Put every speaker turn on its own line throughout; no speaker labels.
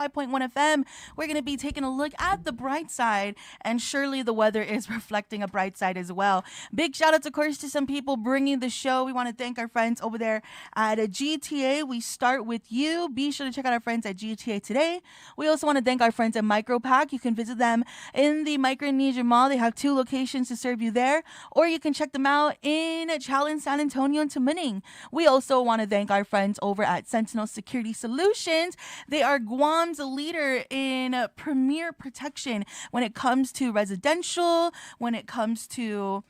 105.1 FM. We're going to be taking a look at the bright side, and surely the weather is reflecting a bright side as well. Big shout outs, of course, to some people bringing the show. We want to thank our friends over there at GTA. We start with you. Be sure to check out our friends at GTA today. We also want to thank our friends at Micropack. You can visit them in the Micronesia Mall. They have 2 locations to serve you there, or you can check them out in Challen, San Antonio, and Tamaning. We also want to thank our friends over at Sentinel Security Solutions. They are Guam's leader in premier protection when it comes to residential, when it comes to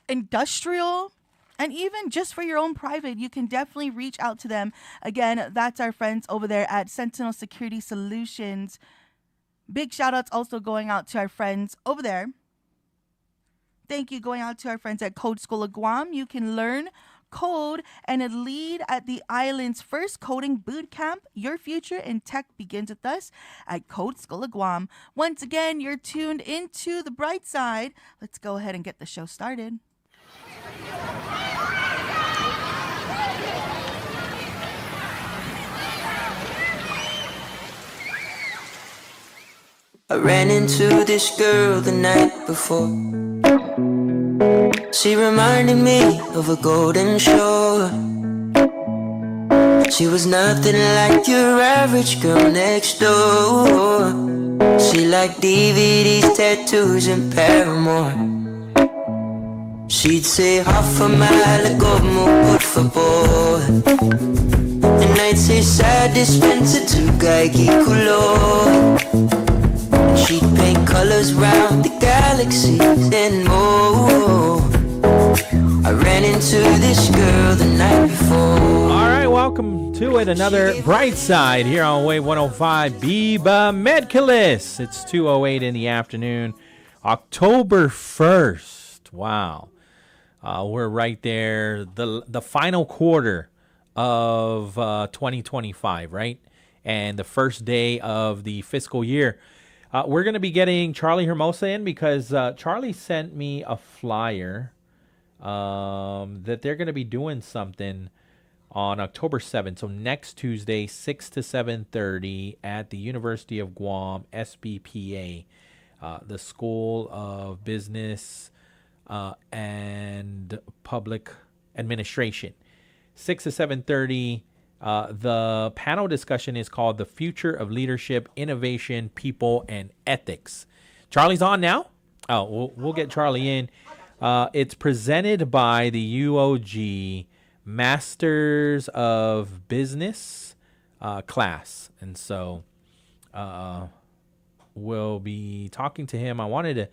industrial, and even just for your own private. You can definitely reach out to them. Again, that's our friends over there at Sentinel Security Solutions. Big shout outs also going out to our friends over there. Thank you going out to our friends at Code School of Guam. You can learn code and lead at the island's first coding boot camp. Your future in tech begins with us at Code School of Guam. Once again, you're tuned into the bright side. Let's go ahead and get the show started.
I ran into this girl the night before. She reminded me of a golden shore. She was nothing like your average girl next door. She liked DVDs, tattoos, and Paramore. She'd say half a mile ago, more por favor. And I'd say side dispenser to Gaiki color. She'd paint colors round the galaxies and more. I ran into this girl the night before.
All right, welcome to it. Another bright side here on Wave 105. Biba Medcalis. It's 2:08 in the afternoon, October 1st. Wow. We're right there. The final quarter of 2025, right? And the first day of the fiscal year. We're going to be getting Charlie Hermosa in because Charlie sent me a flyer that they're going to be doing something on October 7th. So next Tuesday, 6 to 7:30 at the University of Guam, SBPA, the School of Business and Public Administration. 6 to 7:30. The panel discussion is called The Future of Leadership, Innovation, People, and Ethics. Charlie's on now? Oh, we'll get Charlie in. It's presented by the UOG Masters of Business class. And so we'll be talking to him. I wanted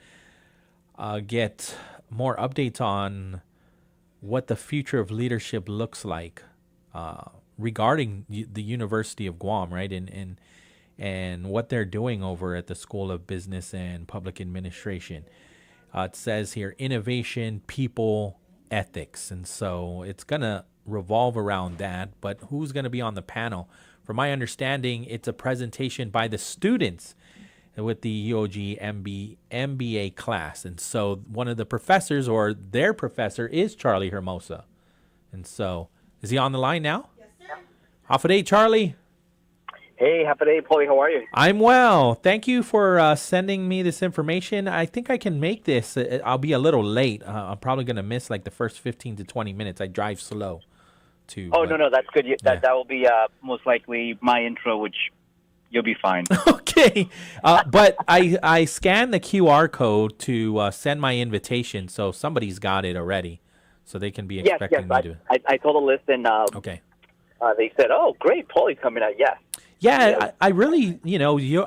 to get more updates on what the future of leadership looks like regarding the University of Guam, right? And what they're doing over at the School of Business and Public Administration. It says here, innovation, people, ethics. And so it's going to revolve around that. But who's going to be on the panel? From my understanding, it's a presentation by the students with the UOG MBA class. And so one of the professors, or their professor, is Charlie Hermosa. And so, is he on the line now? Half a day, Charlie.
Hey, half a day, Paulie. How are you?
I'm well. Thank you for sending me this information. I think I can make this. I'll be a little late. I'm probably going to miss like the first 15 to 20 minutes. I drive slow, too.
Oh, no, that's good. That will be most likely my intro, which you'll be fine.
Okay. But I scanned the QR code to send my invitation, so somebody's got it already. So they can be expecting me to.
I told the list, and
okay.
They said, "Oh, great, Paulie coming out." Yes.
Yeah, I really,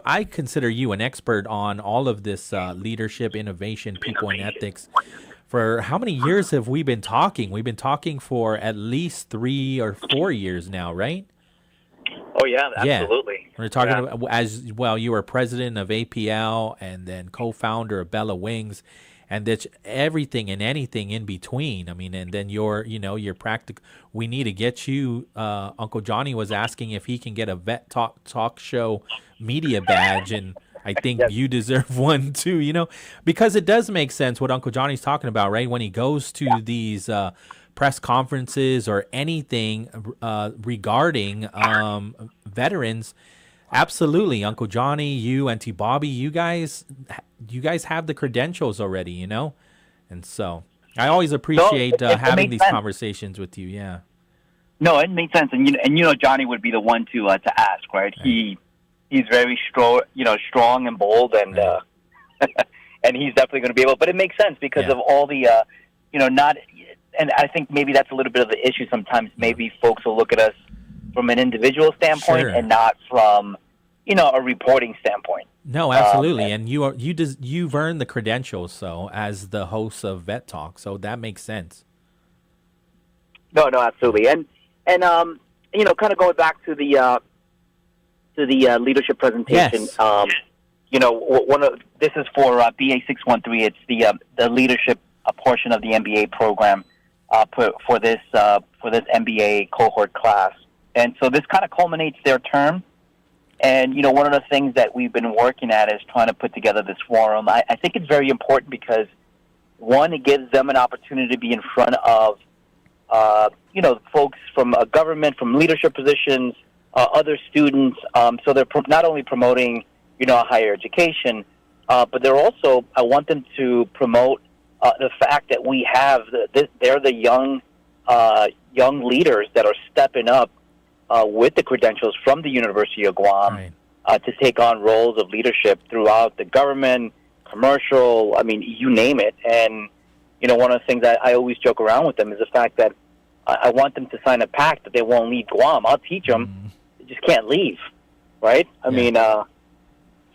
I consider you an expert on all of this leadership, innovation, people, and ethics. For how many years have we been talking? We've been talking for at least 3 or 4 years now, right?
Oh yeah, absolutely.
We're talking about, as well. You were president of APL and then co-founder of Bella Wings. And that's everything and anything in between. I mean, and then your practical. We need to get you. Uncle Johnny was asking if he can get a vet talk show media badge, and I think you deserve one too. Because it does make sense what Uncle Johnny's talking about, right? When he goes to these press conferences or anything regarding veterans, Absolutely, Uncle Johnny, you, Auntie Bobby, you guys have the credentials already, you know, and so I always appreciate
it
having
makes
these
sense.
conversations with you. Yeah,
No, it makes sense, and Johnny would be the one to ask, right?
Right.
He's very strong and bold, and
Right.
and he's definitely going to be able. But it makes sense because
Yeah.
of all the not, and I think maybe that's a little bit of the issue. Sometimes maybe folks will look at us from an individual standpoint
Sure.
and not from a reporting standpoint.
No, absolutely, and you've earned the credentials, so as the host of Vet Talk, so that makes sense.
No, absolutely, and kind of going back to the leadership presentation.
Yes.
One of this is for BA 613. It's the leadership portion of the MBA program for this MBA cohort class, and so this kind of culminates their term. And one of the things that we've been working at is trying to put together this forum. I think it's very important because one, it gives them an opportunity to be in front of folks from government, from leadership positions, other students. So they're not only promoting, higher education, but they're also, I want them to promote the fact that we have, they're the young leaders that are stepping up with the credentials from the University of Guam
Right.
to take on roles of leadership throughout the government, commercial, I mean, you name it. And, one of the things I always joke around with them is the fact that I want them to sign a pact that they won't leave Guam. I'll teach them. They just can't leave, right? I mean,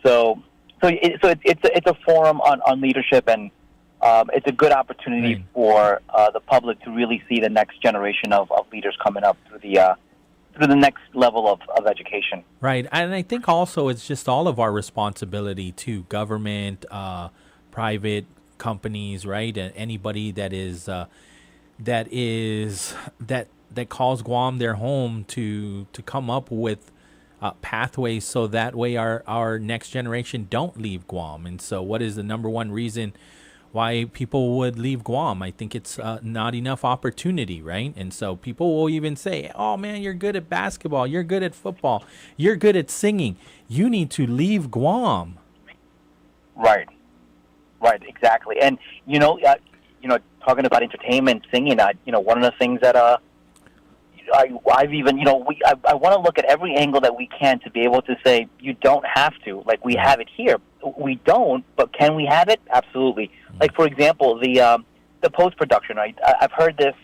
so it's a forum on leadership, and it's a good opportunity for the public to really see the next generation of leaders coming up through the next level of education.
Right, and I think also it's just all of our responsibility to government, private companies, right, and anybody that calls Guam their home to come up with pathways so that way our next generation don't leave Guam. And so, what is the number one reason why people would leave Guam? I think it's not enough opportunity, right? And so people will even say, oh man, you're good at basketball, you're good at football, you're good at singing, you need to leave Guam.
Right, exactly. And talking about entertainment, singing, one of the things that I've even I want to look at every angle that we can to be able to say you don't have to, like we have it here. We don't, but can we have it? Absolutely. Like, for example, the post-production, right? I've heard this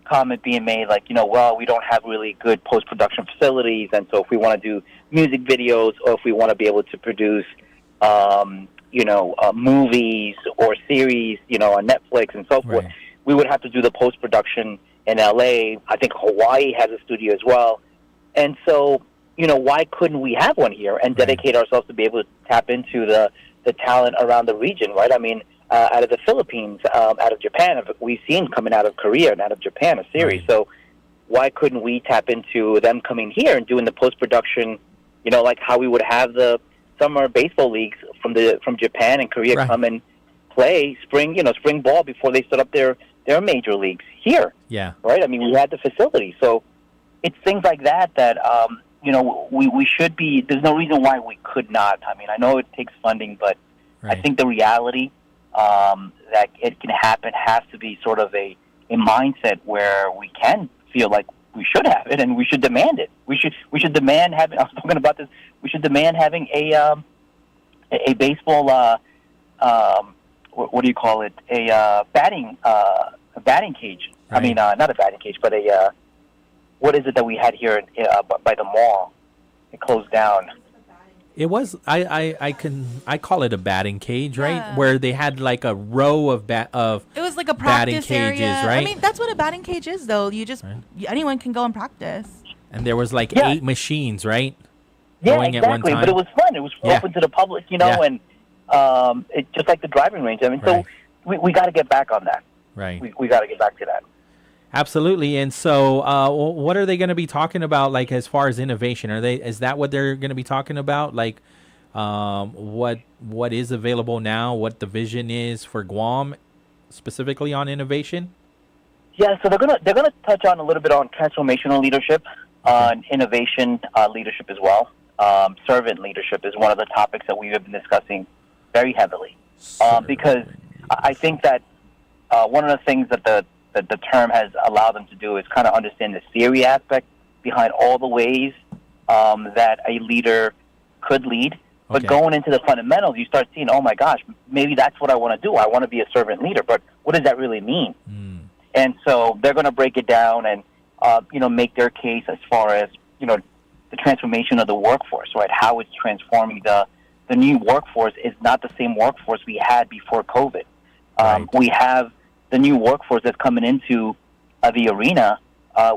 comment being made, like, well, we don't have really good post-production facilities, and so if we want to do music videos or if we want to be able to produce, movies or series, on Netflix and so forth, we would have to do the post-production in L.A. I think Hawaii has a studio as well. And so, why couldn't we have one here and dedicate ourselves to be able to tap into the talent around the region, right? I mean, out of the Philippines, out of Japan, we've seen coming out of Korea and out of Japan a series. So why couldn't we tap into them coming here and doing the post-production, like how we would have the summer baseball leagues from Japan and Korea come and play spring ball before they set up their major leagues here.
Yeah.
Right? I mean, we had the facility. So it's things like that we should be, there's no reason why we could not. I mean, I know it takes funding, but I think the reality that it can happen has to be sort of a mindset where we can feel like we should have it and we should demand it. We should demand having, I was talking about this, we should demand having a baseball, what do you call it? A batting cage. I mean, not a batting cage, but what is it that we had here by the mall? It closed down.
It was I call it a batting cage, right?
Yeah.
Where they had like a row of
It was like a
batting
practice
cages,
area.
right?
I mean, that's what a batting cage is, though. You just anyone can go and practice.
And there was like 8 machines, right?
Yeah,
Going at one
exactly.
time.
But it was fun. It was open to the public, and it's just like the driving range. I mean, so we got to get back on that.
Right.
We got to get back to that.
Absolutely. And so, what are they going to be talking about? Like, as far as innovation, is that what they're going to be talking about? Like, what is available now? What the vision is for Guam, specifically on innovation?
Yeah. So they're gonna touch on a little bit on transformational leadership, on innovation leadership as well. servant leadership is one of the topics that we have been discussing very heavily. Because I think that one of the things that the term has allowed them to do is kind of understand the theory aspect behind all the ways that a leader could lead. But going into the fundamentals, you start seeing, oh my gosh, maybe that's what I want to do. I want to be a servant leader, but what does that really mean? And so they're going to break it down and make their case as far as the transformation of the workforce, right? How it's transforming the new workforce is not the same workforce we had before COVID. We have the new workforce that's coming into the arena.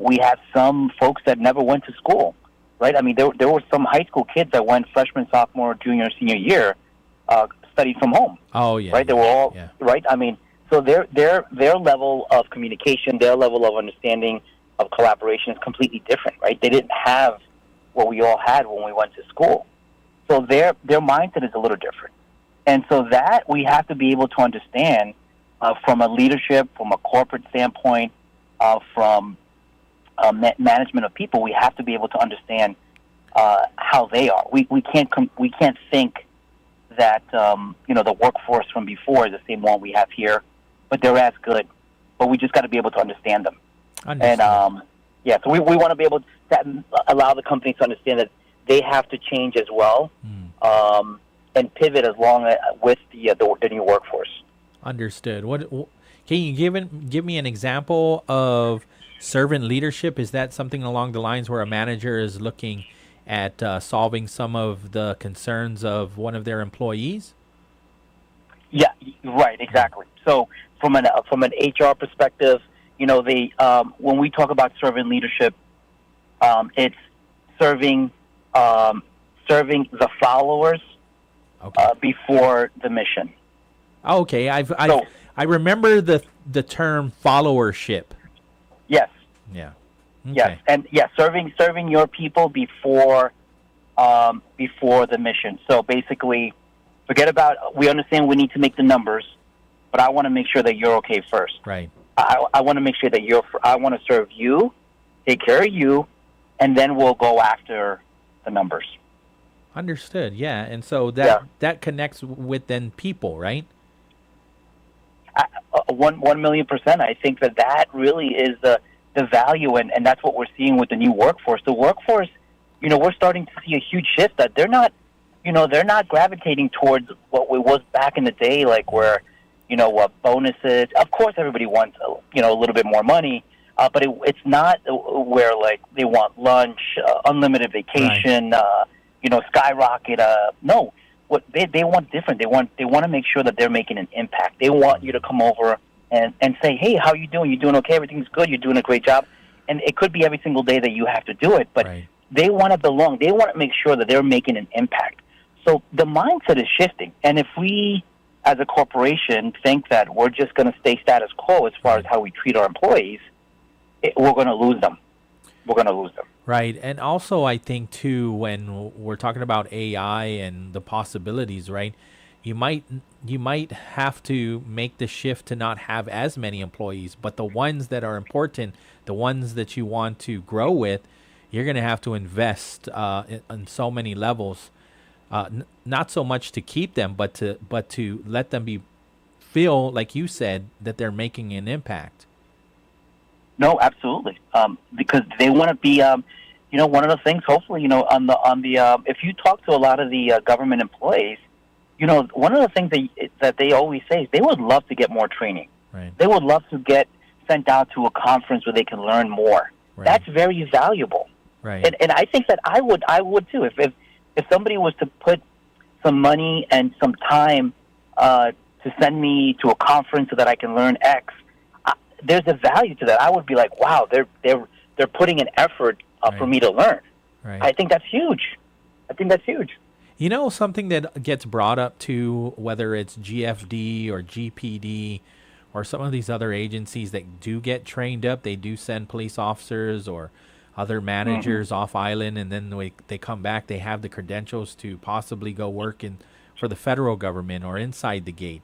We have some folks that never went to school. Right? I mean, there were some high school kids that went freshman, sophomore, junior, senior year, studied from home.
Oh yeah.
Right? They were all right. I mean, so their level of communication, their level of understanding of collaboration is completely different. Right? They didn't have what we all had when we went to school. So their mindset is a little different, and so that we have to be able to understand from a leadership, from a corporate standpoint, from management of people, we have to be able to understand how they are. We can't think that the workforce from before is the same one we have here, but they're as good. But we just got to be able to understand them. And so we want to be able to allow the companies to understand that they have to change as well and pivot as long with the new workforce.
Understood. What can you give me an example of servant leadership? Is that something along the lines where a manager is looking at solving some of the concerns of one of their employees?
Yeah, right, exactly. So from an HR perspective, when we talk about servant leadership, it's serving the followers before the mission.
Okay, I remember the term followership.
Yes.
Yeah. Okay.
Yes, and serving your people before the mission. So basically, forget about. We understand we need to make the numbers, but I want to make sure that you're okay first.
Right.
I want to make sure that I want to serve you, take care of you, and then we'll go after the numbers.
Understood. Yeah, and so that connects with then people, right?
1,000,000%. I think that really is the value, and that's what we're seeing with the new workforce. The workforce, we're starting to see a huge shift that they're not gravitating towards what it was back in the day, like where, bonuses. Of course, everybody wants, a little bit more money, but it's not where like they want lunch, unlimited vacation, right. Skyrocket. No. What they want different. They want to make sure that they're making an impact. They want you to come over and say, hey, how you doing? You doing okay? Everything's good. You're doing a great job. And it could be every single day that you have to do it, but right. They want to belong. They want to make sure that they're making an impact. So the mindset is shifting. And if we, as a corporation, think that we're just going to stay status quo as far as how we treat our employees, we're going to lose them. We're going to lose them.
Right. And also, I think, too, when we're talking about AI and the possibilities, right, you might have to make the shift to not have as many employees, but the ones that are important, the ones that you want to grow with, you're going to have to invest in so many levels, not so much to keep them, but to let them feel, like you said, that they're making an impact.
No, absolutely. Because they want to be, one of the things, hopefully, on the if you talk to a lot of the government employees, one of the things that they always say is they would love to get more training.
Right.
They would love to get sent out to a conference where they can learn more. Right. That's very valuable.
Right.
And I think that I would too. If somebody was to put some money and some time to send me to a conference so that I can learn X, there's a value to that. I would be like, wow, they're putting an effort
right.
for me to learn.
Right.
I think that's huge.
Something that gets brought up too, whether it's GFD or GPD or some of these other agencies that do get trained up, they do send police officers or other managers off island, and then they come back, they have the credentials to possibly go work for the federal government or inside the gate.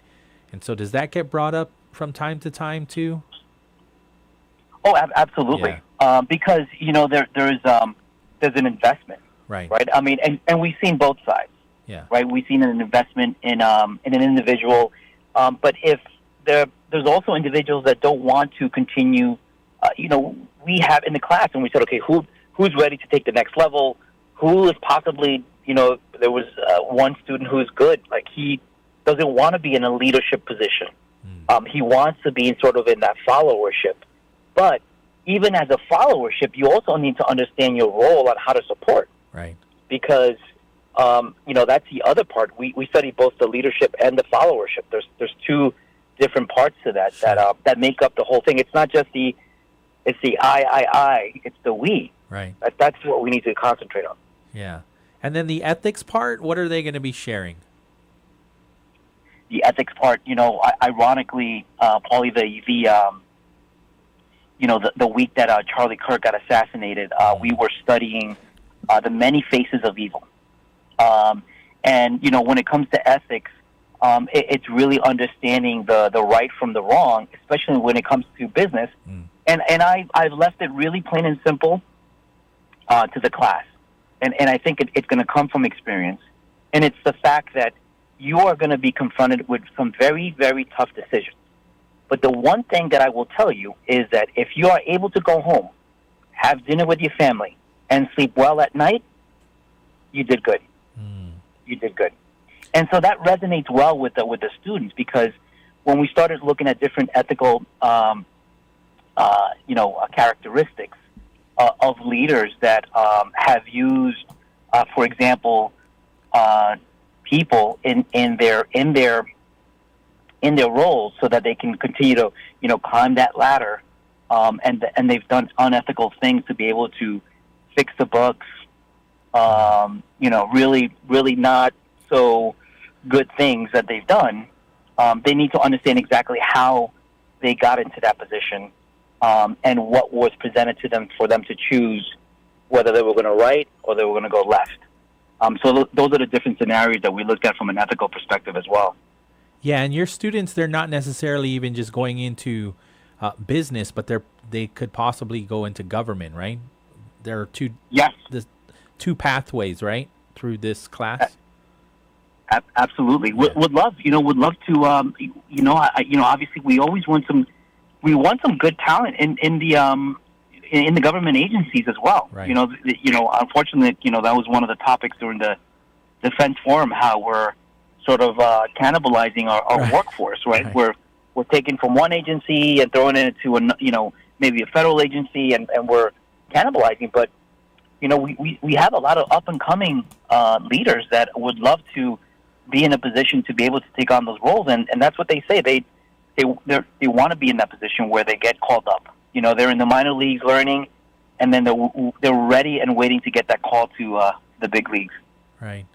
And so does that get brought up from time to time too?
Oh, absolutely. Yeah. Because there's an investment.
Right.
right? I mean, and we've seen both sides,
Yeah.
right? We've seen an investment in an individual, but if there's also individuals that don't want to continue. We have in the class, and we said, okay, who's ready to take the next level? Who is possibly, there was one student who's good, like he doesn't want to be in a leadership position. He wants to be sort of in that followership, but even as a followership, you also need to understand your role on how to support.
Right.
Because that's the other part. We study both the leadership and the followership. There's two different parts to that that make up the whole thing. It's not just it's the I. It's the we.
Right.
That's what we need to concentrate on.
Yeah. And then the ethics part, what are they going to be sharing?
The ethics part, ironically, Paulie, the week that Charlie Kirk got assassinated, we were studying the many faces of evil. And when it comes to ethics, it's really understanding the right from the wrong, especially when it comes to business. And I've left it really plain and simple to the class. And I think it's going to come from experience. And it's the fact that you are going to be confronted with some very, very tough decisions. But the one thing that I will tell you is that if you are able to go home, have dinner with your family, and sleep well at night, you did good. You did good. And so that resonates well with the students, because when we started looking at different ethical characteristics of leaders that have used, for example, people in their roles so that they can continue to climb that ladder, and they've done unethical things to be able to fix the books, really not so good things that they've done. They need to understand exactly how they got into that position, and what was presented to them for them to choose whether they were going to right or they were going to go left. So those are the different scenarios that we looked at from an ethical perspective as well.
Yeah, and your students, they're not necessarily even just going into business, but they could possibly go into government, right? There are two pathways, right, through this class.
Absolutely.
Yeah.
Would love to. Obviously, we always want some good talent in the government agencies as well.
Right.
Unfortunately, that was one of the topics during the defense forum, how we're sort of cannibalizing our
Right.
workforce, right?
Right.
We're taking from one agency and throwing it into maybe a federal agency, and we're cannibalizing. But we have a lot of up and coming leaders that would love to be in a position to be able to take on those roles, and that's what they say. They want to be in that position where they get called up. They're in the minor leagues learning, and then they're ready and waiting to get that call to the big leagues.
Right.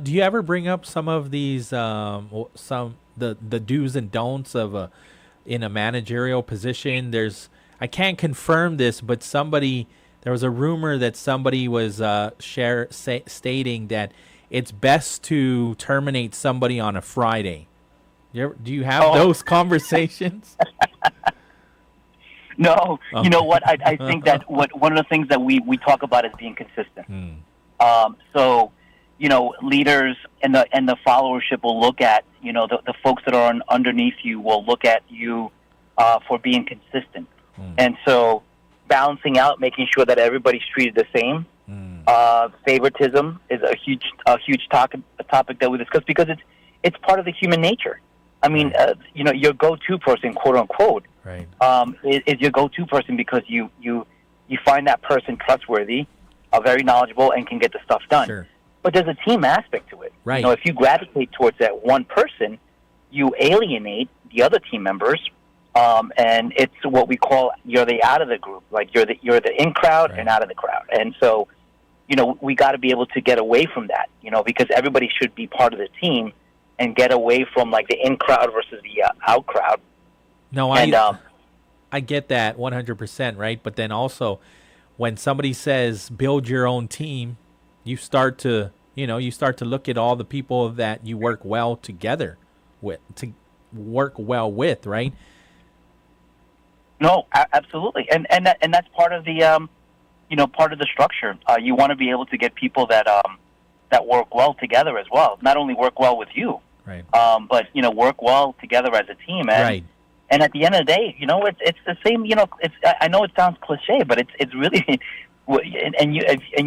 Do you ever bring up some of these the do's and don'ts of in a managerial position? I can't confirm this, but there was a rumor that somebody was stating that it's best to terminate somebody on a Friday. Do you have those conversations?
No, you know what? I think that one of the things that we talk about is being consistent. So, leaders and the followership will look at, the folks that are underneath you will look at you for being consistent. And so balancing out, making sure that everybody's treated the same. Favoritism is a huge topic that we discuss, because it's part of the human nature. I mean, your go-to person, quote unquote,
right,
is your go-to person because you find that person trustworthy, very knowledgeable, and can get the stuff done.
Sure.
But there's a team aspect to it.
Right.
If you gravitate towards that one person, you alienate the other team members, and it's what we call you're the out of the group. Like you're the in crowd and out of the crowd. And so, we got to be able to get away from that. Because everybody should be part of the team, and get away from like the in crowd versus the out crowd.
No, I get that 100%, right? But then also, when somebody says build your own team, you start to look at all the people that you work well together with, right?
No, absolutely, and that's part of the part of the structure. You want to be able to get people that work well together as well. Not only work well with you,
Right.
but work well together as a team. And,
Right.
And at the end of the day, it's the same. I know it sounds cliche, but it's really, and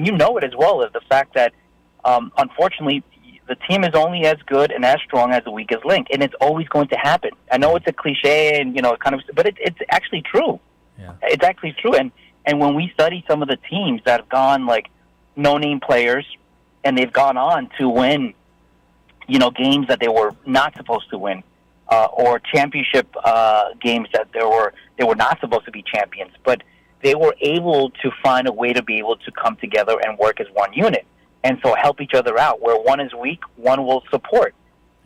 you know it as well, as the fact that unfortunately the team is only as good and as strong as the weakest link, and it's always going to happen. I know it's a cliche, and but it's actually true.
Yeah.
It's actually true. And when we study some of the teams that have gone like no-name players, and they've gone on to win, games that they were not supposed to win, or championship games that they were not supposed to be champions, but they were able to find a way to be able to come together and work as one unit, and so help each other out. Where one is weak, one will support,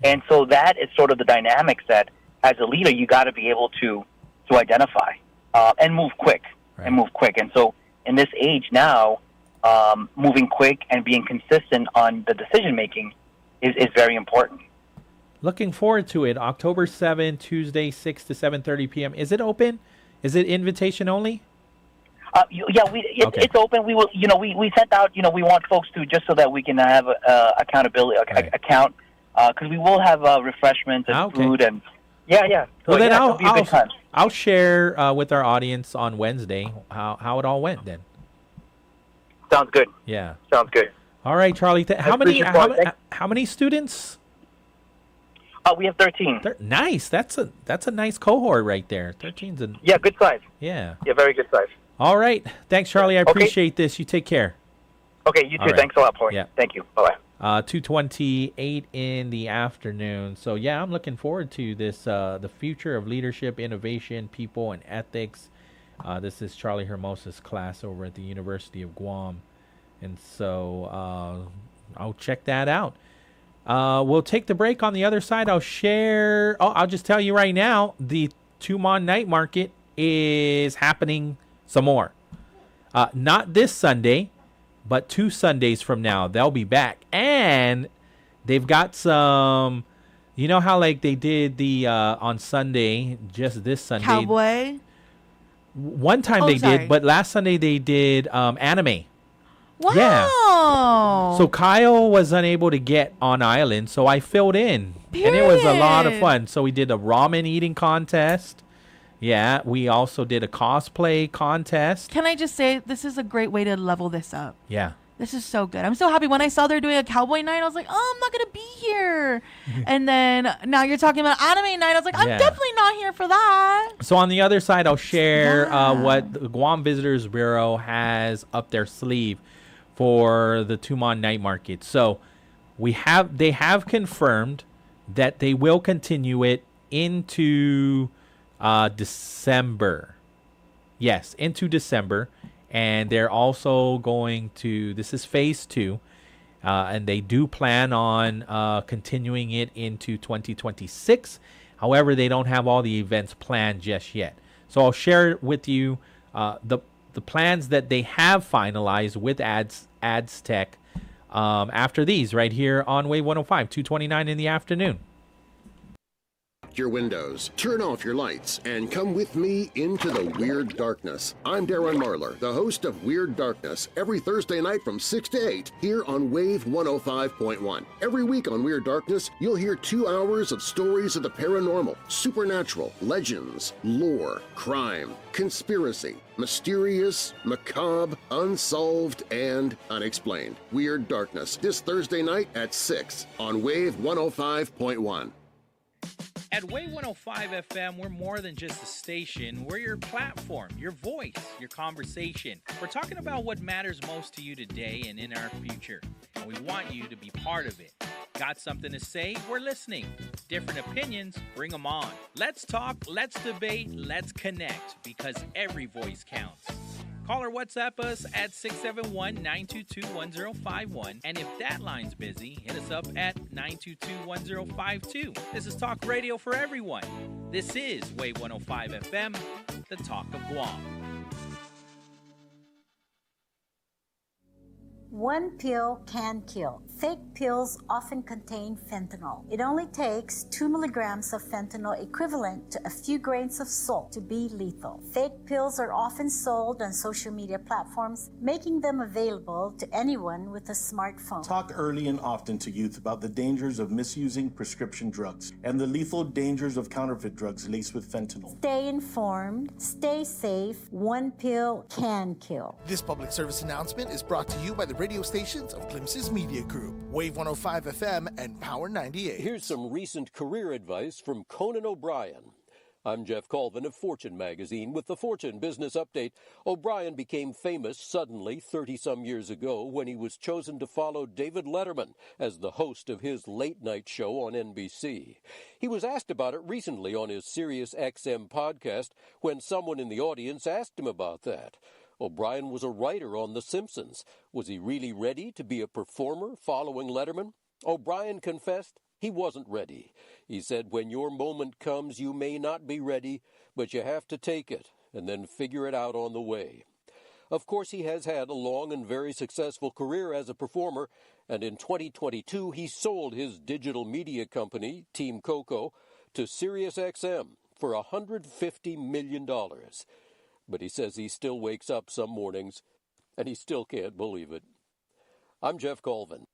and so that is sort of the dynamics that, as a leader, you got to be able to identify and move quick.
Right.
And move quick. And so in this age now, moving quick and being consistent on the decision making is very important.
Looking forward to it. October 7th, Tuesday, 6 to 7:30 p.m. Is it open? Is it invitation only?
Yeah,
Okay.
it's open. We will, we sent out, we want folks to, just so that we can have accountability
Right.
account, because we will have refreshments and
Okay.
food and yeah.
Well,
So,
then
it'll be a good time.
I'll share with our audience on Wednesday how it all went then.
Sounds good.
Yeah.
Sounds good.
All right, Charlie. How many
appreciate it, Paul.
how many students?
We have 13.
Nice. That's a nice cohort right there. 13's a
Yeah, good size.
yeah.
Yeah, very good size.
All right. Thanks, Charlie. I
Okay.
appreciate this. You take care.
Okay, you too.
All right.
Thanks a lot, Paul.
Yeah.
Thank you. Bye-bye.
2:28 in the afternoon. So yeah, I'm looking forward to this. The future of leadership, innovation, people, and ethics. This is Charlie Hermosa's class over at the University of Guam, and so I'll check that out. We'll take the break. On the other side, I'll share. Oh, I'll just tell you right now, the Tumon Night Market is happening some more. Not this Sunday, but 2 Sundays from now, they'll be back. And they've got some, how like they did the on Sunday, just this Sunday.
Cowboy.
One time
Oh,
they
sorry.
did, but last Sunday they did anime.
Wow.
Yeah. So Kyle was unable to get on island, so I filled in. And it was a lot of
Period.
fun. So we did a ramen eating contest. Yeah, we also did a cosplay contest.
Can I just say, this is a great way to level this up.
Yeah.
This is so good. I'm so happy. When I saw they're doing a cowboy night, I was like, oh, I'm not going to be here. And then now you're talking about anime night. I was like, I'm
Yeah.
definitely not here for that.
So on the other side, I'll share
Yeah.
what the Guam Visitors Bureau has up their sleeve for the Tumon Night Market. So they have confirmed that they will continue it into December. Yes, into December. And they're also going to, this is phase 2, and they do plan on continuing it into 2026. However, they don't have all the events planned just yet. So I'll share with you the plans that they have finalized with Ads Tech after these right here on Wave 105, 2:29 in the afternoon.
Your windows, turn off your lights, and come with me into the Weird Darkness. I'm Darren Marlar, the host of Weird Darkness, every Thursday night from 6 to 8 here on Wave 105.1. Every week on Weird Darkness, you'll hear 2 hours of stories of the paranormal, supernatural, legends, lore, crime, conspiracy, mysterious, macabre, unsolved, and unexplained. Weird Darkness, this Thursday night at 6 on Wave 105.1.
At Way 105 FM, we're more than just a station. We're your platform, your voice, your conversation. We're talking about what matters most to you today and in our future. And we want you to be part of it. Got something to say? We're listening. Different opinions? Bring them on. Let's talk, let's debate, let's connect, because every voice counts. Call or WhatsApp us at 671-922-1051. And if that line's busy, hit us up at 922-1052. This is Talk Radio for everyone. This is Wave 105 FM, the Talk of Guam.
One pill can kill. Fake pills often contain fentanyl. It only takes 2 milligrams of fentanyl, equivalent to a few grains of salt, to be lethal. Fake pills are often sold on social media platforms, making them available to anyone with a smartphone.
Talk early and often to youth about the dangers of misusing prescription drugs and the lethal dangers of counterfeit drugs laced with fentanyl.
Stay informed, stay safe. One pill can kill.
This public service announcement is brought to you by the radio stations of Glimpses Media Group, Wave 105 FM and Power 98.
Here's some recent career advice from Conan O'Brien. I'm Jeff Colvin of Fortune magazine with the Fortune Business Update. O'Brien became famous suddenly 30-some years ago when he was chosen to follow David Letterman as the host of his late-night show on NBC. He was asked about it recently on his Sirius XM podcast when someone in the audience asked him about that. O'Brien was a writer on The Simpsons. Was he really ready to be a performer following Letterman? O'Brien confessed he wasn't ready. He said, when your moment comes, you may not be ready, but you have to take it and then figure it out on the way. Of course, he has had a long and very successful career as a performer, and in 2022, he sold his digital media company, Team Coco, to SiriusXM for $150 million. But he says he still wakes up some mornings, and he still can't believe it. I'm Jeff Colvin.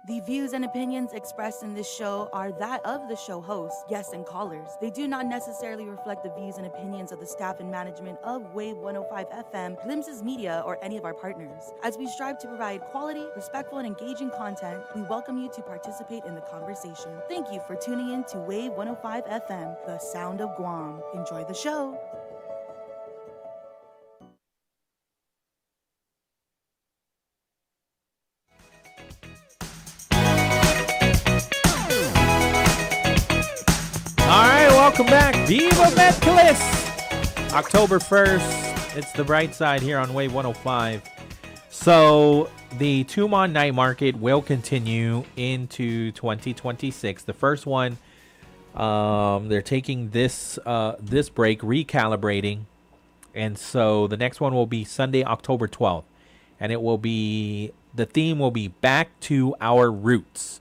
The views and opinions expressed in this show are that of the show host, guests, and callers. They do not necessarily reflect the views and opinions of the staff and management of Wave 105 FM, Glimpses Media, or any of our partners. As we strive to provide quality, respectful, and engaging content, we welcome you to participate in the conversation. Thank you for tuning in to Wave 105 FM, the sound of Guam. Enjoy the show.
Welcome back, Viva Metcallis! October 1st, it's the Brightside here on Wave 105. So, the Tumon night market will continue into 2026. The first one, they're taking this break, recalibrating. And so, the next one will be Sunday, October 12th. And the theme will be Back to Our Roots.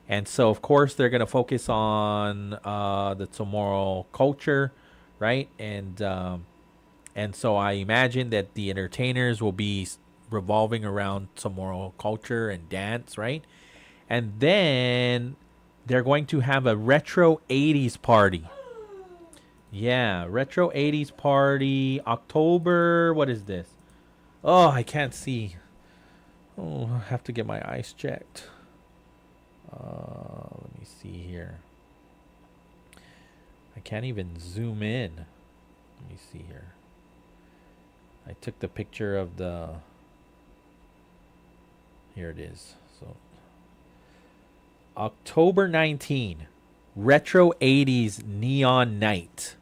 And so, of course, they're going to focus on the Chamorro culture, right? And so I imagine that the entertainers will be revolving around Chamorro culture and dance, right? And then they're going to have a retro 80s party. Yeah, retro 80s party, October, what is this? Oh, I can't see. Oh, I have to get my eyes checked. Let me see here. I can't even zoom in. Let me see here. I took the picture of the... Here it is. So, October 19, Retro 80s Neon Night.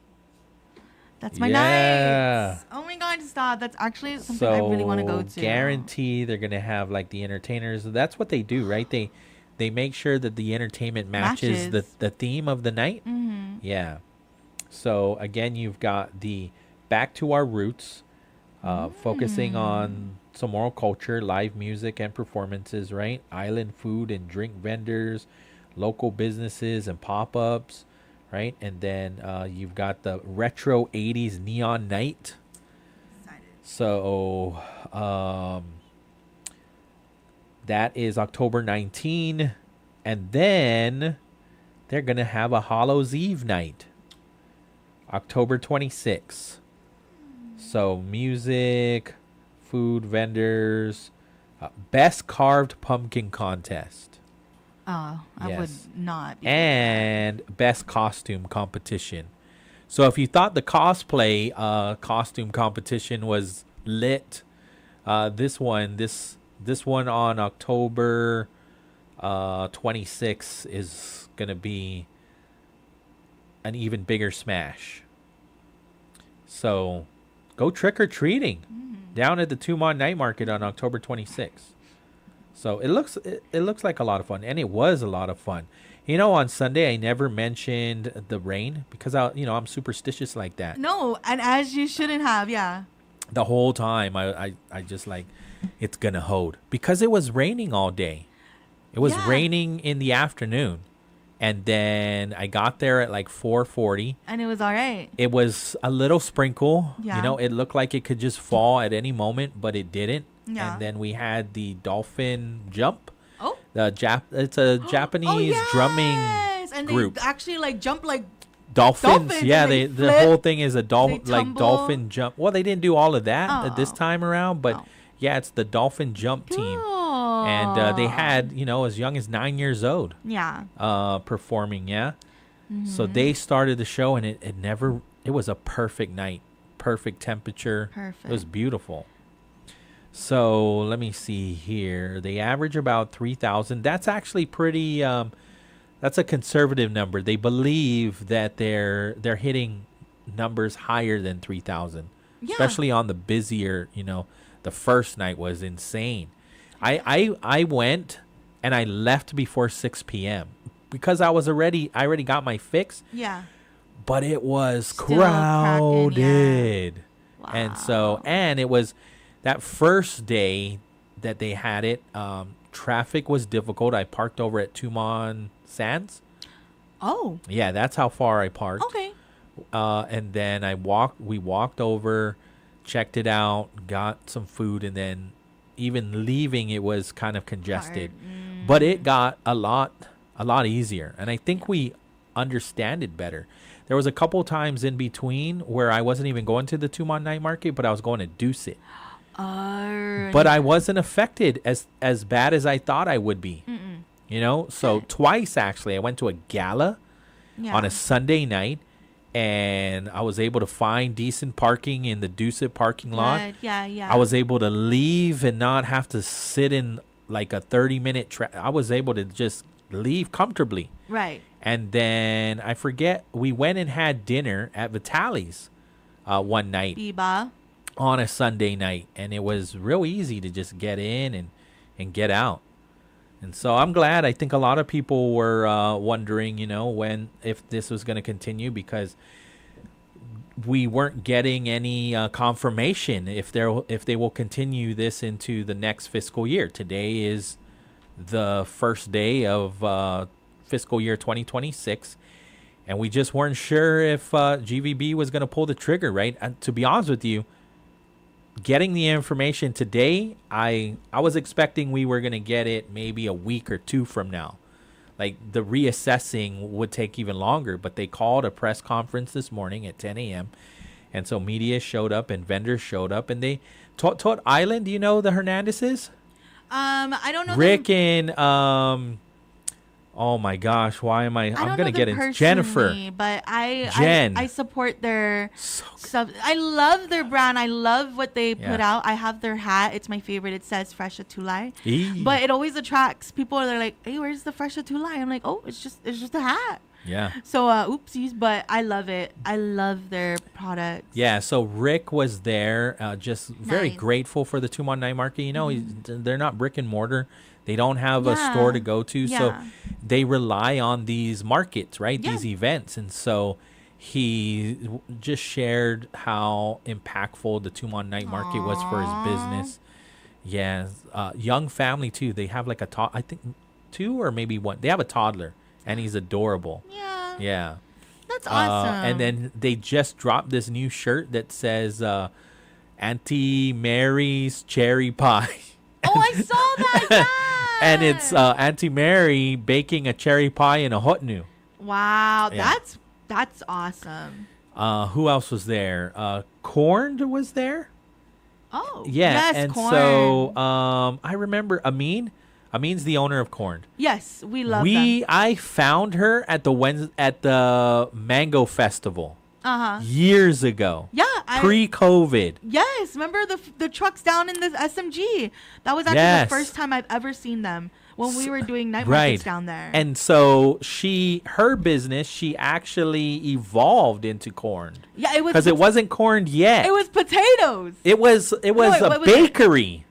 That's my night. Oh my God, stop. That's actually something I really want to go to.
Guarantee they're going to have like the entertainers. That's what they do, right? They make sure that the entertainment matches. the theme of the night.
Mm-hmm.
Yeah. So, again, you've got the Back to Our Roots, focusing on Chamorro culture, live music and performances, right? Island food and drink vendors, local businesses and pop-ups, right? And then you've got the Retro 80s Neon Night.
Excited.
So, that is October 19. And then they're going to have a Hallows Eve night, October 26. So music, food vendors, best carved pumpkin contest.
Oh, I would not.
And best costume competition. So if you thought the cosplay costume competition was lit, this one on October 26 is going to be an even bigger smash. So go trick-or-treating down at the Tumon Night Market on October 26th. So it looks like a lot of fun, and it was a lot of fun. You know, on Sunday I never mentioned the rain because I'm superstitious like that.
No, and as you shouldn't have, yeah.
The whole time I just like it's going to hold. Because it was raining all day. It was
Yeah.
raining in the afternoon. And then I got there at like 4:40.
And it was all right.
It was a little sprinkle.
Yeah.
You know, it looked like it could just fall at any moment, but it didn't.
Yeah.
And then we had the dolphin jump.
Oh.
It's a Japanese drumming
And
group.
they actually like jump like
Dolphins. Yeah,
and they
the
flip,
whole thing is a
they tumble.
dolphin jump. Well, they didn't do all of that this
Oh.
time around, but
Oh.
yeah, it's the dolphin jump team.
Cool.
And they had, as young as 9 years old
Yeah.
performing, yeah. So they started the show, and it was a perfect night, perfect temperature.
Perfect.
It was beautiful. So let me see here. They average about 3,000. That's actually pretty. That's a conservative number. They believe that they're hitting numbers higher than 3,000,
Yeah.
especially on the busier. The first night was insane. I went and I left before 6 p.m. because I already got my fix,
Yeah.
but it was
Still
crowded.
cracking,
And it was that first day that they had it. Traffic was difficult. I parked over at Tumon Sands.
Oh.
Yeah, that's how far I parked.
Okay.
And then we walked over, checked it out, got some food, and then even leaving it was kind of congested. But it got a lot easier, and I think we understand it better. There was a couple times in between where I wasn't even going to the Tumon night market, but I was going to Deuce It. But I wasn't affected as bad as I thought I would be. So twice actually I went to a gala on a Sunday night, and I was able to find decent parking in the Deuce It parking lot.
Good. Yeah.
I was able to leave and not have to sit in like a 30-minute I was able to just leave comfortably.
Right.
And then I forget, we went and had dinner at Vitali's one night
Biba.
on a Sunday night, and it was real easy to just get in and get out. And so I'm glad. I think a lot of people were wondering, if this was going to continue, because we weren't getting any confirmation if they will continue this into the next fiscal year. Today is the first day of fiscal year 2026, and we just weren't sure if GVB was going to pull the trigger, right? And to be honest with you, getting the information today, I was expecting we were going to get it maybe a week or two from now. Like, the reassessing would take even longer, but they called a press conference this morning at 10 a.m. And so media showed up and vendors showed up, and they Todd Island. Do you know the Hernandezes?
I don't know.
Rick and oh my gosh, why am I'm
don't
gonna
know
get
them
into Jennifer.
personally, but
Jen.
I support their
So good.
stuff. I love their brand. I love what they
Yeah.
put out. I have their hat. It's my favorite. It says Fresh Tulay.
Eee.
But it always attracts people. They're like, "Hey, where's the Fresh Tulay?" I'm like, "Oh, it's just a hat."
Yeah.
So oopsies, but I love it. I love their products.
Yeah, so Rick was there, just very
Nice.
grateful for the Tumon Night Market. They're not brick and mortar. They don't have a store to go to, so
Yeah.
they rely on these markets, right?
Yeah.
These events. And so he just shared how impactful the Tumon Night Market was for his business. Yeah, young family too. They have like I think 2 or maybe 1. They have a toddler, and he's adorable.
Yeah.
Yeah.
That's awesome.
And then they just dropped this new shirt that says Auntie Mary's Cherry Pie.
Oh, I saw that. Yes.
And it's Auntie Mary baking a cherry pie in a hot new.
Wow,
Yeah.
that's awesome.
Who else was there? Corn was there.
Oh,
Yeah,
yes,
and
corn.
so I remember Amin. Amin's the owner of Corn.
Yes, we love them.
I found her at the Mango Festival
Uh-huh.
years ago.
Yeah,
Pre-COVID.
yes, remember the trucks down in the SMG? That was actually
Yes.
the first time I've ever seen them when we were doing night
Right.
markets down there.
And so her business, she actually evolved into Corn.
yeah, it was
Because it wasn't corned yet.
it was potatoes.
It was
wait,
a
what was it?
bakery.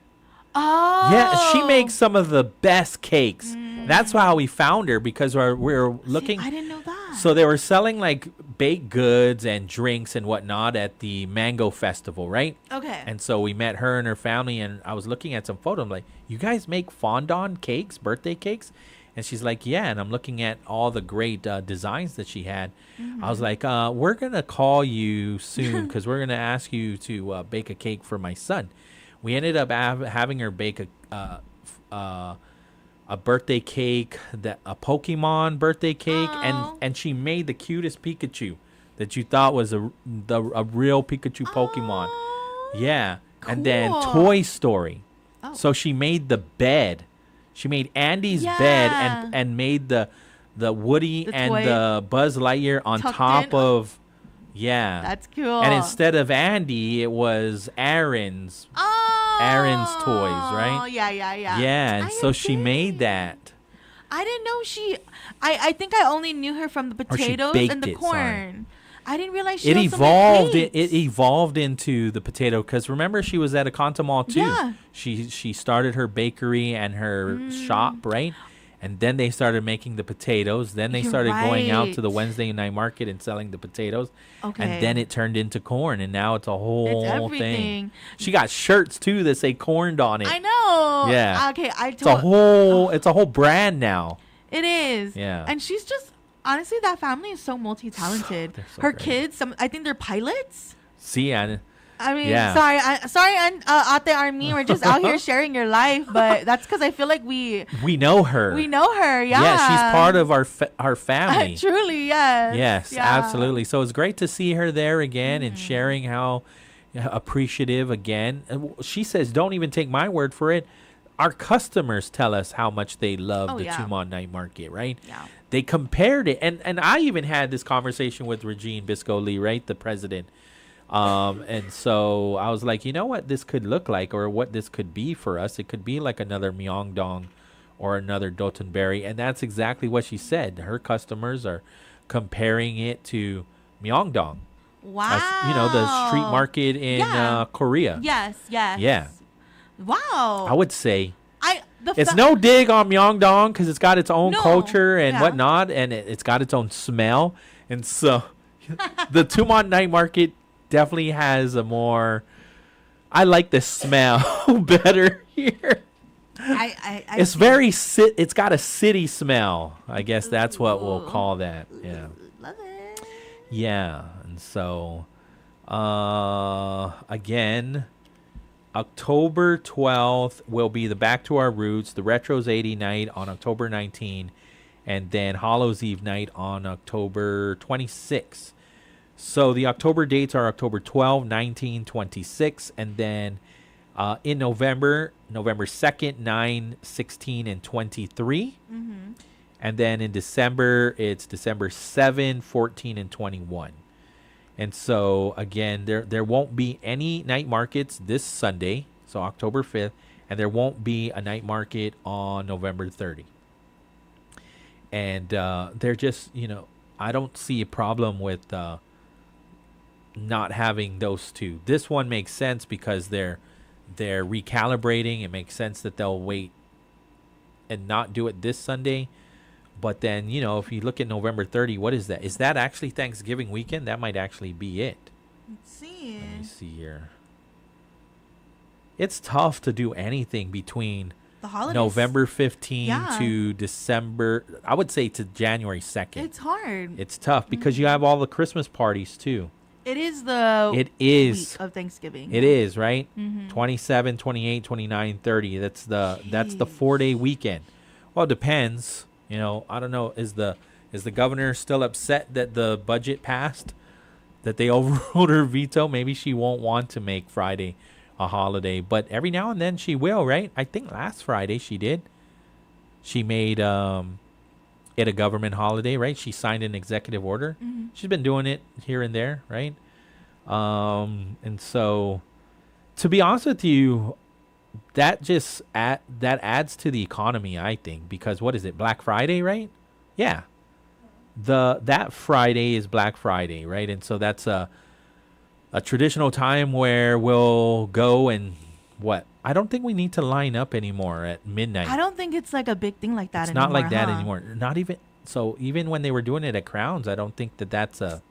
Oh,
Yeah, she makes some of the best cakes. That's how we found her, because we're looking.
I didn't know that.
So they were selling like baked goods and drinks and whatnot at the Mango Festival, right?
Okay.
And so we met her and her family, and I was looking at some photos. I'm like, you guys make fondant cakes, birthday cakes? And she's like, yeah. And I'm looking at all the great designs that she had. I was like, we're going to call you soon because we're going to ask you to bake a cake for my son. We ended up having her bake a birthday cake, a Pokemon birthday cake, and she made the cutest Pikachu that you thought was a real Pikachu Pokemon. Yeah.
Cool.
And then Toy Story. So she made the bed. She made Andy's bed and made the Woody and the Buzz Lightyear on top of. Yeah.
That's cool.
And instead of Andy, it was Aaron's toys, right?
Oh, yeah.
Yeah, and so she made that.
I didn't know I think I only knew her from the potatoes and the corn.
Sorry.
I didn't realize she
It
also
evolved.
made
It evolved into the potato because remember she was at a Conta Mall too.
Yeah.
She started her bakery and her shop, right? And then they started making the potatoes. Then they started going out to the Wednesday night market and selling the potatoes.
Okay.
And then it turned into corn, and now it's a whole
everything.
thing. She got shirts too that say corned on it.
I know.
Yeah.
Okay.
It's a whole brand now.
It is.
Yeah.
And she's just honestly, that family is so multi-talented.
They're so
her
great.
kids, I think they're pilots.
See,
I mean,
Yeah.
sorry, Ate Armin, we're just out here sharing your life, but that's because I feel like we
know her.
We know her, yeah.
Yeah, she's part of our family.
Truly, yes.
Yes,
Yeah.
absolutely. So it's great to see her there again and sharing how appreciative again. And she says, don't even take my word for it. Our customers tell us how much they love the Tumon Night Market, right?
Yeah.
They compared it. And I even had this conversation with Regine Bisco-Lee, right? The president. And so I was like, you know what this could look like or what this could be for us? It could be like another Myeongdong or another Dotonbori. And that's exactly what she said. Her customers are comparing it to Myeongdong.
Wow.
The street market in Korea.
Yes.
Yeah.
Wow.
I would say it's no dig on Myeongdong because it's got its own culture and whatnot, and it's got its own smell. And so the Tumon Night Market definitely has a more. I like the smell better here. It's it's got a city smell. I guess that's what we'll call that. Yeah.
Love it.
Yeah, and so again, October 12th will be the Back to Our Roots, the Retros 80 night on October 19, and then Hallows Eve night on October 26. So the October dates are October 12, 19, 26, and then in November 2nd, 9, 16, and 23.
Mm-hmm.
And then in December, it's December 7, 14, and 21. And so, again, there won't be any night markets this Sunday, so October 5th, and there won't be a night market on November 30. And they're just, I don't see a problem with not having those two. This one makes sense because they're recalibrating. It makes sense that they'll wait and not do it this Sunday. But then, if you look at November 30, what is that? Is that actually Thanksgiving weekend? That might actually be it.
Let's see.
Let me see here. It's tough to do anything between
the holidays.
November 15 to December, I would say to January 2nd.
It's hard.
It's tough because you have all the Christmas parties too.
It is the week of Thanksgiving.
It is, right?
Mm-hmm.
27, 28, 29, 30. That's the 4-day weekend. Well, it depends. I don't know. Is the governor still upset that the budget passed? That they overruled her veto? Maybe she won't want to make Friday a holiday, but every now and then she will, right? I think last Friday she did. She made it a government holiday, right? She signed an executive order.
Mm-hmm.
She's been doing it here and there, right? And so, to be honest with you, that adds to the economy, I think, because what is it, Black Friday, right? Yeah, that Friday is Black Friday, right? And so that's a traditional time where we'll go and I don't think we need to line up anymore at midnight.
I don't think it's like a big thing like that
it's
anymore.
not like that anymore. Not even So even when they were doing it at Crowns, I don't think that that's a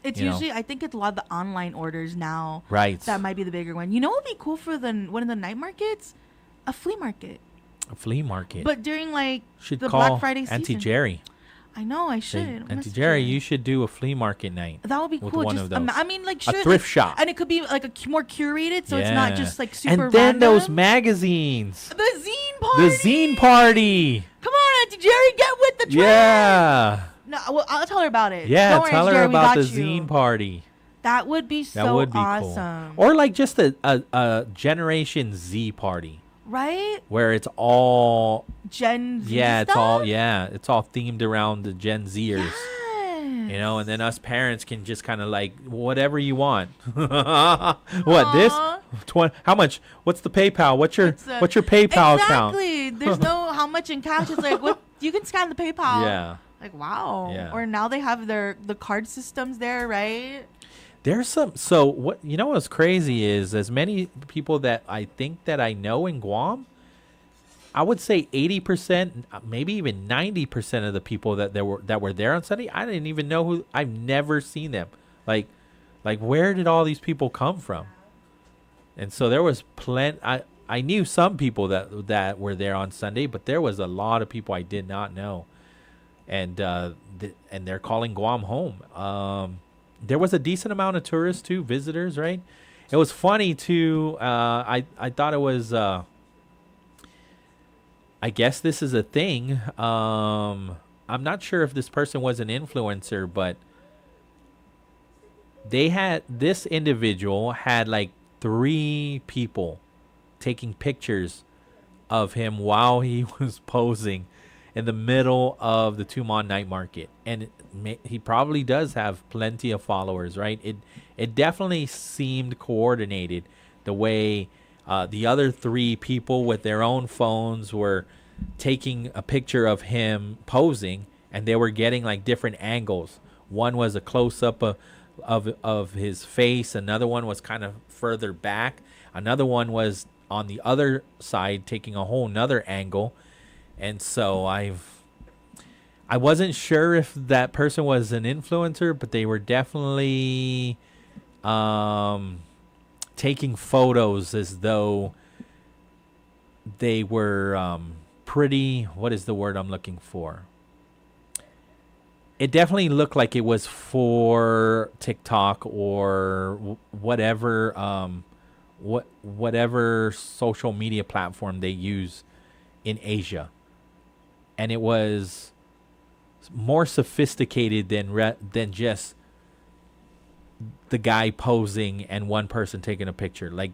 It's
you know.
usually, I think it's a lot of the online orders now.
Right.
That might be the bigger one. You know what would be cool for one of the night markets? A flea market.
a flea market.
But during like
should
the
call
Black Friday season.
Auntie Jerry.
I know, I should.
Auntie
Message
Jerry,
her.
you should do a flea market night.
That would be
with
cool.
one
Just,
of those.
I mean, like,
A
sure,
thrift
like-
shop.
and it could be like more curated, so it's not just like super.
And then those
random.
magazines.
The zine party.
The zine party.
Come on, Auntie Jerry, get with the trend.
Yeah.
No, well, I'll tell her about it.
Yeah,
Don't worry,
tell
Auntie
her
Jerry, we
about
got
the
you.
zine party.
That would be so
That would be
awesome.
cool. Or like just a Generation Z party
Right?
where it's all
Gen Z
it's
stuff?
all it's all themed around the Gen Zers.
Yes.
You know, and then us parents can just kind of like whatever you want. What this?
Aw.
How much? What's the PayPal? What's your
It's
PayPal account?
Exactly. There's no how much in cash. It's like what you can scan the PayPal.
Yeah.
Like wow.
Yeah.
Or now they have the card systems there, right?
There's some. So what you know? What's crazy is as many people that I think that I know in Guam. I would say 80%, maybe even 90% of the people that were there on Sunday, I didn't even know who. I've never seen them. Like where did all these people come from? And so there was plenty. I knew some people that were there on Sunday, but there was a lot of people I did not know, and and they're calling Guam home. There was a decent amount of tourists too, visitors. Right? It was funny too. I thought it was. I guess this is a thing. I'm not sure if this person was an influencer, but this individual had like 3 people taking pictures of him while he was posing in the middle of the Tumon night market. And he probably does have plenty of followers, right? It definitely seemed coordinated the way the other 3 people with their own phones were taking a picture of him posing, and they were getting like different angles. One was a close-up of his face. Another one was kind of further back. Another one was on the other side taking a whole nother angle. And so I wasn't sure if that person was an influencer, but they were definitely taking photos as though they were pretty, what is the word I'm looking for? It definitely looked like it was for TikTok or whatever whatever social media platform they use in Asia. And it was more sophisticated than just the guy posing and one person taking a picture. Like,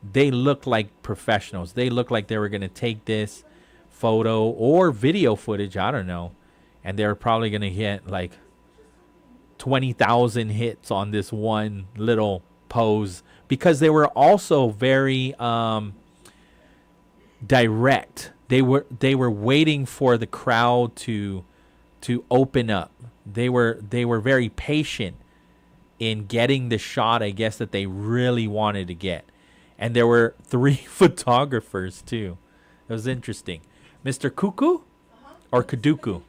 they looked like professionals. They looked like they were going to take this photo or video footage, I don't know, and they were probably going to get like 20,000 hits on this one little pose, because they were also very direct. They were waiting for the crowd to open up. They were very patient in getting the shot, I guess, that they really wanted to get. And there were 3 photographers too. It was interesting. Mr. Kuku or Kaduku?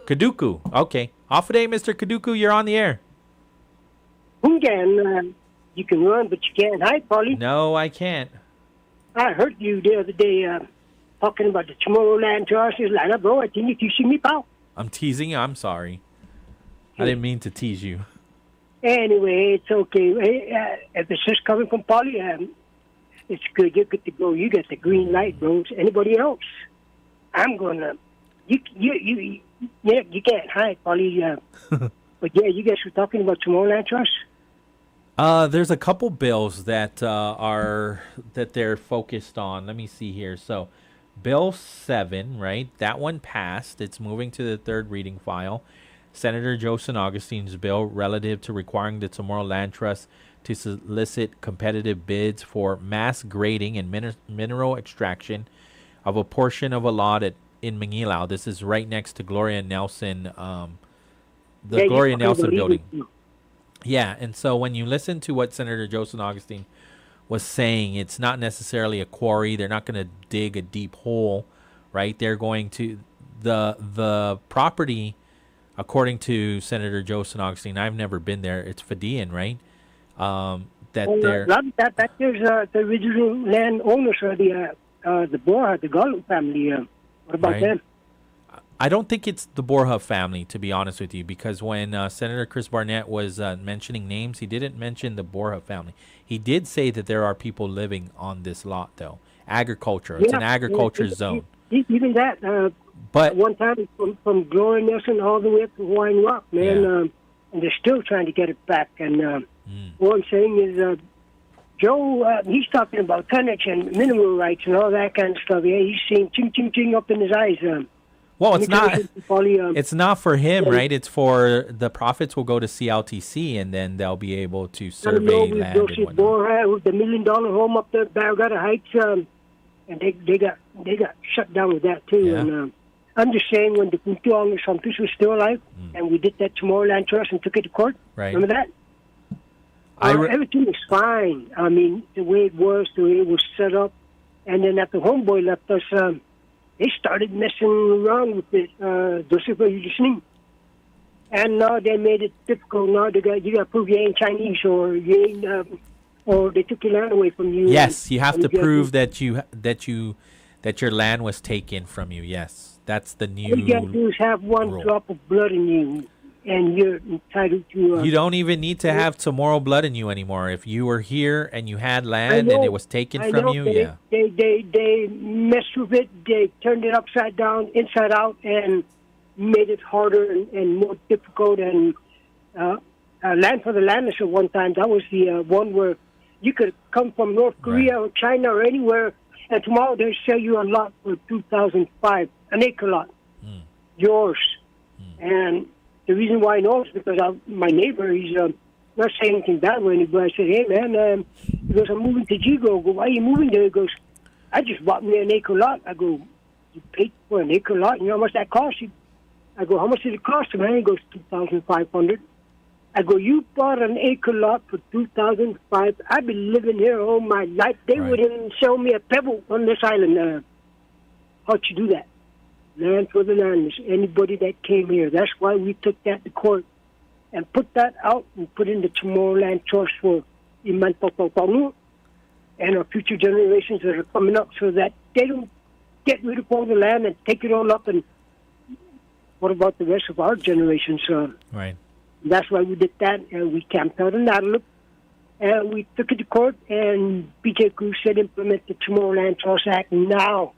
Kaduku. Okay. Off a day, Mr. Kaduku. You're on the air.
You can run, but you can't hide, Polly.
No, I can't.
I heard you the other day talking about the Tomorrowland tours. Like, bro, I think you see me, pal.
I'm teasing you. I'm sorry. I didn't mean to tease you.
Anyway, it's okay. If it's just coming from Polly, it's good. You're good to go. You get the green light, bros. Anybody else? I'm gonna. You can't hide, Polly. But yeah, you guys were talking about Tomorrowland tours.
There's a couple bills that they're focused on. Let me see here. So, Bill 7, right? That one passed. It's moving to the third reading file. Senator Joe San Augustine's bill relative to requiring the Tomorrowland Trust to solicit competitive bids for mass grading and mineral extraction of a portion of a lot in Mangilao. This is right next to Gloria Nelson, Gloria Nelson building. Yeah, and so when you listen to what Senator Joe San Augustine was saying, it's not necessarily a quarry. They're not going to dig a deep hole, right? the property, according to Senator Joe St. Augustine, I've never been there. It's Fidian, right? That they're
that is the original land owners are the Borja, the Gallup family. What about
Right.
them?
I don't think it's the Borja family, to be honest with you, because when Senator Chris Barnett was mentioning names, he didn't mention the Borja family. He did say that there are people living on this lot, though. Agriculture. It's an agriculture zone.
Even that.
But
One time from Gloria Nelson all the way up to Hawaiian Rock, man, and they're still trying to get it back. And what I'm saying is, Joe, he's talking about tonnage and mineral rights and all that kind of stuff. Yeah, he's seeing ching ching ching up in his eyes.
well, it's not.
Probably,
It's not for him, right? It's for the profits will go to CLTC, and then they'll be able to survey land and whatnot.
Borja with the $1 million home up there, Barragata Heights, and they got shut down with that too.
Yeah.
And I'm just saying, when the Kuntuang or something was still alive, and we did that Tomorrowland Trust and took it to court.
Right.
Remember that? Everything was fine. I mean, the way it was set up, and then after Homeboy left us, they started messing around with it. Those of you listening, and now they made it difficult. Now you got to prove you ain't Chinese or you ain't, or they took your land away from you.
Yes, you have to prove that your land was taken from you. Yes, that's the new.
All you got to do is have one
rule.
drop of blood in you, and you're entitled to.
You don't even need to have tomorrow blood in you anymore. If you were here and you had land and it was taken from you,
They messed with it. They turned it upside down, inside out, and made it harder and more difficult. And Land for the Landless at one time, that was the one where you could come from North Korea or China or anywhere, and tomorrow they'll sell you a lot for $2,005, an acre lot, yours. And the reason why I know is because my neighbor, he's not saying anything bad or anything, but I said, hey, man, he goes, I'm moving to Jigo. I go, why are you moving there? He goes, I just bought me an acre lot. I go, you paid for an acre lot? You know how much that cost you? I go, how much did it cost you, man? He goes, $2,500. I go, you bought an acre lot for $2,500. I've been living here all my life. They wouldn't sell me a pebble on this island. How'd you do that? Land for the Landless. Anybody that came here. That's why we took that to court and put that out and put in the Tomorrowland Trust for Iman and our future generations that are coming up, so that they don't get rid of all the land and take it all up. And what about the rest of our generations?
Right.
That's why we did that, and we camped out in Natalip, and we took it to court, and BJ Cruz said implement the Tomorrowland Trust Act now.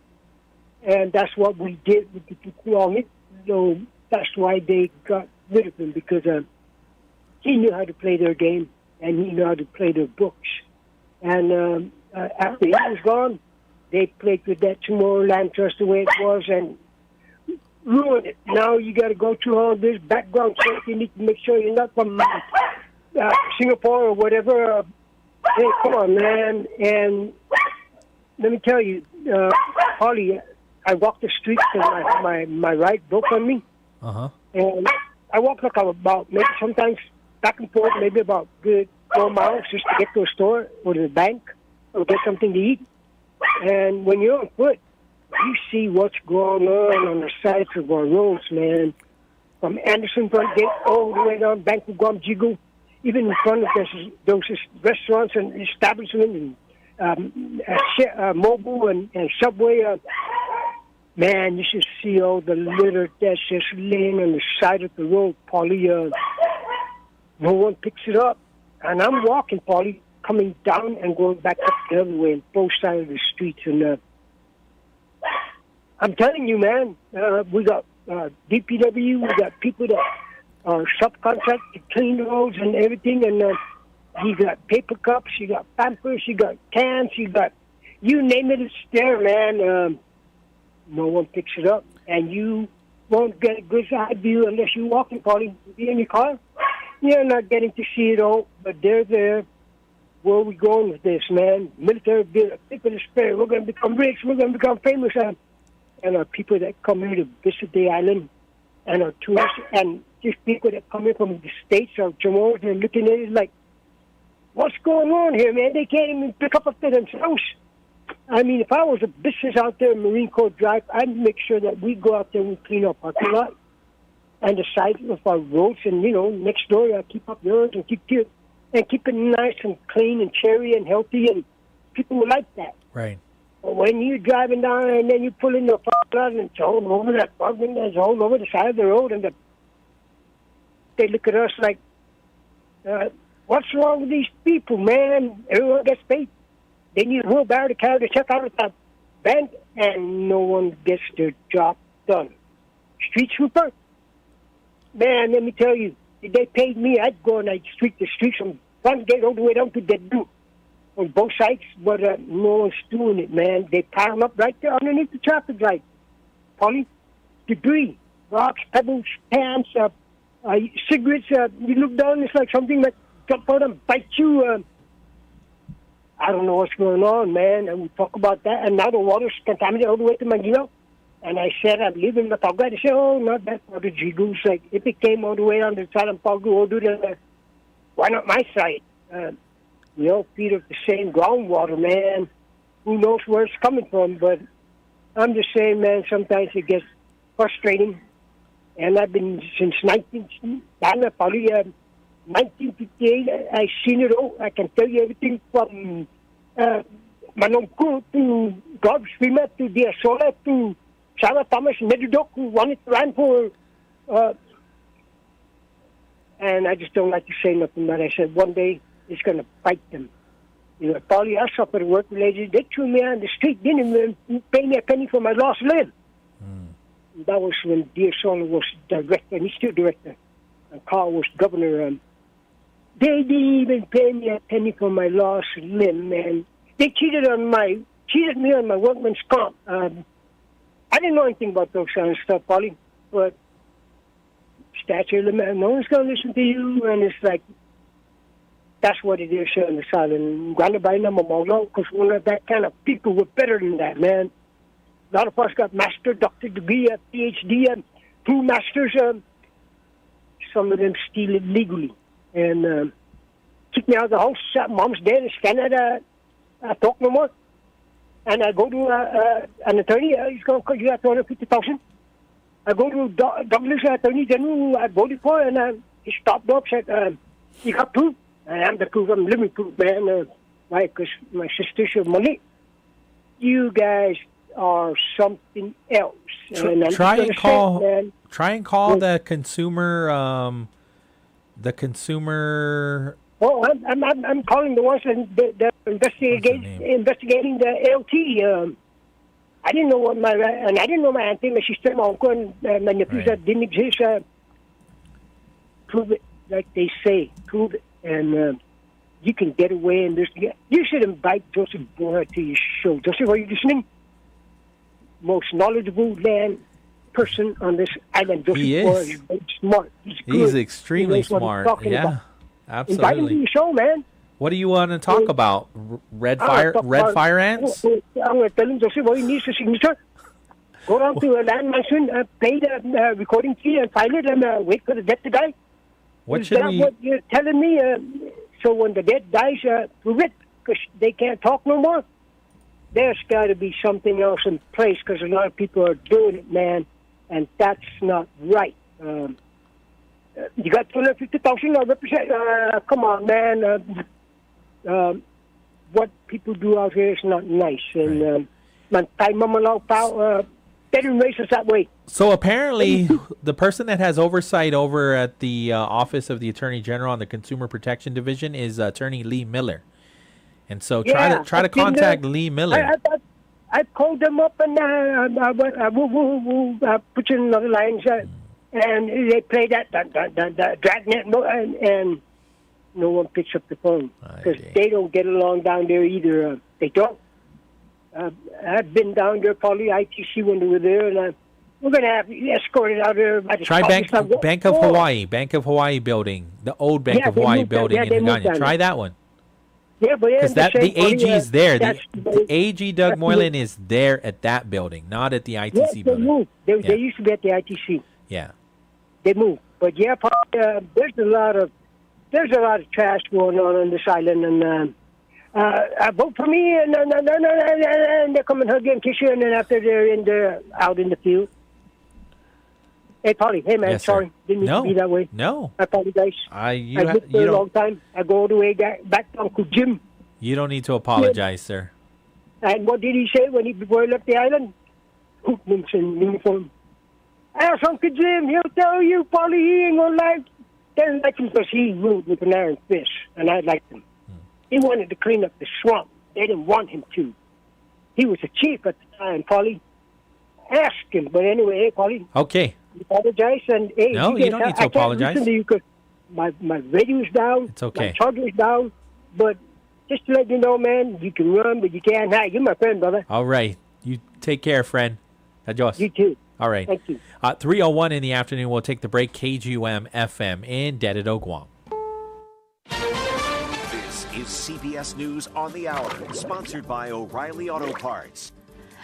And that's what we did with the people on it. So that's why they got rid of him, because he knew how to play their game, and he knew how to play their books. And after he was gone, they played with that Tomorrowland Trust the way it was, and ruined it. Now you got to go through all this background check. You need to make sure you're not from Singapore or whatever. Hey, come on, man. And let me tell you, Holly, I walked the streets because my right broke on me. And I walked like about, maybe sometimes back and forth, maybe about good 4 miles just to get to a store or to the bank or get something to eat. And when you're on foot, you see what's going on the sides of our roads, man. From Anderson Front Gate all the way down Bank of Guam, Jigo, even in front of those restaurants and establishments and Mobile and Subway. Man, you should see all the litter that's just laying on the side of the road, Polly. No one picks it up. And I'm walking, Polly, coming down and going back up the other way on both sides of the streets. And I'm telling you, man, we got DPW, we got people that are subcontract to clean the roads and everything. And you got paper cups, you got Pampers, you got cans, you got, you name it, it's there, man. No one picks it up. And you won't get a good side view unless you're walking, Polly. Be in your car. You're not getting to see it all, but they're there. Where are we going with this, man? Military people in spirit. We're going to become rich. We're going to become famous. And our people that come here to visit the island, and our tourists, and just people that come in from the States or Jamaica, they're looking at it like, what's going on here, man? They can't even pick up after themselves. I mean, if I was a business out there in Marine Corps Drive, I'd make sure that we go out there and we clean our parking lot and the side of our roads, and next door I keep up yours and keep it nice and clean and cherry and healthy, and people will like that.
Right.
But when you're driving down and then you pull in the parking lot and it's all over that parking, it's all over the side of the road, and they look at us like, what's wrong with these people, man? Everyone gets paid. They need a wheelbarrow to carry the check out of the bank, and no one gets their job done. Street sweeper, man, let me tell you, if they paid me, I'd go and I'd sweep the streets from one gate all the way down to Dead Blue on both sides, but no one's doing it, man. They pile them up right there underneath the traffic light. Polly, debris, rocks, pebbles, cans, cigarettes. You look down, it's like something that jump out and bite you. I don't know what's going on, man. And we talk about that, and now the water's contaminated all the way to Manila. And I said, I'm leaving the Pago. They said, oh, not that water, Jigo's. Like, if it came all the way on the side of Pago, why not my side? We all feed off the same groundwater, man. Who knows where it's coming from? But I'm just saying, man, sometimes it gets frustrating. And I've been since 1958, I've seen it all. I can tell you everything from Manongku to God's Swimmer to Diasola to Sarah Thomas Medudok, who wanted to run for. And I just don't like to say nothing, but I said one day it's going to bite them. Polly, I suffered work-related. They threw me on the street, didn't even pay me a penny for my lost limb. That was when Diasola was director, and he's still director. And Carl was governor. They didn't even pay me a penny for my lost limb, man. They cheated me on my workman's comp. I didn't know anything about those kind of stuff, Polly, but statute of limit, no one's going to listen to you, and it's like, that's what it is here on the side. And because one of that kind of people were better than that, man. A lot of us got master, doctor degree, PhD, and 2 masters. Some of them steal it legally. And kick me out of the house. Mom's dead. It's Canada. I talk no more. And I go to an attorney. He's going to cut you out $250,000. I go to Douglas, attorney general I voted for, and he stopped up, said, you got proof? I am the proof. I'm living proof, man. Why? Because my sister's your money. You guys are something else.
Try and call the consumer. The consumer.
Oh, I'm calling the ones that investigating the LT. I didn't know what my auntie, my sister, my uncle, and my nephews that didn't exist. Prove it, like they say. Prove it, and you can get away. And you should invite Joseph Boyer to your show. Joseph, are you listening? Most knowledgeable person on this island. Joseph Boyer is very smart.
He's extremely smart. Yeah, absolutely.
Invite him to your show, man.
What do you want to talk about? Red fire ants?
I'm going to tell him, Joseph, all he needs is a signature. Go down to a land mansion, pay the recording fee, and file it, and wait for the dead to die. What you're telling me? So when the dead dies, prove it, because they can't talk no more. There's got to be something else in place, because a lot of people are doing it, man, and that's not right. You got 250,000 represent. Come on, man. What people do out here is not nice, and they didn't raise us that way.
So apparently, the person that has oversight over at the Office of the Attorney General on the Consumer Protection Division is Attorney Lee Miller, and so try to contact Lee Miller.
I called them up, and I put you in another line, and they play that dragnet, and no one picks up the phone because they don't get along down there either. They don't. I've been down there, probably ITC when they were there, and we're going to have escorted out there.
Try Bank of Hawaii building, the old Bank of Hawaii building in Hagana. Try that one.
Yeah, but
because the AG is there. The AG Doug Moylan is there at that building, not at the ITC building.
Moved. They used to be at the ITC.
Yeah,
they moved. But there's a lot of trash going on this island, and vote for me, and they come and hug you and kiss you, and then after they're out in the field. Hey, Polly. Hey, man.
Yes,
sorry.
sir.
Didn't mean to be that way.
No.
I apologize.
You
I lived there a long time. I go all the way back to Uncle Jim.
You don't need to apologize, sir.
And what did he say before he left the island? Hoopman's in uniform. Ask Uncle Jim. He'll tell you, Polly, he ain't going to like. Didn't like him because he ruled with an iron fist, and I liked him. He wanted to clean up the swamp. They didn't want him to. He was a chief at the time, Polly. Ask him. But anyway, hey, Polly.
Okay.
Apologize. And, hey,
No, you don't need to apologize.
I can't listen to you because my radio's down.
It's okay.
My charger's down. But just to let you know, man, you can run, but you can't hide. You're my friend, brother.
All right. You take care, friend. Adios.
You too.
All right.
Thank you.
3:01 in the afternoon. We'll take the break. KGUM FM in Dededo, Guam.
This is CBS News on the Hour, sponsored by O'Reilly Auto Parts.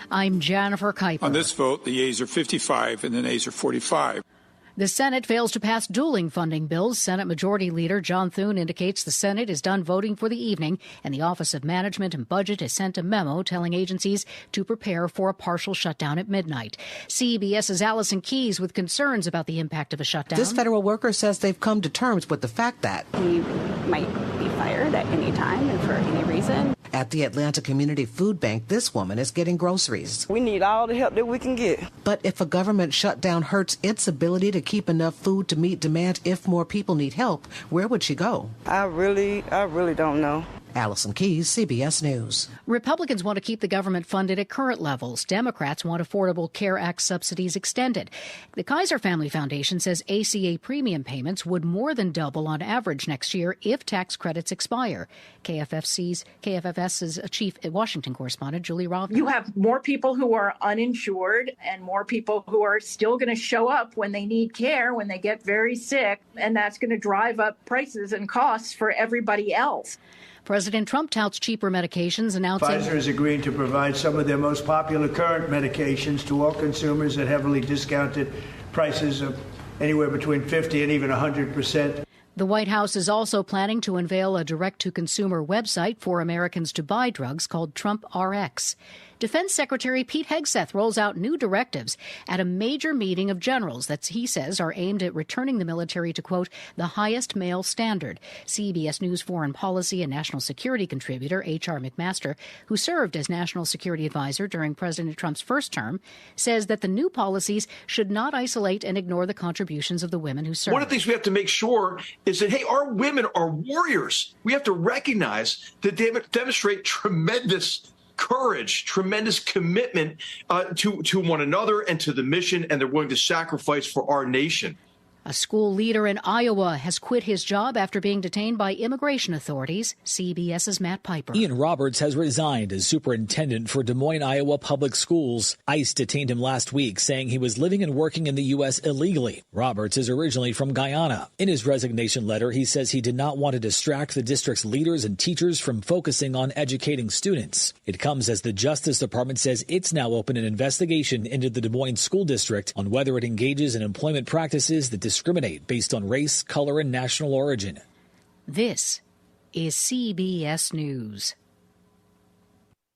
I'm Jennifer Kuiper.
On this vote, the yeas are 55 and the nays are 45.
The Senate fails to pass dueling funding bills. Senate Majority Leader John Thune indicates the Senate is done voting for the evening, and the Office of Management and Budget has sent a memo telling agencies to prepare for a partial shutdown at midnight. CBS's Allison Keyes with concerns about the impact of a shutdown.
This federal worker says they've come to terms with the fact that
he might be fired at any time and for any reason.
At the Atlanta Community Food Bank, this woman is getting groceries.
We need all the help that we can get.
But if a government shutdown hurts its ability to keep enough food to meet demand if more people need help, where would she go?
I really don't know.
Allison Keyes, CBS News.
Republicans want to keep the government funded at current levels. Democrats want Affordable Care Act subsidies extended. The Kaiser Family Foundation says ACA premium payments would more than double on average next year if tax credits expire. KFFS's chief Washington correspondent, Julie Rovner.
You have more people who are uninsured and more people who are still going to show up when they need care, when they get very sick, and that's going to drive up prices and costs for everybody else.
President Trump touts cheaper medications, announcing
Pfizer is agreeing to provide some of their most popular current medications to all consumers at heavily discounted prices of anywhere between 50 and even 100%.
The White House is also planning to unveil a direct-to-consumer website for Americans to buy drugs called Trump RX. Defense Secretary Pete Hegseth rolls out new directives at a major meeting of generals that he says are aimed at returning the military to, quote, the highest male standard. CBS News foreign policy and national security contributor H.R. McMaster, who served as national security advisor during President Trump's first term, says that the new policies should not isolate and ignore the contributions of the women who served.
One of the things we have to make sure is that, hey, our women are warriors. We have to recognize that they demonstrate tremendous courage, tremendous commitment to one another and to the mission, and they're willing to sacrifice for our nation.
A school leader in Iowa has quit his job after being detained by immigration authorities. CBS's Matt Piper.
Ian Roberts has resigned as superintendent for Des Moines, Iowa Public Schools. ICE detained him last week, saying he was living and working in the U.S. illegally. Roberts is originally from Guyana. In his resignation letter, he says he did not want to distract the district's leaders and teachers from focusing on educating students. It comes as the Justice Department says it's now opened an investigation into the Des Moines School District on whether it engages in employment practices that discriminate based on race, color, and national origin.
This is CBS News.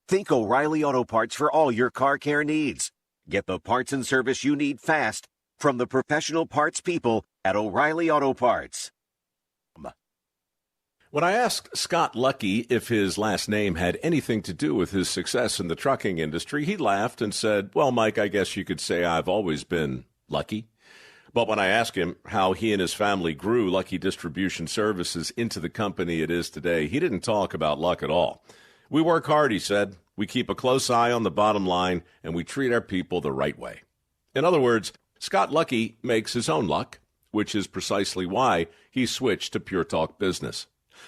Think O'Reilly Auto Parts for all your car care needs. Get the parts and service you need fast from the professional parts people at O'Reilly Auto Parts.
When I asked Scott Lucky if his last name had anything to do with his success in the trucking industry, he laughed and said, well, Mike, I guess you could say I've always been lucky. But when I asked him how he and his family grew Lucky Distribution Services into the company it is today, he didn't talk about luck at all. We work hard, he said. We keep a close eye on the bottom line, and we treat our people the right way. In other words, Scott Lucky makes his own luck, which is precisely why he switched to Pure Talk Business.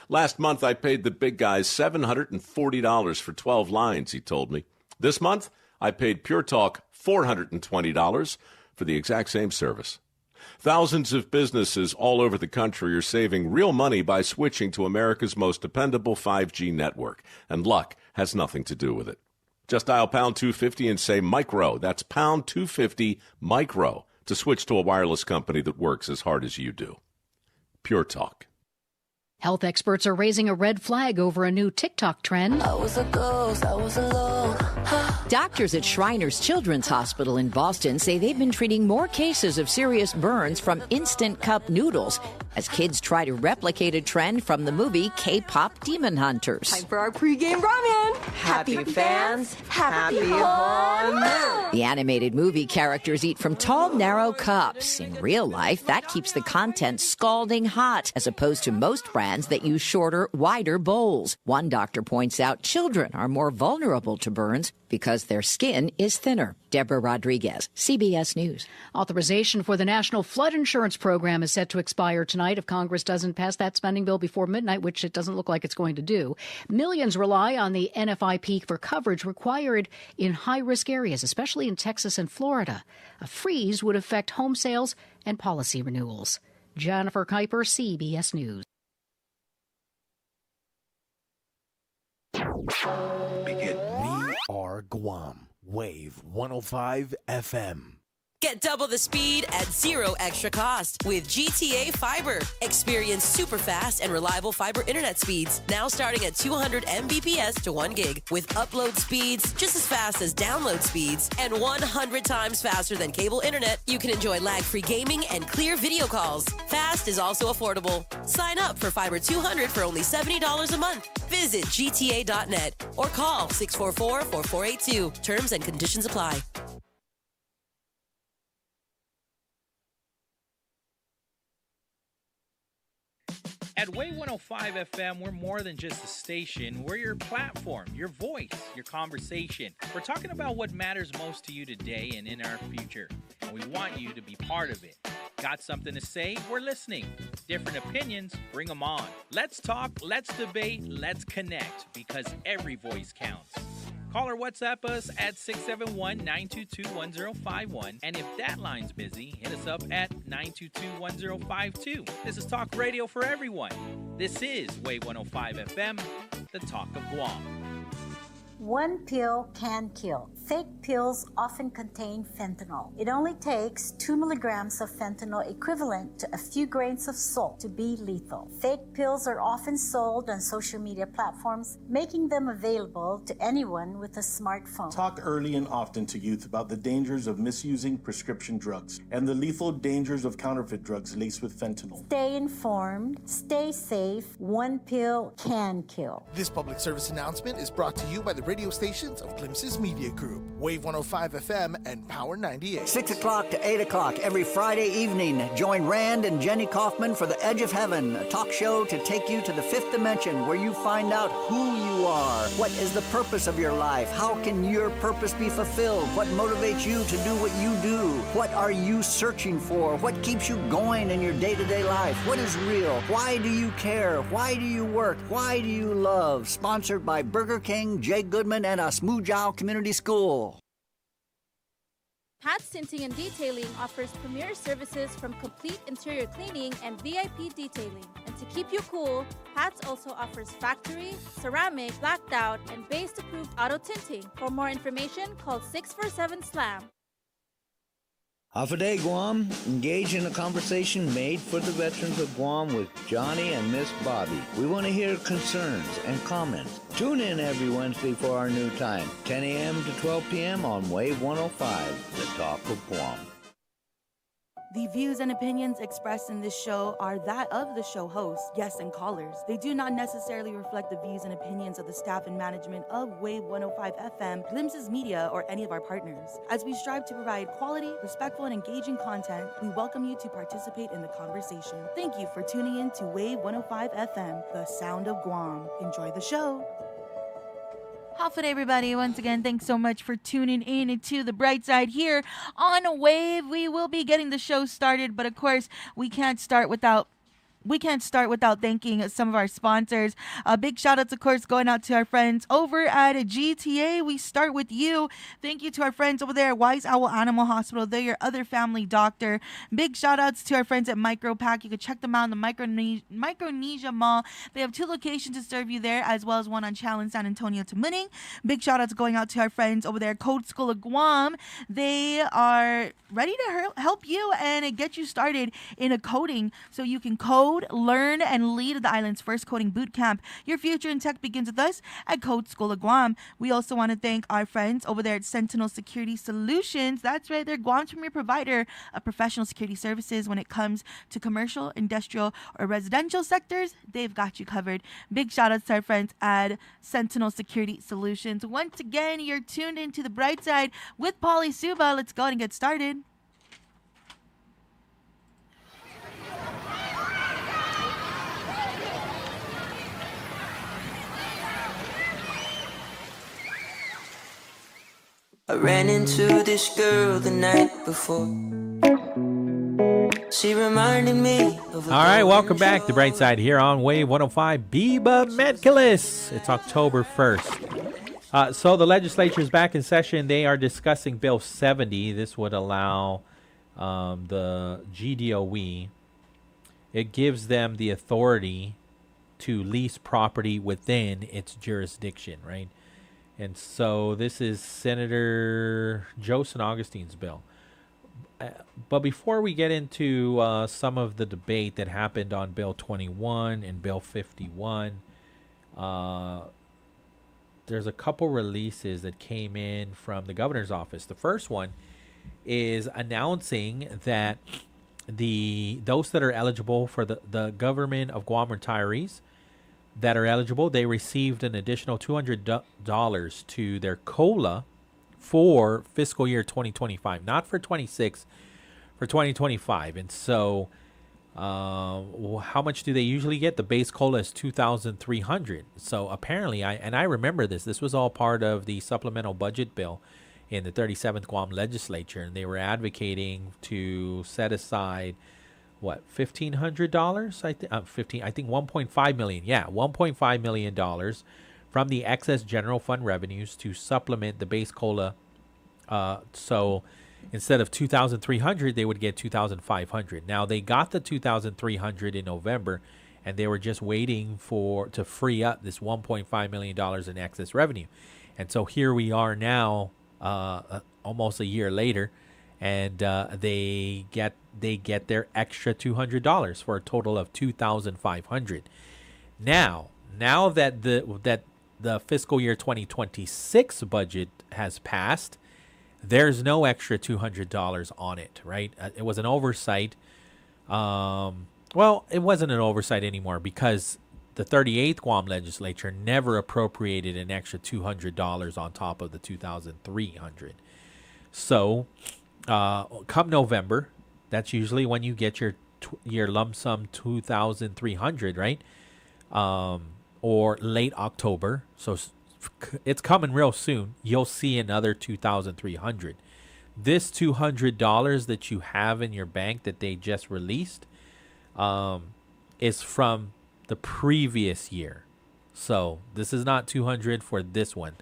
Last month, I paid the big guys $740 for 12 lines, he told me. This month, I paid Pure Talk $420 for the exact same service. Thousands of businesses all over the country are saving real money by switching to America's most dependable 5G network, and luck has nothing to do with it. Just dial pound 250 and say micro. That's pound 250 micro to switch to a wireless company that works as hard as you do. Pure Talk.
Health experts are raising a red flag over a new TikTok trend.
I was a ghost, I was alone.
Doctors at Shriners Children's Hospital in Boston say they've been treating more cases of serious burns from instant cup noodles as kids try to replicate a trend from the movie K-pop Demon Hunters.
Time for our pregame ramen. Happy fans, happy home.
The animated movie characters eat from tall, narrow cups. In real life, that keeps the content scalding hot, as opposed to most brands that use shorter, wider bowls. One doctor points out children are more vulnerable to burns because their skin is thinner. Deborah Rodriguez, CBS News.
Authorization for the National Flood Insurance Program is set to expire tonight if Congress doesn't pass that spending bill before midnight, which it doesn't look like it's going to do. Millions rely on the NFIP for coverage required in high-risk areas, especially in Texas and Florida. A freeze would affect home sales and policy renewals. Jennifer Kuiper, CBS News.
Begin. We are Guam. Wave 105 FM.
Get double the speed at zero extra cost with GTA Fiber. Experience super fast and reliable fiber internet speeds, now starting at 200 Mbps to 1 gig, with upload speeds just as fast as download speeds and 100 times faster than cable internet. You can enjoy lag-free gaming and clear video calls. Fast is also affordable. Sign up for Fiber 200 for only $70 a month. Visit gta.net or call 644-4482. Terms and conditions apply.
At Way 105 FM, we're more than just a station. We're your platform, your voice, your conversation. We're talking about what matters most to you today and in our future. And we want you to be part of it. Got something to say? We're listening. Different opinions? Bring them on. Let's talk, let's debate, let's connect, because every voice counts. Call or WhatsApp us at 671-922-1051. And if that line's busy, hit us up at 922-1052. This is Talk Radio for everyone. This is Way 105 FM, the talk of Guam.
One pill can kill. Fake pills often contain fentanyl. It only takes 2 milligrams of fentanyl equivalent to a few grains of salt to be lethal. Fake pills are often sold on social media platforms, making them available to anyone with a smartphone.
Talk early and often to youth about the dangers of misusing prescription drugs and the lethal dangers of counterfeit drugs laced with fentanyl.
Stay informed, stay safe. One pill can kill.
This public service announcement is brought to you by the radio stations of Glimpses Media Group, Wave 105 FM and Power 98.
6 o'clock to 8 o'clock every Friday evening. Join Rand and Jenny Kaufman for The Edge of Heaven, a talk show to take you to the fifth dimension where you find out who you are. What is the purpose of your life? How can your purpose be fulfilled? What motivates you to do what you do? What are you searching for? What keeps you going in your day-to-day life? What is real? Why do you care? Why do you work? Why do you love? Sponsored by Burger King, Jay Goodman, and Asmujao Community School.
Pat's Tinting and Detailing offers premier services from complete interior cleaning and VIP detailing. And to keep you cool, Pat's also offers factory, ceramic, blacked out, and based-approved auto tinting. For more information, call 647-SLAM.
Half a day, Guam. Engage in a conversation made for the veterans of Guam with Johnny and Miss Bobby. We want to hear concerns and comments. Tune in every Wednesday for our new time, 10 a.m. to 12 p.m. on Wave 105, the talk of Guam.
The views and opinions expressed in this show are that of the show hosts, guests, and callers. They do not necessarily reflect the views and opinions of the staff and management of Wave 105 FM, Glimpses Media, or any of our partners. As we strive to provide quality, respectful, and engaging content, we welcome you to participate in the conversation. Thank you for tuning in to Wave 105 FM, the sound of Guam. Enjoy the show. How's everybody? Once again, thanks so much for tuning in to the Brightside here on Wave. We will be getting the show started, but of course, we can't start without thanking some of our sponsors. A big shout out, of course, going out to our friends over at GTA. We start with you. Thank you to our friends over there at Wise Owl Animal Hospital. They're your other family doctor. Big shout outs to our friends at Micropack. You can check them out in the Micronesia Mall. They have 2 locations to serve you there, as well as one on Challenge San Antonio to Muning. Big shout outs going out to our friends over there at Code School of Guam. They are ready to help you and get you started in a coding so you can code Code, learn, and lead the island's first coding boot camp. Your future in tech begins with us at Code School of Guam. We also want to thank our friends over there at Sentinel Security Solutions. That's right, they're Guam's premier provider of professional security services when it comes to commercial, industrial, or residential sectors. They've got you covered. Big shout outs to our friends at Sentinel Security Solutions. Once again, you're tuned into the Brightside with Polly Suba. Let's go and get started.
I ran into this girl the night before. She reminded me of.
All right, welcome back to Brightside here on Wave 105. Biba Medcalis. It's October 1st. So the legislature is back in session. They are discussing Bill 70. This would allow the GDOE. It gives them the authority to lease property within its jurisdiction, right? And so this is Senator Joseph Augustine's bill. But before we get into some of the debate that happened on Bill 21 and Bill 51, there's a couple releases that came in from the governor's office. The first one is announcing that those that are eligible for the government of Guam retirees that are eligible, they received an additional $200 to their COLA for fiscal year 2025, not for 26, for 2025. And so how much do they usually get? The base COLA is $2,300. So apparently, I remember this was all part of the supplemental budget bill in the 37th Guam legislature, and they were advocating to set aside $1,500? I think $1.5 million. Yeah, $1.5 million from the excess general fund revenues to supplement the base COLA. So instead of $2,300, they would get $2,500. Now they got the $2,300 in November, and they were just waiting to free up this $1.5 million in excess revenue. And so here we are now, almost a year later, and they get their extra $200 for a total of $2,500. Now that the fiscal year 2026 budget has passed, there's no extra $200 on it, right? It was an oversight. Well, it wasn't an oversight anymore because the 38th Guam legislature never appropriated an extra $200 on top of the $2,300. So come November, that's usually when you get your lump sum $2,300, right? Or late October. So it's coming real soon. You'll see another $2,300. This $200 that you have in your bank that they just released is from the previous year. So this is not $200 for this one,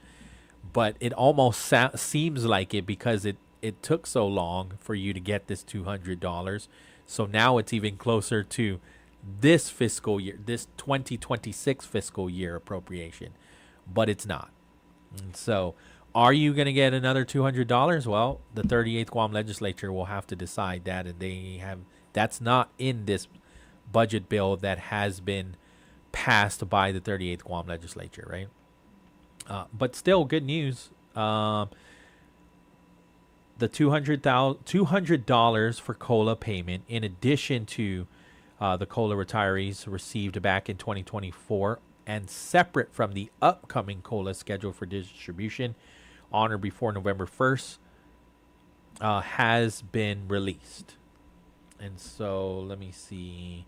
but it almost seems like it because it took so long for you to get this $200. So now it's even closer to this fiscal year, this 2026 fiscal year appropriation, but it's not. And so are you going to get another $200? Well, the 38th Guam legislature will have to decide that, and that's not in this budget bill that has been passed by the 38th Guam legislature, right? But still good news. The $200 for COLA payment, in addition to the COLA retirees received back in 2024, and separate from the upcoming COLA scheduled for distribution on or before November 1st, has been released. And so let me see.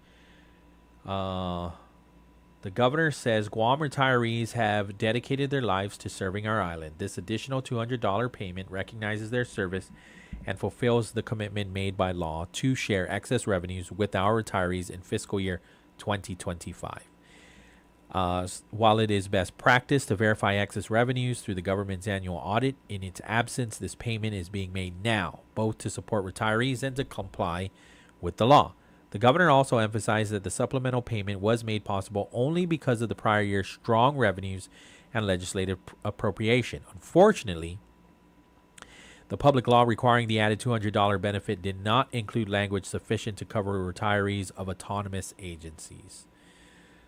The governor says Guam retirees have dedicated their lives to serving our island. This additional $200 payment recognizes their service and fulfills the commitment made by law to share excess revenues with our retirees in fiscal year 2025. While it is best practice to verify excess revenues through the government's annual audit, in its absence, this payment is being made now, both to support retirees and to comply with the law. The governor also emphasized that the supplemental payment was made possible only because of the prior year's strong revenues and legislative appropriation. Unfortunately, The public law requiring the added $200 benefit did not include language sufficient to cover retirees of autonomous agencies.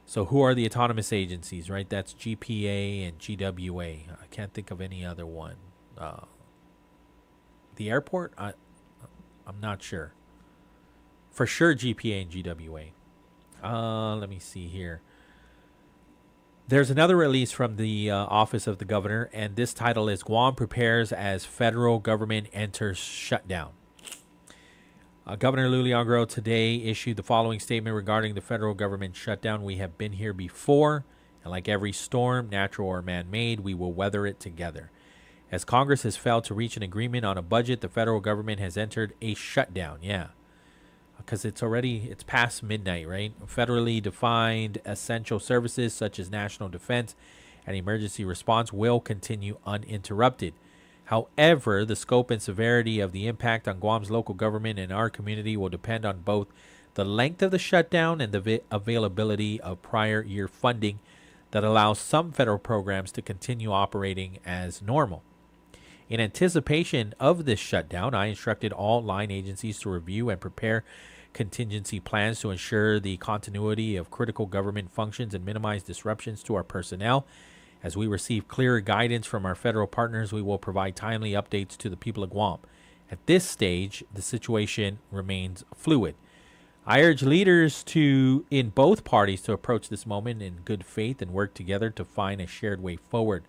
So who are the autonomous agencies, right? That's GPA and GWA. I can't think of any other one. The airport? I'm not sure. For sure GPA and GWA. Let me see here. There's another release from the Office of the Governor, and this title is Guam Prepares as Federal Government Enters Shutdown. Governor Luliangro today issued the following statement regarding the federal government shutdown. We have been here before, and like every storm, natural or man-made, we will weather it together. As Congress has failed to reach an agreement on a budget, the federal government has entered a shutdown. Yeah. Because it's past midnight, right? Federally defined essential services such as national defense and emergency response will continue uninterrupted. However, the scope and severity of the impact on Guam's local government and our community will depend on both the length of the shutdown and the availability of prior year funding that allows some federal programs to continue operating as normal. In anticipation of this shutdown, I instructed all line agencies to review and prepare contingency plans to ensure the continuity of critical government functions and minimize disruptions to our personnel. As we receive clearer guidance from our federal partners, we will provide timely updates to the people of Guam. At this stage, the situation remains fluid. I urge leaders in both parties to approach this moment in good faith and work together to find a shared way forward.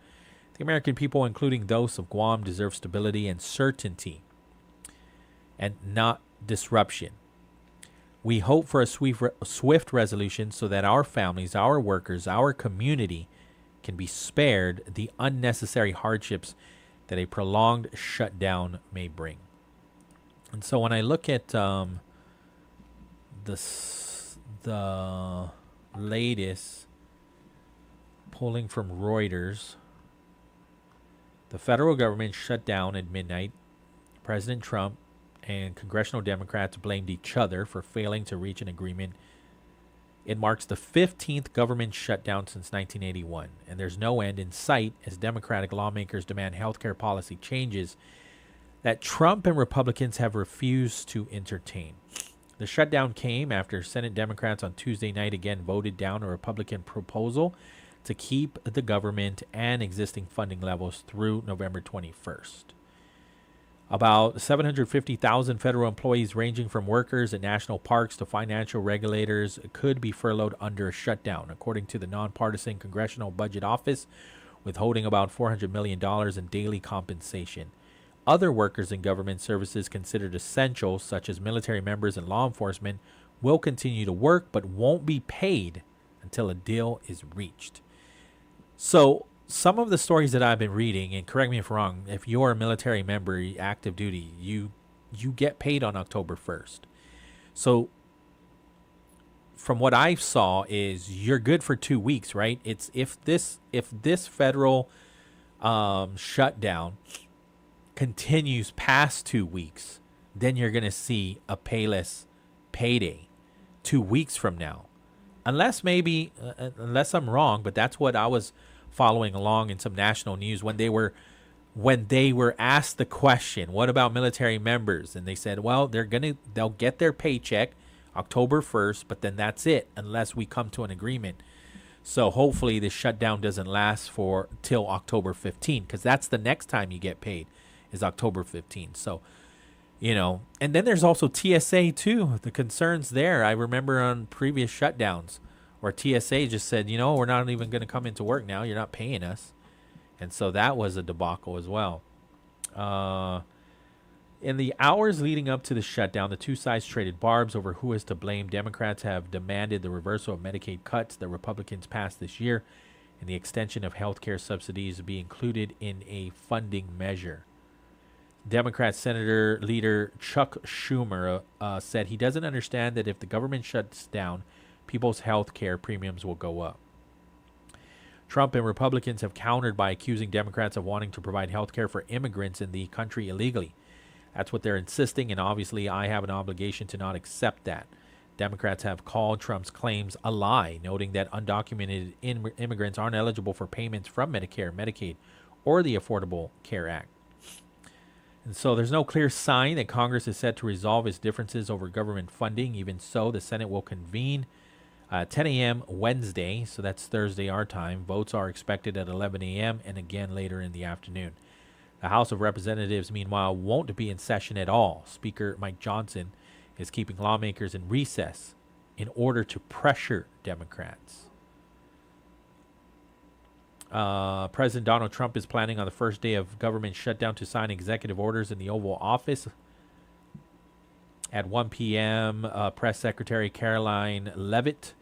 The American people, including those of Guam, deserve stability and certainty and not disruption. We hope for a swift resolution so that our families, our workers, our community can be spared the unnecessary hardships that a prolonged shutdown may bring. And so when I look at the latest polling from Reuters, the federal government shut down at midnight. President Trump and congressional Democrats blamed each other for failing to reach an agreement. It marks the 15th government shutdown since 1981, and there's no end in sight as Democratic lawmakers demand healthcare policy changes that Trump and Republicans have refused to entertain. The shutdown came after Senate Democrats on Tuesday night again voted down a Republican proposal to keep the government and existing funding levels through November 21st. About 750,000 federal employees ranging from workers at national parks to financial regulators could be furloughed under a shutdown, according to the nonpartisan Congressional Budget Office, withholding about $400 million in daily compensation. Other workers in government services considered essential, such as military members and law enforcement, will continue to work but won't be paid until a deal is reached. So, some of the stories that I've been reading, and correct me if I'm wrong, if you're a military member, active duty, you get paid on October 1st. So from what I saw is you're good for 2 weeks, right? It's if this federal shutdown continues past 2 weeks, then you're going to see a payless payday 2 weeks from now. Unless I'm wrong, but that's what I was following along in some national news when they were asked the question, what about military members? And they said, well, they'll get their paycheck October 1st, but then that's it unless we come to an agreement. So hopefully the shutdown doesn't last till October 15th, because that's the next time you get paid is October 15th. So, and then there's also TSA too, the concerns there. I remember on previous shutdowns where TSA just said, we're not even going to come into work now. You're not paying us. And so that was a debacle as well. In the hours leading up to the shutdown, the two sides traded barbs over who is to blame. Democrats have demanded the reversal of Medicaid cuts that Republicans passed this year and the extension of health care subsidies be included in a funding measure. Democrat Senator Leader Chuck Schumer said he doesn't understand that if the government shuts down, people's health care premiums will go up. Trump and Republicans have countered by accusing Democrats of wanting to provide health care for immigrants in the country illegally. That's what they're insisting, and obviously I have an obligation to not accept that. Democrats have called Trump's claims a lie, noting that undocumented immigrants aren't eligible for payments from Medicare, Medicaid, or the Affordable Care Act. And so there's no clear sign that Congress is set to resolve its differences over government funding. Even so, the Senate will convene 10 a.m. Wednesday, so that's Thursday our time. Votes are expected at 11 a.m. and again later in the afternoon. The House of Representatives, meanwhile, won't be in session at all. Speaker Mike Johnson is keeping lawmakers in recess in order to pressure Democrats. President Donald Trump is planning on the first day of government shutdown to sign executive orders in the Oval Office. At 1 p.m., Press Secretary Caroline Leavitt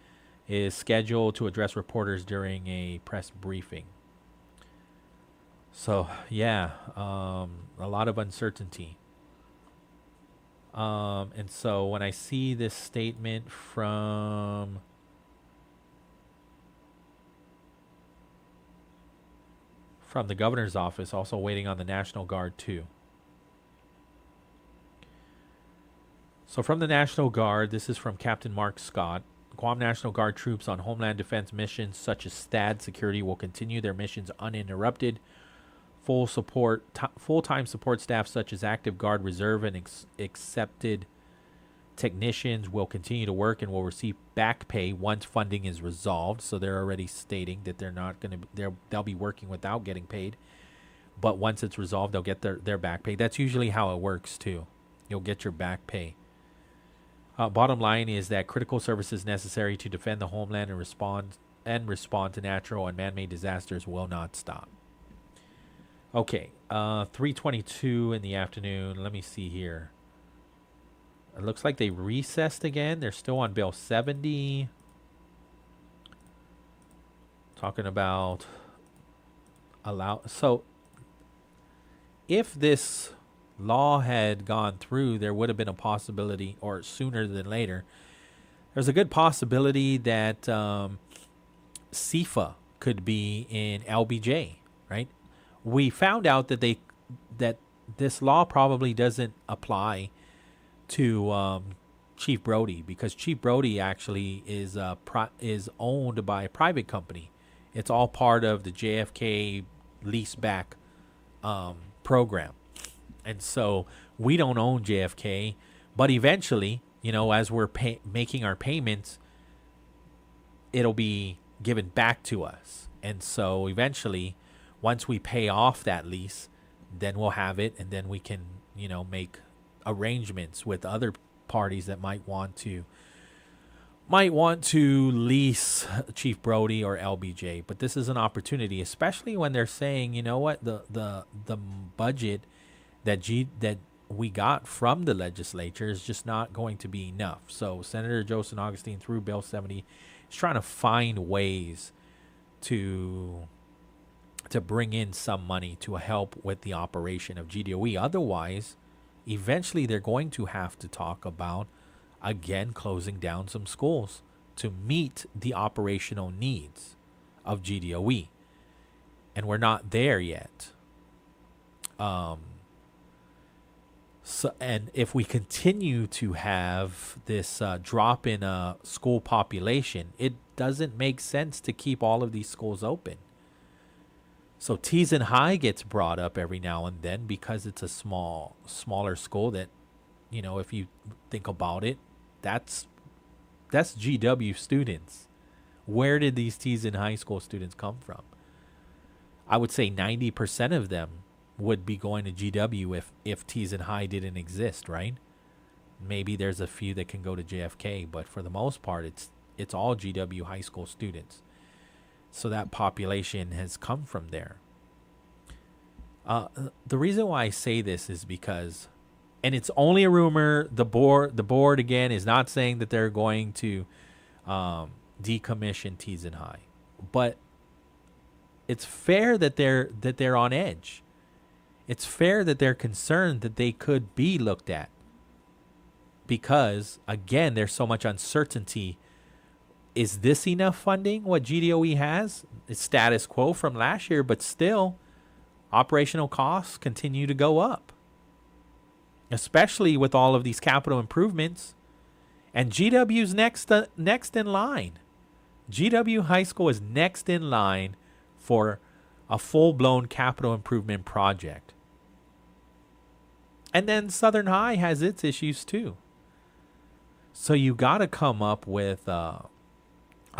is scheduled to address reporters during a press briefing. So, yeah, a lot of uncertainty. And so when I see this statement from the governor's office, also waiting on the National Guard too. So from the National Guard, this is from Captain Mark Scott. Guam National Guard troops on Homeland Defense missions such as STAD security will continue their missions uninterrupted. Full-time support staff such as active Guard reserve and accepted technicians will continue to work and will receive back pay once funding is resolved. So they're already stating that they're not going to they'll be working without getting paid, but once it's resolved, they'll get their back pay. That's usually how it works too. You'll get your back pay. Bottom line is that critical services necessary to defend the homeland and respond to natural and man-made disasters will not stop. Okay, 3:22 in the afternoon. Let me see here. It looks like they recessed again. They're still on Bill 70. Talking about so if this law had gone through, there would have been a possibility, or sooner than later, there's a good possibility that CFA could be in LBJ, right? We found out that this law probably doesn't apply to Chief Brody, because Chief Brody actually is owned by a private company. It's all part of the JFK leaseback program. And so we don't own JFK, but eventually, as we're making our payments, it'll be given back to us. And so eventually, once we pay off that lease, then we'll have it, and then we can, make arrangements with other parties that might want to lease Chief Brody or LBJ. But this is an opportunity, especially when they're saying, you know what, the budget that we got from the legislature is just not going to be enough. So Senator Joseph Augustine, through Bill 70, is trying to find ways to bring in some money to help with the operation of GDOE. Otherwise, eventually they're going to have to talk about, again, closing down some schools to meet the operational needs of GDOE. And we're not there yet. So, and if we continue to have this drop in school population, it doesn't make sense to keep all of these schools open. So Teason High gets brought up every now and then because it's a smaller school that, if you think about it, that's GW students. Where did these Teason High School students come from? I would say 90% of them would be going to GW if Teason High didn't exist, right? Maybe there's a few that can go to JFK, but for the most part, it's all GW high school students. So that population has come from there. The reason why I say this is because, and it's only a rumor, the board again is not saying that they're going to decommission Teason High, but it's fair that they're on edge. It's fair that they're concerned that they could be looked at, because again, there's so much uncertainty. Is this enough funding? What GDOE has? It's status quo from last year, but still, operational costs continue to go up, especially with all of these capital improvements. And GW's next in line. GW High School is next in line for a full-blown capital improvement project. And then Southern High has its issues too. So you got to come up with a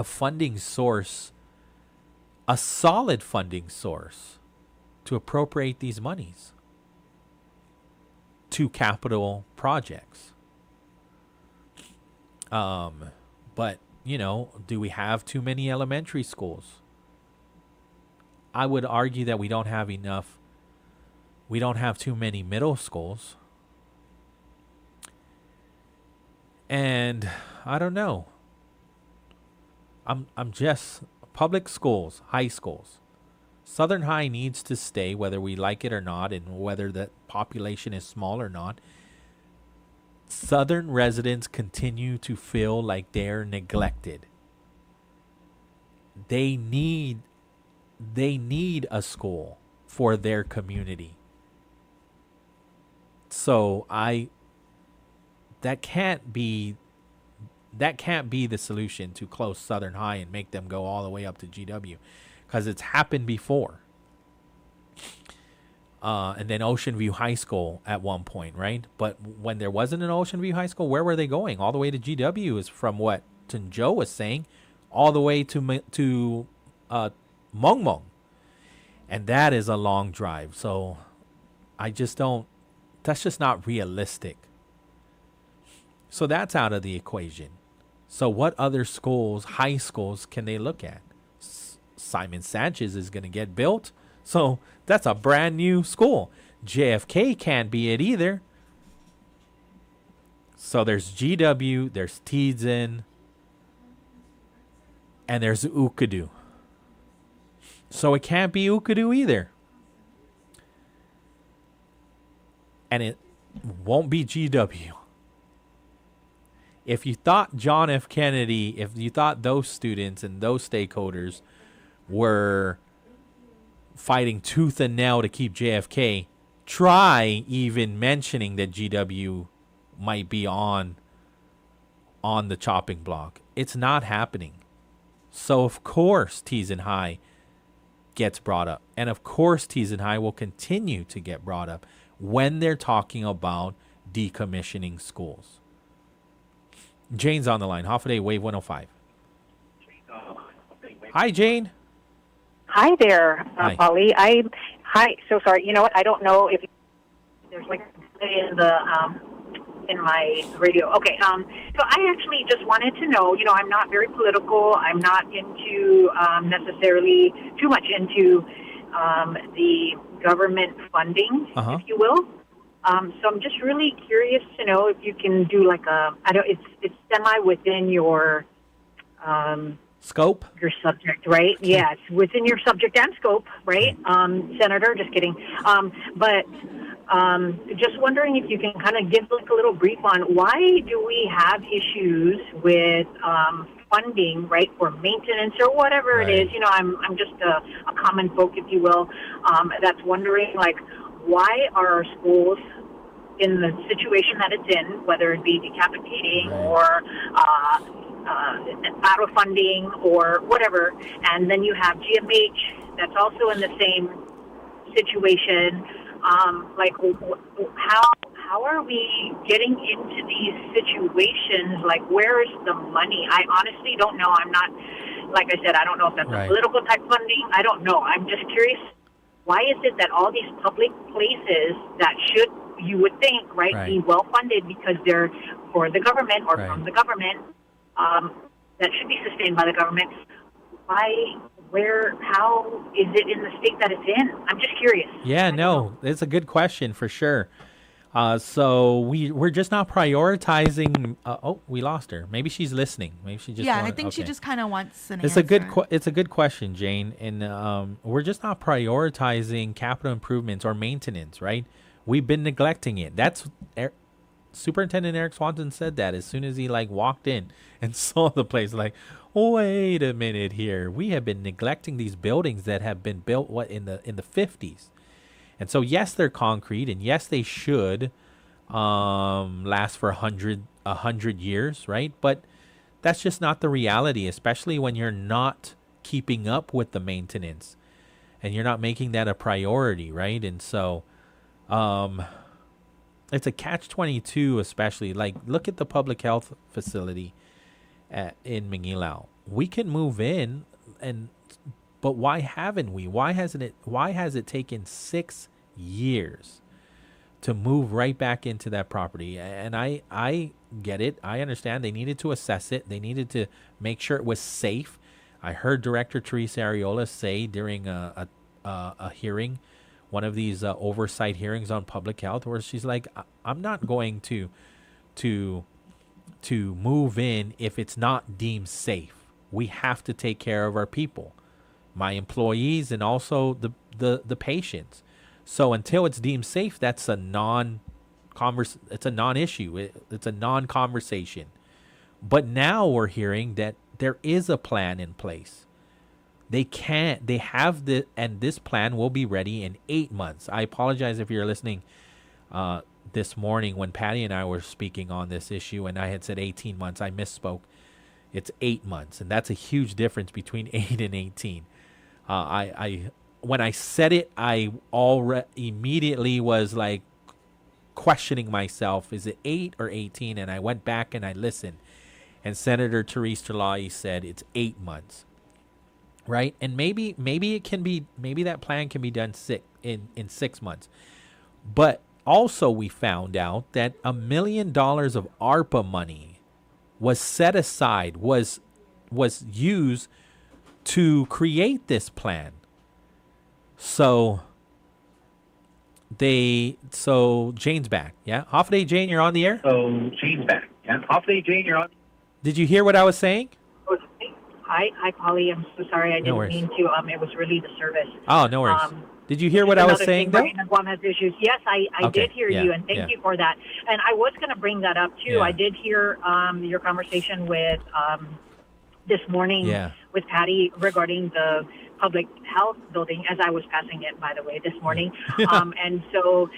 funding source, a solid funding source to appropriate these monies to capital projects. But, you know, do we have too many elementary schools? I would argue that we don't have enough. We don't have too many middle schools. And I don't know. I'm just public schools, high schools. Southern High needs to stay whether we like it or not, and whether the population is small or not. Southern residents continue to feel like they're neglected. They need a school for their community. So that can't be the solution to close Southern High and make them go all the way up to GW, because it's happened before. And then Ocean View High School at one point, right? But when there wasn't an Ocean View High School, where were they going? All the way to GW is from what Joe was saying, all the way to Mong Mong. And that is a long drive. So I just don't, that's just not realistic. So that's out of the equation. So what other schools, high schools, can they look at? Simon Sanchez is going to get built. So that's a brand new school. JFK can't be it either. So there's GW, there's Tizen, and there's Ukadu. So it can't be Ukadu either. And it won't be GW. If you thought John F. Kennedy, if you thought those students and those stakeholders were fighting tooth and nail to keep JFK, try even mentioning that GW might be on the chopping block. It's not happening. So of course Tizen High gets brought up. And of course Tizen High will continue to get brought up when they're talking about decommissioning schools. Jane's on the line. Hoffaday, Wave 105. Hi, Jane.
Hi there,
Hi.
Polly. Hi. So sorry. You know what? I don't know if there's like in my radio. Okay. So I actually just wanted to know. You know, I'm not very political. I'm not into necessarily too much into the government funding, if you will. So I'm just really curious to know if you can do like it's semi within your
scope,
your subject, right? Yeah, it's within your subject and scope, right? Senator, just kidding. But just wondering if you can kind of give like a little brief on why do we have issues with funding, right, for maintenance or whatever it is. You know, I'm just a common folk, if you will, that's wondering like, why are our schools in the situation that it's in, whether it be decapitating or out of funding or whatever, and then you have GMH that's also in the same situation. Like, how are we getting into these situations? Like, where is the money? I honestly don't know. I'm not, like I said, I don't know if that's a political type funding. I don't know. I'm just curious. Why is it that all these public places that should, you would think, be well funded because they're for the government or from the government, that should be sustained by the government, how is it in the state that it's in? I'm just curious.
Yeah, no, it's a good question for sure. So we're just not prioritizing. We lost her. Maybe she's listening. Maybe she just.
I think she just kind of wants an
It's
answer.
it's a good question, Jane. And we're just not prioritizing capital improvements or maintenance. Right? We've been neglecting it. That's Superintendent Eric Swanson said that as soon as he walked in and saw the place. Like, wait a minute here. We have been neglecting these buildings that have been built in the 50s. And so, yes, they're concrete, and yes, they should last for 100 years, right? But that's just not the reality, especially when you're not keeping up with the maintenance and you're not making that a priority, right? And so it's a catch-22, especially. Like, look at the public health facility in Mangilao. We can move in, but why haven't we? Why has it taken 6 years to move right back into that property? And I get it. I understand they needed to assess it. They needed to make sure it was safe. I heard Director Teresa Arreola say during a hearing, one of these oversight hearings on public health, where she's like, I'm not going to move in if it's not deemed safe. We have to take care of our people, my employees, and also the patients. So until it's deemed safe, that's a it's a non-issue. It's a non-conversation. But now we're hearing that there is a plan in place. They have and this plan will be ready in 8 months. I apologize if you're listening this morning when Patty and I were speaking on this issue and I had said 18 months. I misspoke. It's 8 months, and that's a huge difference between 8 and 18. When I said it, I immediately was like questioning myself. Is it 8 or 18? And I went back and I listened. And Senator Therese Chalahi said it's 8 months. Right? And maybe that plan can be done in 6 months. But also we found out that $1 million of ARPA money was set aside, was used to create this plan. So Jane's back. Yeah. Hoffaday Jane, you're on the air? Did you hear what I was saying?
Hi, Polly. I'm so sorry. I didn't mean to. It was really the service.
Oh, no worries. Did you hear what I was saying, though?
Guam has issues. Yes, I did hear you, and thank you for that. And I was going to bring that up, too.
Yeah.
I did hear your conversation with this morning with Patty regarding the public health building, as I was passing it, by the way, this morning. And so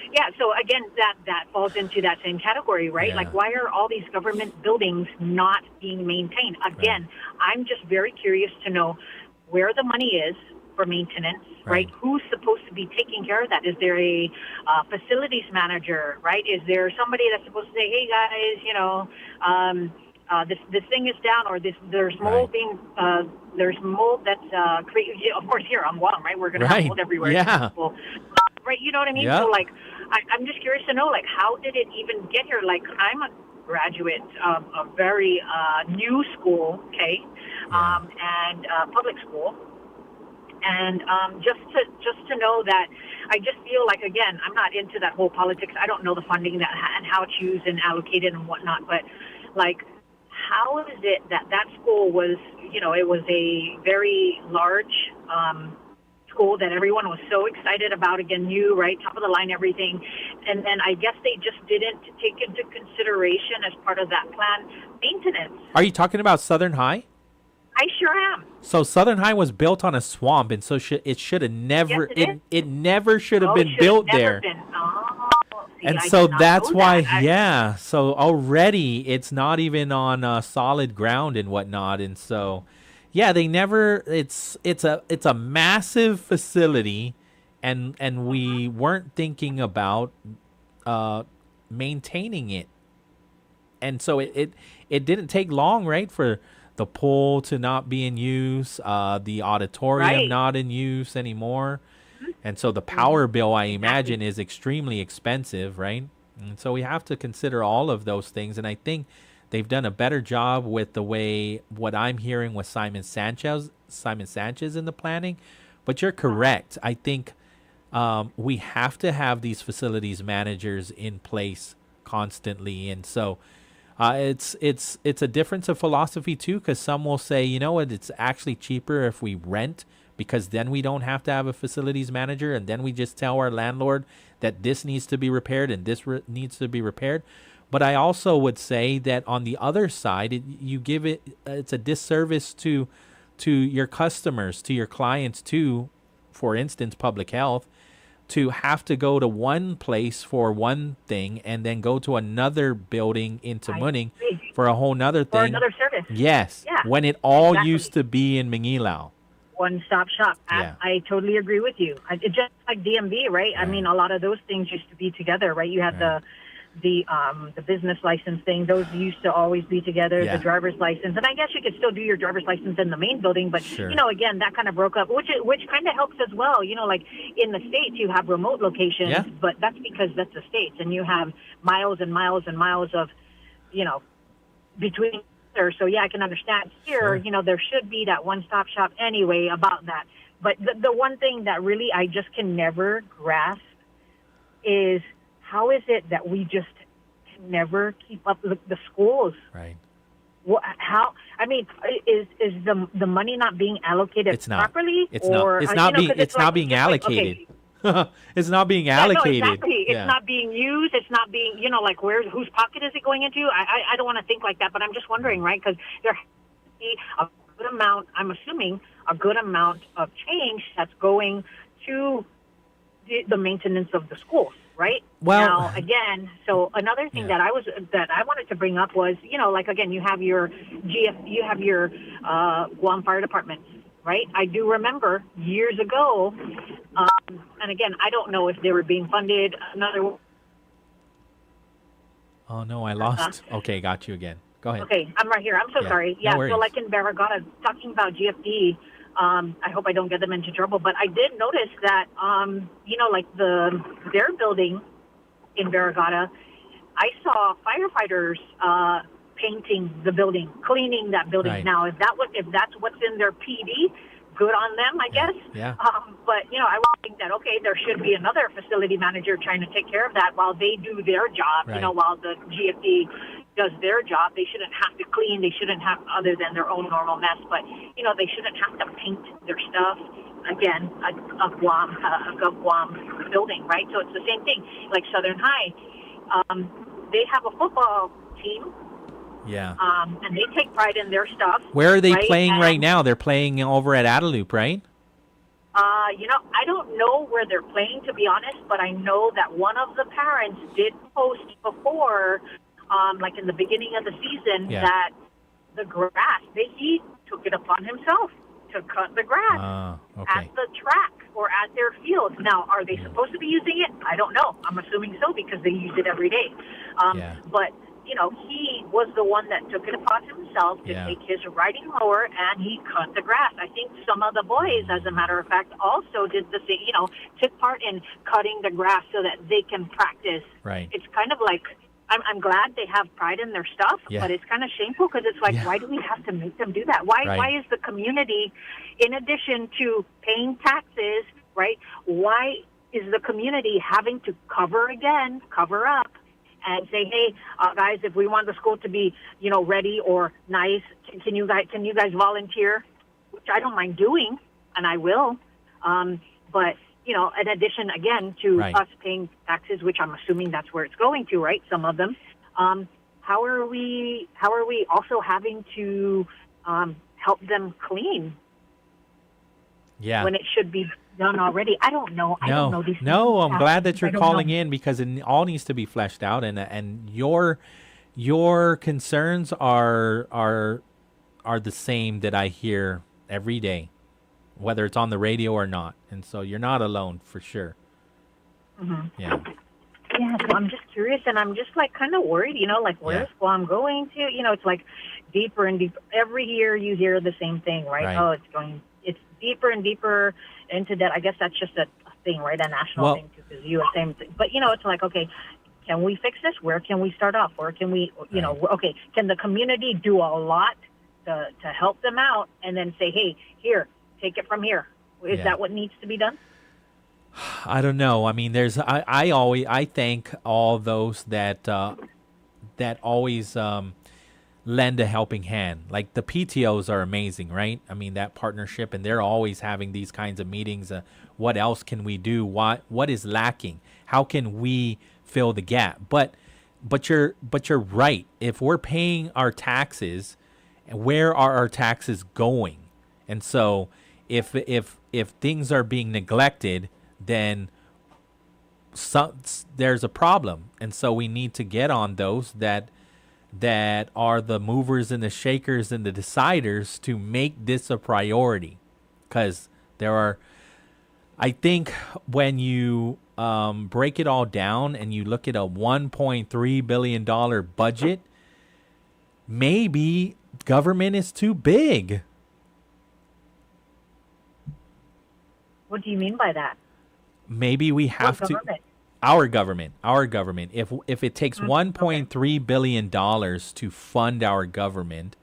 again, that falls into that same category, right?
Yeah.
Like, why are all these government buildings not being maintained? Again, I'm just very curious to know where the money is for maintenance, right? Who's supposed to be taking care of that? Is there a facilities manager, right? Is there somebody that's supposed to say, hey, guys, this thing is down, or there's mold being there's mold that's created. Of course, here on Guam, right? We're going to have mold everywhere.
Yeah.
Right. You know what I mean?
Yep.
So, like, I'm just curious to know, like, how did it even get here? Like, I'm a graduate of a very new school, okay, and public school. And just to know that, I just feel like, again, I'm not into that whole politics. I don't know the funding and how it's used and allocated and whatnot. But, like, how is it that school was, it was a very large school that everyone was so excited about, again, new, right, top of the line, everything. And then I guess they just didn't take into consideration as part of that plan maintenance.
Are you talking about Southern High?
I sure am.
So Southern High was built on a swamp, and so it should have never it never should have been built there. And so that's why, so already it's not even on solid ground and whatnot. And so, they never, it's a massive facility, and we weren't thinking about maintaining it. And so it didn't take long, right, for the pool to not be in use, the auditorium not in use anymore. And so the power bill, I imagine, is extremely expensive, right? And so we have to consider all of those things. And I think they've done a better job with what I'm hearing with Simon Sanchez in the planning. But you're correct. I think we have to have these facilities managers in place constantly. And so it's a difference of philosophy, too, because some will say, you know what, it's actually cheaper if we rent, because then we don't have to have a facilities manager, and then we just tell our landlord that this needs to be repaired and this needs to be repaired. But I also would say that on the other side, it's a disservice to your customers, to your clients, too, for instance, public health, to have to go to one place for one thing and then go to another building in Tamuning for a whole nother thing.
For another service.
Yes, when it all used to be in Mangilao.
One-stop shop. I totally agree with you. It's just like DMV, right? I mean, a lot of those things used to be together, right? You had the the business license thing. Those used to always be together.
Yeah.
The driver's license, and I guess you could still do your driver's license in the main building, but
Sure.
again, that kind of broke up, which kind of helps as well. Like in the States, you have remote locations,
Yeah.
but that's because that's the States, and you have miles and miles and miles of, between there. So yeah, I can understand here.
Sure.
There should be that one-stop shop anyway about that. But the one thing that really I just can never grasp is how is it that we just can never keep up with the schools?
Right.
How? I mean, is the money not being allocated properly?
It's not. It's not being. It's not being allocated. It's not being allocated.
No, exactly.
Yeah.
It's not being used. It's not being, whose pocket is it going into? I don't want to think like that, but I'm just wondering, right? Because there has to be a good amount, I'm assuming, a good amount of change that's going to the maintenance of the schools, right?
Well,
now, again, so another thing that I wanted to bring up was, again, you have your Guam Fire Department, right? I do remember years ago, and again, I don't know if they were being funded.
Oh no, I lost. Okay, got you again. Go ahead.
Okay, I'm right here. I'm so sorry.
No
Yeah,
worries.
so like in Barragata, talking about GFD, I hope I don't get them into trouble, but I did notice that, their building in Barragata, I saw firefighters painting the building, cleaning that building.
Right.
Now, if that's what's in their PD, good on them, I guess.
Yeah.
But I would think that there should be another facility manager trying to take care of that while they do their job.
Right.
While the GFD does their job, they shouldn't have to clean. They shouldn't have, other than their own normal mess. But they shouldn't have to paint their stuff. Again, a Guam building, right? So it's the same thing. Like Southern High, they have a football team.
Yeah.
And they take pride in their stuff.
Where are they
right?
playing
And,
right now? They're playing over at Adelup, right?
I don't know where they're playing, to be honest, but I know that one of the parents did post before, like in the beginning of the season, that the grass, he took it upon himself to cut the grass at the track or at their fields. Now, are they supposed to be using it? I don't know. I'm assuming so because they use it every day. But he was the one that took it upon himself to take his riding mower and he cut the grass. I think some of the boys, as a matter of fact, also did the same, took part in cutting the grass so that they can practice.
Right.
It's kind of like, I'm glad they have pride in their stuff, but it's kind of shameful because it's like, why do we have to make them do that? Why is the community, in addition to paying taxes, right, why is the community having to cover up, and say, hey, guys, if we want the school to be, ready or nice, can you guys volunteer? Which I don't mind doing, and I will. But in addition, again, to us paying taxes, which I'm assuming that's where it's going to, right? Some of them. How are we also having to help them clean?
Yeah.
When it should be done already. I don't know. I don't know these things.
No, I'm glad that
I
you're
don't
calling
know.
in because it all needs to be fleshed out, and your concerns are the same that I hear every day, whether it's on the radio or not. And so you're not alone for sure.
Mm-hmm.
Yeah.
Yeah, so I'm just curious, and I'm just like kind of worried, where's Guam going to? It's like deeper and deeper. Every year you hear the same thing, right? Oh, it's deeper and deeper into that. I guess that's just a thing, right? A national thing too, because U.S. same thing. But it's like, okay, can we fix this? Where can we start off? Or can we, okay, can the community do a lot to help them out, and then say, hey, here, take it from here? Is that what needs to be done?
I don't know. I mean, I thank all those that always lend a helping hand. Like the PTOs are amazing, right? I mean, that partnership, and they're always having these kinds of meetings. What else can we do? What is lacking? How can we fill the gap? But you're right. If we're paying our taxes, where are our taxes going? And so if things are being neglected, then there's a problem. And so we need to get on those that are the movers and the shakers and the deciders to make this a priority, because there I think when you break it all down and you look at a $1.3 billion budget, maybe government is too big.
What do you mean by that?
Maybe we have
What
to.
government?
Our government. If it takes $1.3 billion to fund our government,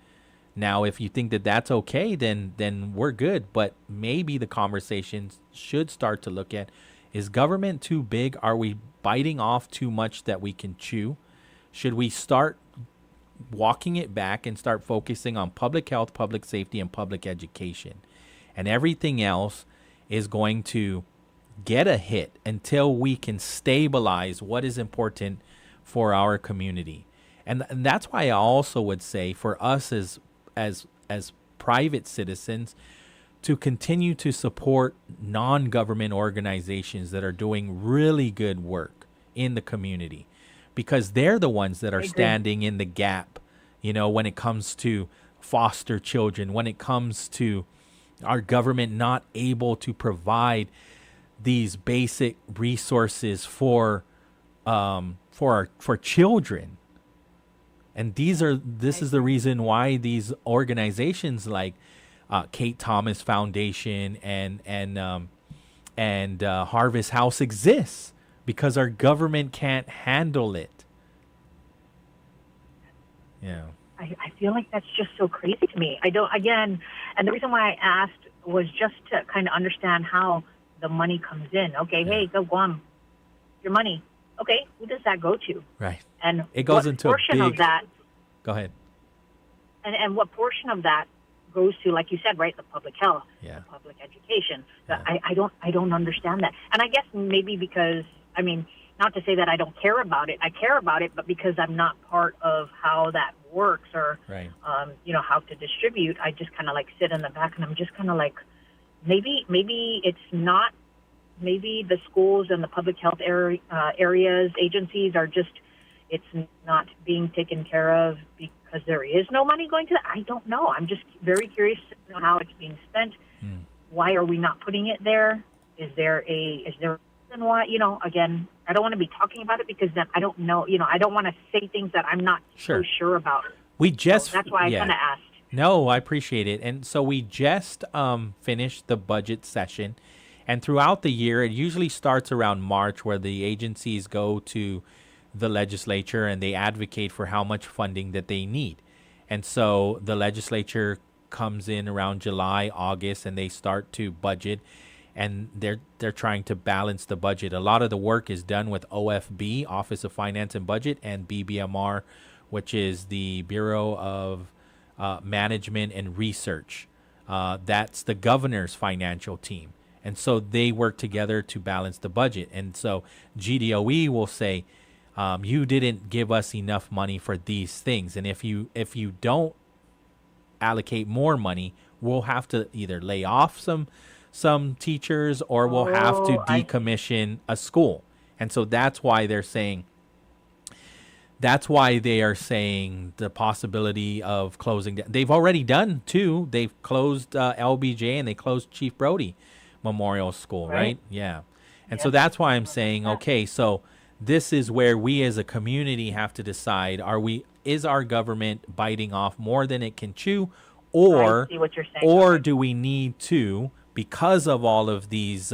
now if you think that that's okay, then we're good. But maybe the conversations should start to look at: is government too big? Are we biting off too much that we can chew? Should we start walking it back and start focusing on public health, public safety, and public education? And everything else is going to get a hit until we can stabilize what is important for our community. And that's why I also would say for us as private citizens to continue to support non-government organizations that are doing really good work in the community, because they're the ones that are standing in the gap, when it comes to foster children, when it comes to our government not able to provide these basic resources for children. And this is the reason why these organizations like Kate Thomas Foundation and Harvest House exists, because our government can't handle it. Yeah.
I feel like that's just so crazy to me. And the reason why I asked was just to kind of understand how the money comes in. Okay, hey, go Guam, your money. Okay, who does that go to?
Right.
And
it goes
what
into
portion of that?
Go ahead.
And what portion of that goes to, like you said, right, the public health,
the
public education? I don't understand that. And I guess maybe because, not to say that I don't care about it. I care about it, but because I'm not part of how that works or, how to distribute, I just kind of like sit in the back and I'm just kind of like, maybe it's not, maybe the schools and the public health areas, agencies are just, it's not being taken care of because there is no money going to that. I don't know. I'm just very curious to know how it's being spent. Why are we not putting it there? Is there a reason why? Again, I don't want to be talking about it because then I don't know. I don't want to say things that I'm not so sure about. That's why I kind of asked.
No, I appreciate it. And so we just finished the budget session. And throughout the year, it usually starts around March, where the agencies go to the legislature and they advocate for how much funding that they need. And so the legislature comes in around July, August, and they start to budget. And they're trying to balance the budget. A lot of the work is done with OFB, Office of Finance and Budget, and BBMR, which is the Bureau of Management and Research. That's the governor's financial team. And so they work together to balance the budget. And so GDOE will say, you didn't give us enough money for these things. And if you don't allocate more money, we'll have to either lay off some teachers or we'll have to decommission a school. And so that's why they are saying the possibility of closing down. They've already done two. They've closed LBJ and they closed Chief Brody Memorial School, right? Yeah. And so that's why I'm saying, okay, so this is where we as a community have to decide, is our government biting off more than it can chew, or
I see what you're saying.
Or do we need to, because of all of these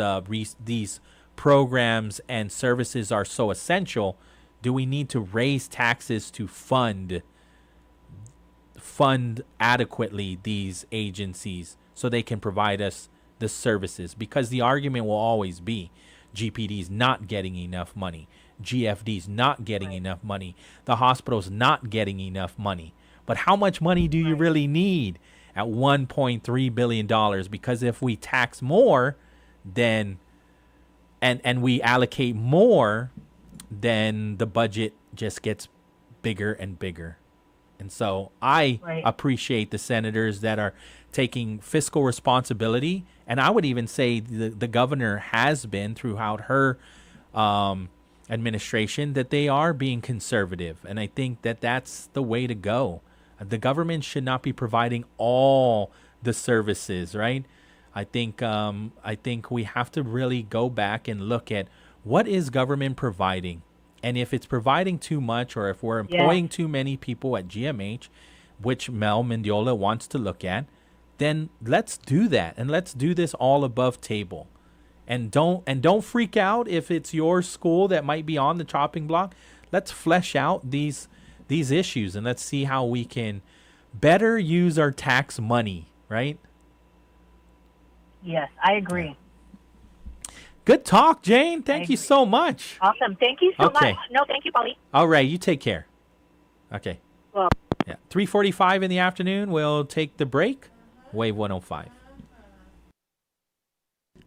programs and services are so essential, do we need to raise taxes to fund adequately these agencies so they can provide us the services? Because the argument will always be GPD's not getting enough money, GFD's not getting enough money, the hospital's not getting enough money. But how much money do you really need at $1.3 billion? Because if we tax more, then and we allocate more, then the budget just gets bigger and bigger. And so I appreciate the senators that are taking fiscal responsibility. And I would even say the governor has been throughout her administration, that they are being conservative. And I think that that's the way to go. The government should not be providing all the services, right? I think we have to really go back and look at what is government providing, and if it's providing too much, or if we're employing too many people at GMH, which Mel Mendiola wants to look at, then let's do that, and let's do this all above table. And don't freak out if it's your school that might be on the chopping block. Let's flesh out these issues, and let's see how we can better use our tax money, right?
Yes, I agree.
Good talk, Jane. Thank you so much.
Awesome. Thank you so
Okay.
much. No, thank you, Polly.
All right, you take care. Okay.
Well,
Yeah, 3:45 in the afternoon. We'll take the break. Wave 105.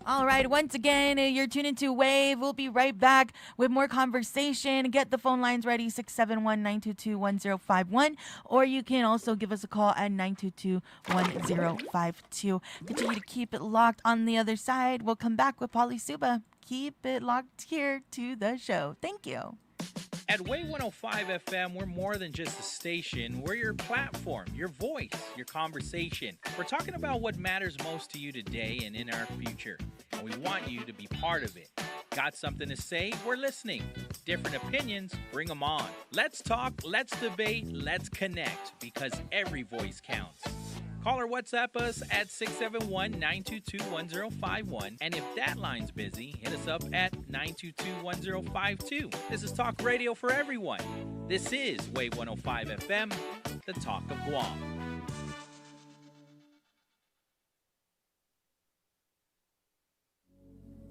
All right, once again, you're tuned into Wave. We'll be right back with more conversation. Get the phone lines ready, 671-922-1051, or you can also give us a call at 922-1052. Continue to keep it locked on the other side. We'll come back with Polly Suba. Keep it locked here to the show. Thank you.
At Wave 105 FM, we're more than just a station. We're your platform, your voice, your conversation. We're talking about what matters most to you today and in our future. And we want you to be part of it. Got something to say? We're listening. Different opinions? Bring them on. Let's talk, let's debate, let's connect, because every voice counts. Call or WhatsApp us at 671-922-1051. And if that line's busy, hit us up at 922-1052. This is Talk Radio for everyone. This is Wave 105 FM, the Talk of Guam.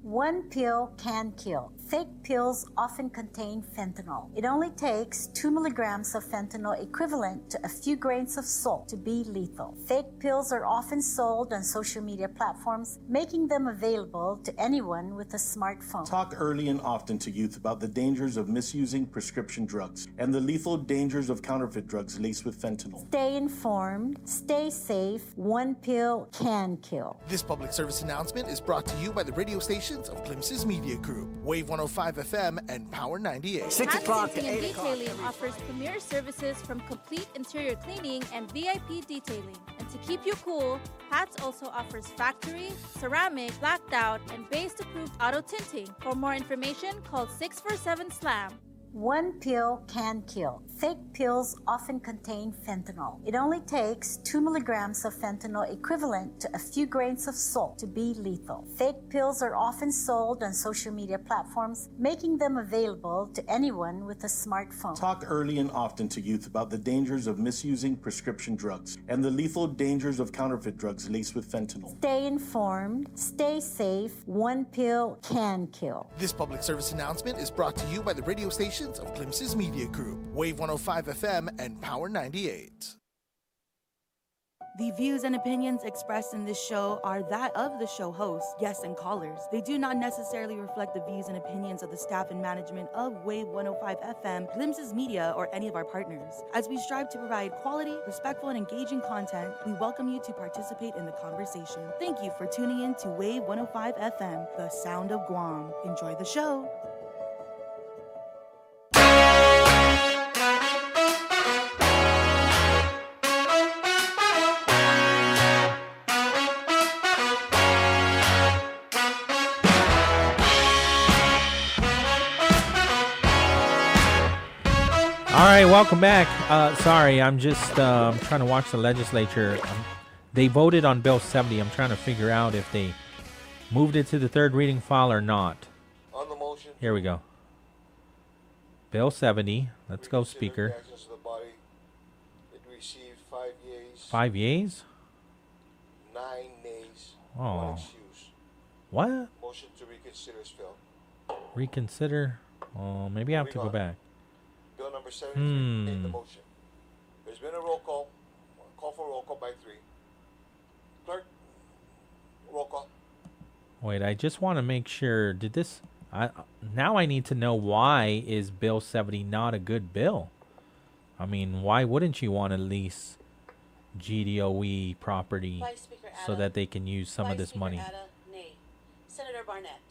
One pill can kill. Fake pills often contain fentanyl. It only takes 2 milligrams of fentanyl equivalent to a few grains of salt to be lethal. Fake pills are often sold on social media platforms, making them available to anyone with a smartphone.
Talk early and often to youth about the dangers of misusing prescription drugs and the lethal dangers of counterfeit drugs laced with fentanyl.
Stay informed, stay safe. One pill can kill.
This public service announcement is brought to you by the radio stations of Glimpses Media Group, Wave 105 FM and Power 98.
6 o'clock to 8 o'clock.
Detailing offers premier services from complete interior cleaning and VIP detailing. And to keep you cool, Pat's also offers factory, ceramic, blacked out, and base-approved auto tinting. For more information, call 647-SLAM.
One pill can kill. Fake pills often contain fentanyl. It only takes 2 milligrams of fentanyl equivalent to a few grains of salt to be lethal. Fake pills are often sold on social media platforms, making them available to anyone with a smartphone.
Talk early and often to youth about the dangers of misusing prescription drugs and the lethal dangers of counterfeit drugs laced with fentanyl.
Stay informed, stay safe. One pill can kill.
This public service announcement is brought to you by the radio stations of Glimpses Media Group, Wave 105 FM and Power 98.
The views and opinions expressed in this show are that of the show hosts, guests, and callers. They do not necessarily reflect the views and opinions of the staff and management of Wave 105 FM, Glimpses Media, or any of our partners. As we strive to provide quality, respectful, and engaging content, we welcome you to participate in the conversation. Thank you for tuning in to Wave 105 FM, the sound of Guam. Enjoy the show.
All right, welcome back. Sorry, I'm just trying to watch the legislature. They voted on Bill 70. I'm trying to figure out if they moved it to the third reading file or not.
On the motion.
Here we go. Bill 70. Let's go, Speaker.
Access to the body. It received 5 yeas.
5 yeas?
9 nays.
Oh.
1 excuse.
What?
Motion to reconsider is failed.
Reconsider? Oh, maybe I have to go back.
Bill number 73. Take the motion. There's been a roll call. Call for roll call by 3. Clerk, roll call.
Wait, I just want to make sure. Did this... now I need to know, why is Bill 70 not a good bill? I mean, why wouldn't you want to lease GDOE property so that they can use some of this money?
Nay. Senator Barnett.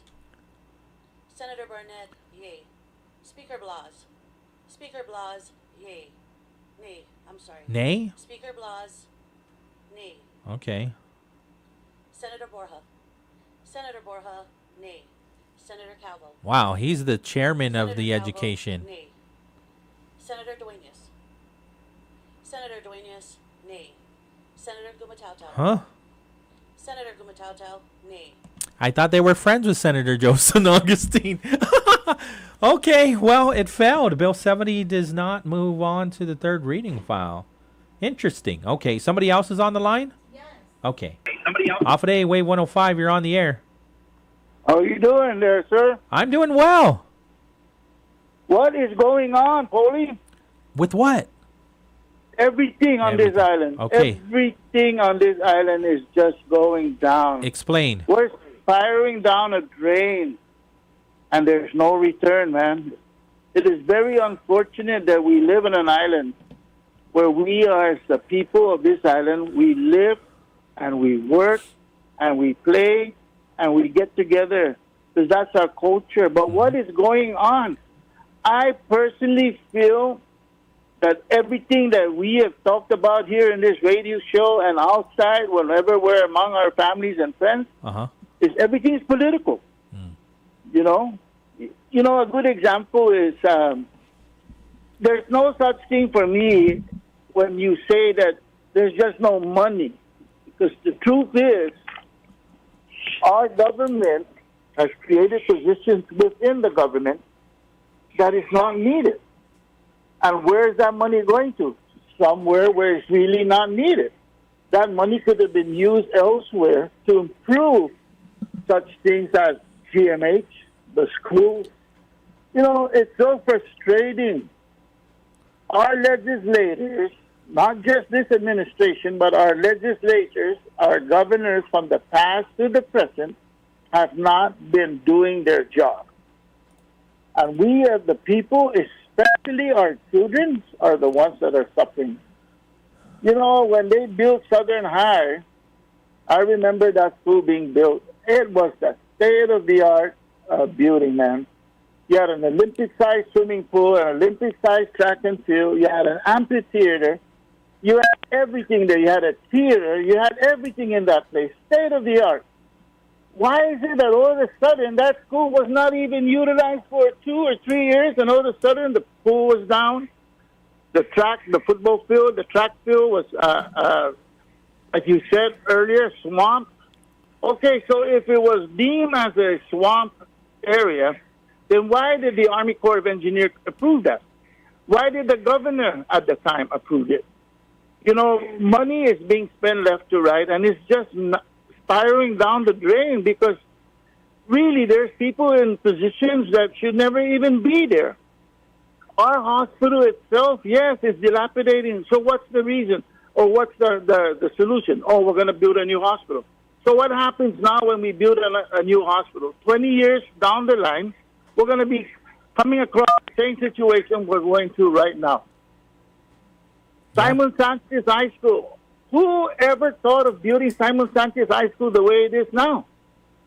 Senator Barnett, yay. Speaker Blas. Speaker Blas, yay. Nay, I'm sorry.
Nay?
Speaker Blas, nay.
Okay.
Senator Borja. Senator Borja, nay. Senator Calvo.
Wow, he's the chairman of
Senator
the
Calvo,
education.
nay. Senator Duenas. Senator Duenas, nay. Senator Gumatautau.
Huh?
Senator Gumatautau, nay.
I thought they were friends with Senator Joseph Augustine. Okay, well, it failed. Bill 70 does not move on to the third reading file. Interesting. Okay, somebody else is on the line? Yes. Okay.
Somebody else.
Off of day, Wave 105, you're on the air.
How are you doing there, sir?
I'm doing well.
What is going on, Polly?
With what?
Everything on this island.
Okay.
Everything on this island is just going down.
Explain.
We're spiraling down a drain, and there's no return, man. It is very unfortunate that we live in an island where we are, as the people of this island, we live and we work and we play and we get together because that's our culture. But what is going on? I personally feel that everything that we have talked about here in this radio show and outside, whenever we're among our families and friends, is everything is political. You know? You know, a good example is there's no such thing for me when you say that there's just no money. Because the truth is, our government has created positions within the government that is not needed. And where is that money going to? Somewhere where it's really not needed. That money could have been used elsewhere to improve such things as GMH, the schools. You know, it's so frustrating. Our legislators, not just this administration, but our legislators, our governors from the past to the present, have not been doing their job. And we as the people, especially our children, are the ones that are suffering. You know, when they built Southern High, I remember that school being built. It was the state-of-the-art building, man. You had an Olympic-sized swimming pool, an Olympic-sized track and field. You had an amphitheater. You had everything there. You had a theater. You had everything in that place, state-of-the-art. Why is it that all of a sudden that school was not even utilized for 2 or 3 years, and all of a sudden the pool was down? The track, the football field, the track field was, like you said earlier, swamp. Okay, so if it was deemed as a swamp area, then why did the Army Corps of Engineers approve that? Why did the governor at the time approve it? You know, money is being spent left to right, and it's just spiraling down the drain because really there's people in positions that should never even be there. Our hospital itself, yes, is dilapidating. So what's the reason? Or what's the solution? Oh, we're going to build a new hospital. So what happens now when we build a new hospital? 20 years down the line, we're going to be coming across the same situation we're going through right now. Simon Sanchez High School. Who ever thought of building Simon Sanchez High School the way it is now?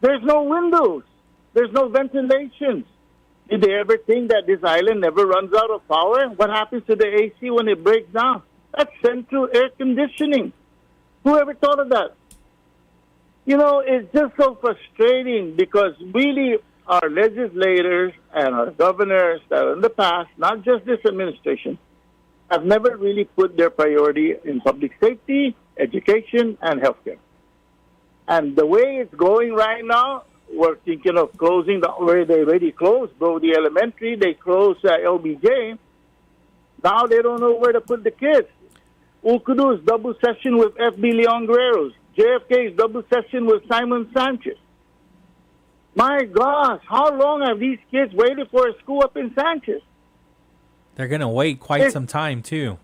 There's no windows. There's no ventilations. Did they ever think that this island never runs out of power? What happens to the AC when it breaks down? That's central air conditioning. Who ever thought of that? You know, it's just so frustrating because really our legislators and our governors that are in the past, not just this administration, have never really put their priority in public safety, education, and healthcare. And the way it's going right now, we're thinking of closing where they already closed, Brody Elementary. They closed LBJ. Now they don't know where to put the kids. Ukudu's double session with FB Leon Guerreros. JFK's double session with Simon Sanchez. My gosh, how long have these kids waited for a school up in Sanchez?
They're going to wait quite some time, too.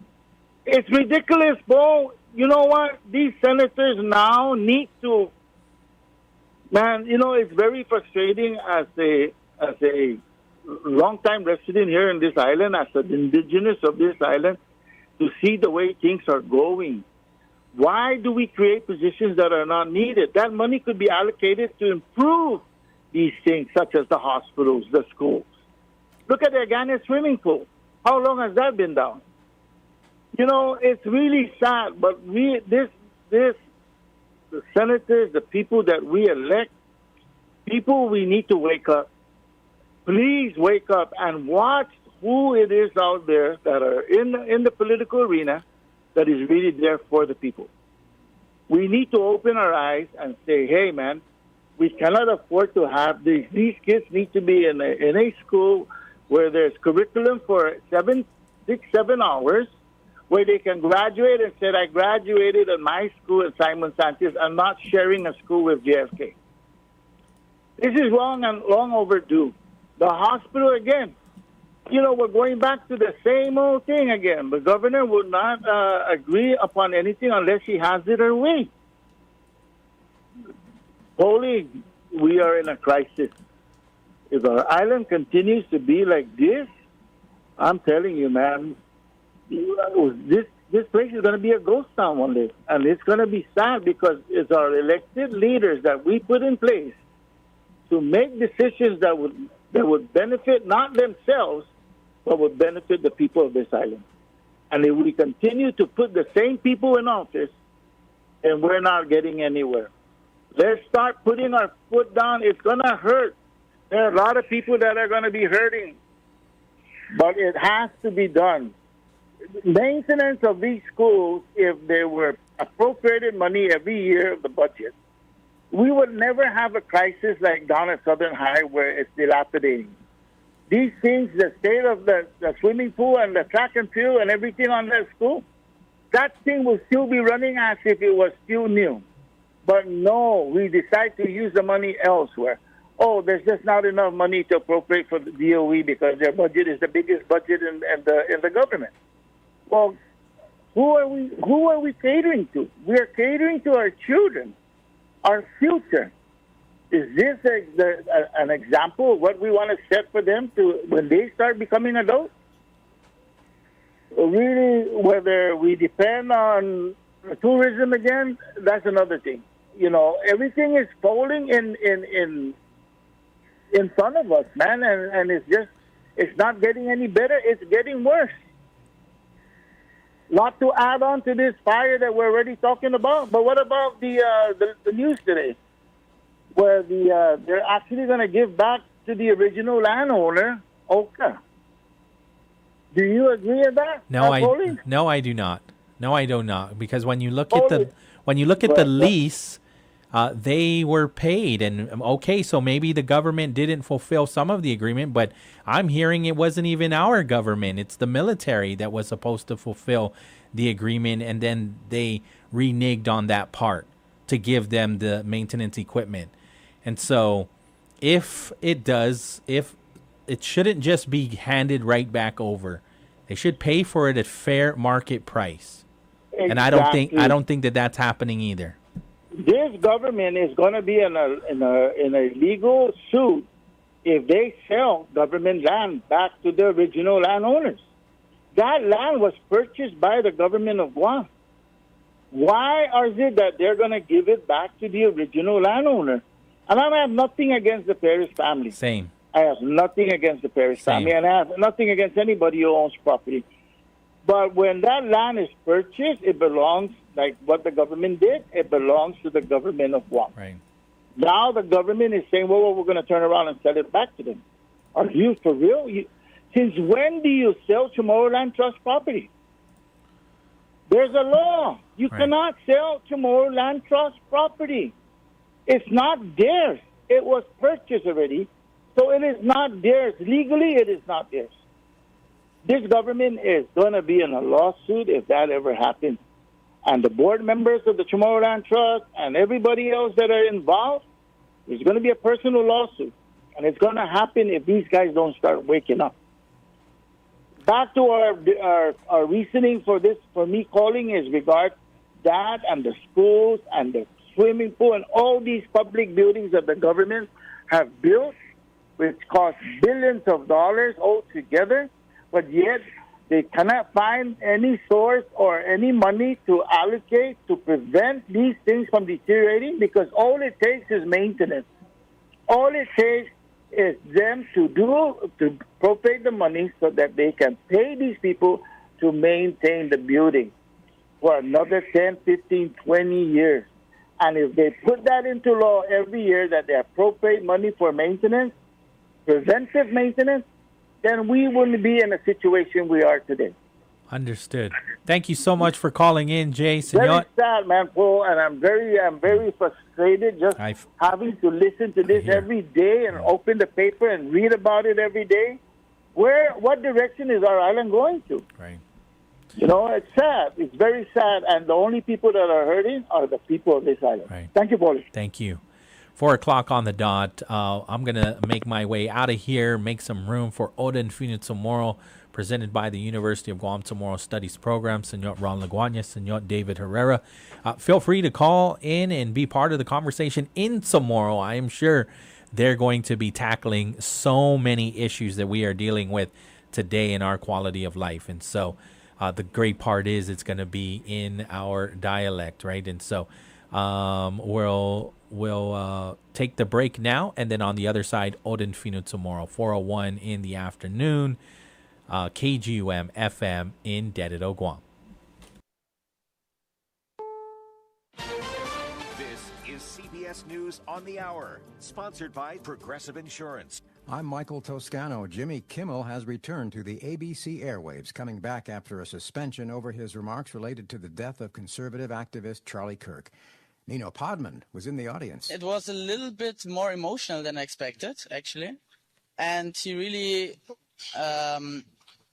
It's ridiculous, Bo. You know what? These senators now need to... Man, you know, it's very frustrating as a long-time resident here in this island, as an indigenous of this island, to see the way things are going. Why do we create positions that are not needed? That money could be allocated to improve these things, such as the hospitals, the schools. Look at the Agana swimming pool. How long has that been down? You know, it's really sad, but the the senators, the people that we elect, people, we need to wake up. Please wake up and watch who it is out there that are in the political arena that is really there for the people. We need to open our eyes and say, hey, man, we cannot afford to have these. These kids need to be in a school where there's curriculum for 6, 7 hours, where they can graduate and say, I graduated at my school at Simon Sanchez. I'm not sharing a school with JFK. This is long and long overdue. The hospital, again, we're going back to the same old thing again. The governor would not agree upon anything unless she has it her way. Holy, we are in a crisis. If our island continues to be like this, I'm telling you, man, this place is going to be a ghost town one day. And it's going to be sad because it's our elected leaders that we put in place to make decisions that would benefit not themselves, but would benefit the people of this island. And if we continue to put the same people in office, then we're not getting anywhere. Let's start putting our foot down. It's going to hurt. There are a lot of people that are going to be hurting, but it has to be done. Maintenance of these schools, if they were appropriated money every year of the budget, we would never have a crisis like down at Southern High where it's dilapidating. These things, the state of the swimming pool and the track and field and everything on that school, that thing will still be running as if it was still new. But no, we decide to use the money elsewhere. Oh, there's just not enough money to appropriate for the DOE because their budget is the biggest budget in the government. Well, who are we catering to? We are catering to our children, our future. Is this an example of what we want to set for them to when they start becoming adults? Really, whether we depend on tourism again, that's another thing. Everything is falling in front of us, man, and it's not getting any better. It's getting worse. Lot to add on to this fire that we're already talking about. But what about the news today, where they're actually going to give back to the original landowner, Oka? Do you agree with that?
No, I do not. No, I do not. Because when you look at the lease, they were paid, and okay, so maybe the government didn't fulfill some of the agreement, but I'm hearing it wasn't even our government. It's the military that was supposed to fulfill the agreement, and then they reneged on that part to give them the maintenance equipment. And so if it shouldn't just be handed right back over. They should pay for it at fair market price. Exactly. And I don't think that that's happening either.
This government is going to be in a legal suit if they sell government land back to the original landowners. That land was purchased by the government of Guam. Why is it that they're going to give it back to the original landowner? And I have nothing against the Perez family.
Same.
I have nothing against the Perez family, and I have nothing against anybody who owns property. But when that land is purchased, it belongs, like what the government did, it belongs to the government of Guam.
Right.
Now the government is saying, well, we're going to turn around and sell it back to them. Are you for real? Since when do you sell Tomorrowland Trust property? There's a law. You cannot sell Tomorrowland Trust property. It's not theirs. It was purchased already, so it is not theirs. Legally, it is not theirs. This government is going to be in a lawsuit if that ever happens. And the board members of the Tomorrowland Trust and everybody else that are involved, there's going to be a personal lawsuit. And it's going to happen if these guys don't start waking up. Back to our reasoning for this, for me calling, is regard that and the schools and the swimming pool and all these public buildings that the government have built, which cost billions of dollars altogether, but yet they cannot find any source or any money to allocate to prevent these things from deteriorating, because all it takes is maintenance. All it takes is them to appropriate the money so that they can pay these people to maintain the building for another 10, 15, 20 years. And if they put that into law every year that they appropriate money for maintenance, preventive maintenance, then we wouldn't be in a situation we are today.
Understood. Thank you so much for calling in, Jay.
Very
Senor.
sad, man, Paul, and I'm very frustrated just having to listen to this every day and open the paper and read about it every day. What direction is our island going to?
Right.
You know, it's sad. It's very sad, and the only people that are hurting are the people of this island.
Right.
Thank you, Paul.
Thank you. 4 o'clock on the dot. I'm going to make my way out of here, make some room for Oda Infinito Tomorrow, presented by the University of Guam Tomorrow Studies Program, Senor Ron Laguana, Senor David Herrera. Feel free to call in and be part of the conversation in tomorrow. I am sure they're going to be tackling so many issues that we are dealing with today in our quality of life. And so the great part is it's going to be in our dialect, right? And so we'll take the break now, and then on the other side, Oda Infinito Tomorrow, 4:01 in the afternoon. KGUM FM in Dededo, Guam.
This is CBS News on the Hour, sponsored by Progressive Insurance.
I'm Michael Toscano. Jimmy Kimmel has returned to the ABC airwaves, coming back after a suspension over his remarks related to the death of conservative activist Charlie Kirk. Nino Podman was in the audience.
It was a little bit more emotional than I expected, actually. And he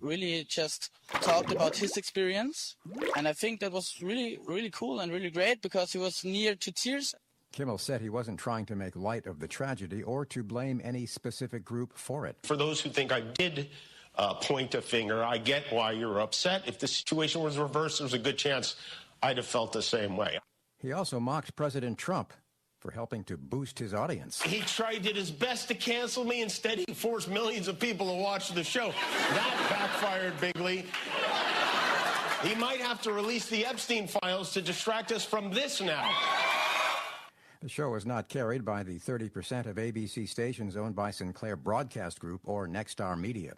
really just talked about his experience. And I think that was really, really cool and really great because he was near to tears.
Kimmel said he wasn't trying to make light of the tragedy or to blame any specific group for it.
For those who think I did point a finger, I get why you're upset. If the situation was reversed, there's a good chance I'd have felt the same way.
He also mocked President Trump for helping to boost his audience.
He did his best to cancel me. Instead, he forced millions of people to watch the show. That backfired bigly. He might have to release the Epstein files to distract us from this now.
The show is not carried by the 30% of ABC stations owned by Sinclair Broadcast Group or Nexstar Media.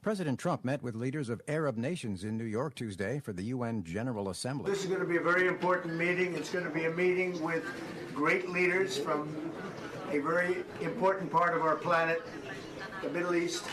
President Trump met with leaders of Arab nations in New York Tuesday for the UN General Assembly.
This is going to be a very important meeting. It's going to be a meeting with great leaders from a very important part of our planet, the Middle East,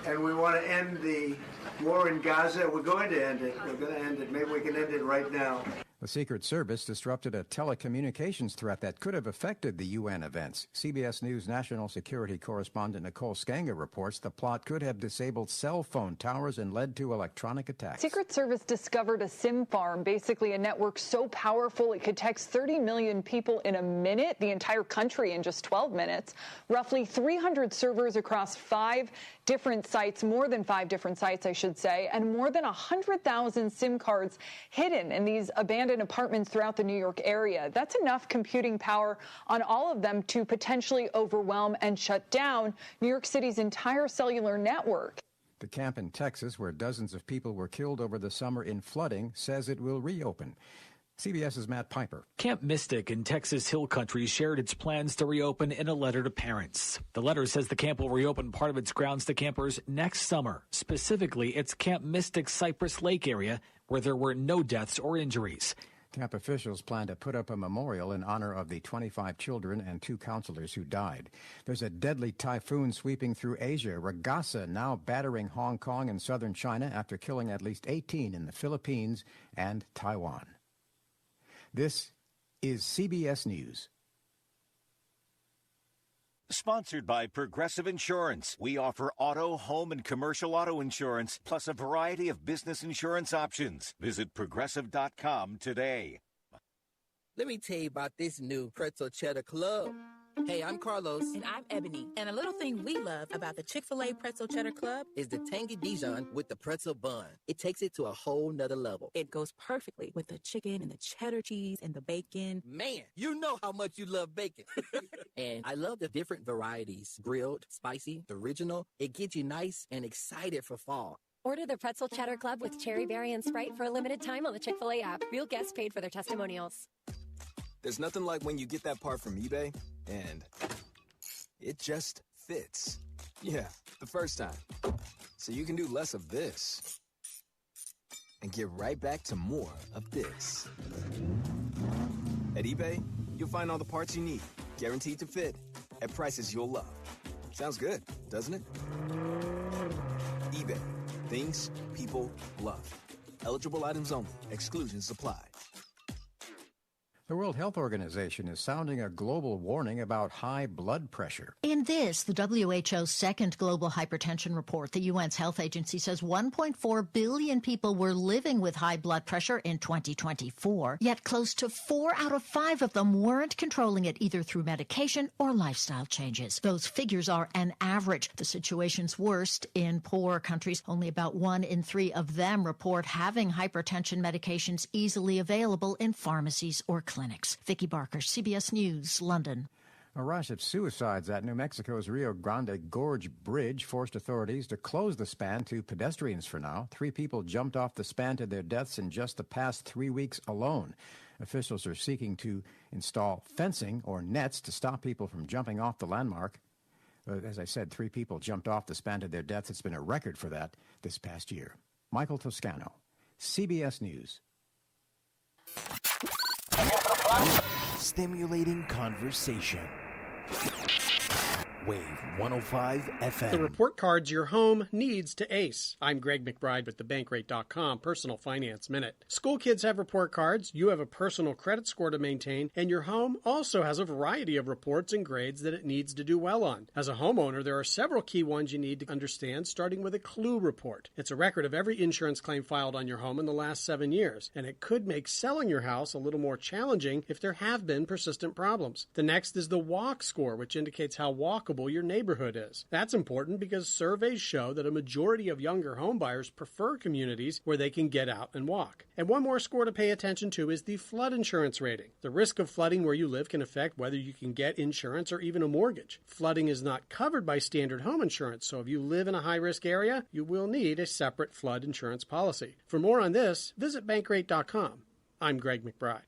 and we want to end the war in Gaza. We're going to end it. We're going to end it. Maybe we can end it right now.
The Secret Service disrupted a telecommunications threat that could have affected the UN events. CBS News national security correspondent Nicole Skanga reports the plot could have disabled cell phone towers and led to electronic attacks.
Secret Service discovered a SIM farm, basically a network so powerful it could text 30 million people in a minute, the entire country in just 12 minutes. Roughly 300 servers across 5 different sites, more than 5 different sites, I should say, and more than 100,000 SIM cards hidden in these abandoned apartments throughout the New York area. That's enough computing power on all of them to potentially overwhelm and shut down New York City's entire cellular network.
The camp in Texas, where dozens of people were killed over the summer in flooding, says it will reopen. CBS's Matt Piper.
Camp Mystic in Texas Hill Country shared its plans to reopen in a letter to parents. The letter says the camp will reopen part of its grounds to campers next summer, specifically its Camp Mystic Cypress Lake area, where there were no deaths or injuries.
Camp officials plan to put up a memorial in honor of the 25 children and 2 counselors who died. There's a deadly typhoon sweeping through Asia, Ragasa now battering Hong Kong and southern China after killing at least 18 in the Philippines and Taiwan. This is CBS News.
Sponsored by Progressive Insurance. We offer auto, home, and commercial auto insurance, plus a variety of business insurance options. Visit Progressive.com today.
Let me tell you about this new Pretzel Cheddar Club. Hey, I'm Carlos.
And I'm Ebony. And a little thing we love about the Chick-fil-A Pretzel Cheddar Club
is the tangy Dijon with the pretzel bun. It takes it to a whole nother level.
It goes perfectly with the chicken and the cheddar cheese and the bacon.
Man, you know how much you love bacon. And I love the different varieties. Grilled, spicy, original. It gets you nice and excited for fall.
Order the Pretzel Cheddar Club with Cherry Berry and Sprite for a limited time on the Chick-fil-A app. Real guests paid for their testimonials.
There's nothing like when you get that part from eBay and it just fits. Yeah, the first time. So you can do less of this and get right back to more of this. At eBay, You'll find all the parts you need, guaranteed to fit, at prices you'll love. Sounds good, doesn't it? eBay. Things people love. Eligible items only. Exclusions apply.
The World Health Organization is sounding a global warning about high blood pressure.
In this, the WHO's second global hypertension report, the UN's health agency says 1.4 billion people were living with high blood pressure in 2024, yet close to 4 out of 5 of them weren't controlling it either through medication or lifestyle changes. Those figures are an average. The situation's worst in poorer countries. Only about 1 in 3 of them report having hypertension medications easily available in pharmacies or clinics. Vicki Barker, CBS News, London.
A rush of suicides at New Mexico's Rio Grande Gorge Bridge forced authorities to close the span to pedestrians for now. 3 people jumped off the span to their deaths in just the past 3 weeks alone. Officials are seeking to install fencing or nets to stop people from jumping off the landmark. As I said, 3 people jumped off the span to their deaths. It's been a record for that this past year. Michael Toscano, CBS News.
Stimulating conversation. Wave 105 FM.
The report cards your home needs to ace. I'm Greg McBride with the Bankrate.com Personal Finance Minute. School kids have report cards, you have a personal credit score to maintain, and your home also has a variety of reports and grades that it needs to do well on. As a homeowner, there are several key ones you need to understand, starting with a CLUE report. It's a record of every insurance claim filed on your home in the last 7 years, and it could make selling your house a little more challenging if there have been persistent problems. The next is the WALK score, which indicates how walkable your neighborhood is. That's important because surveys show that a majority of younger homebuyers prefer communities where they can get out and walk. And one more score to pay attention to is the flood insurance rating. The risk of flooding where you live can affect whether you can get insurance or even a mortgage. Flooding is not covered by standard home insurance, so if you live in a high-risk area, you will need a separate flood insurance policy. For more on this, visit Bankrate.com. I'm Greg McBride.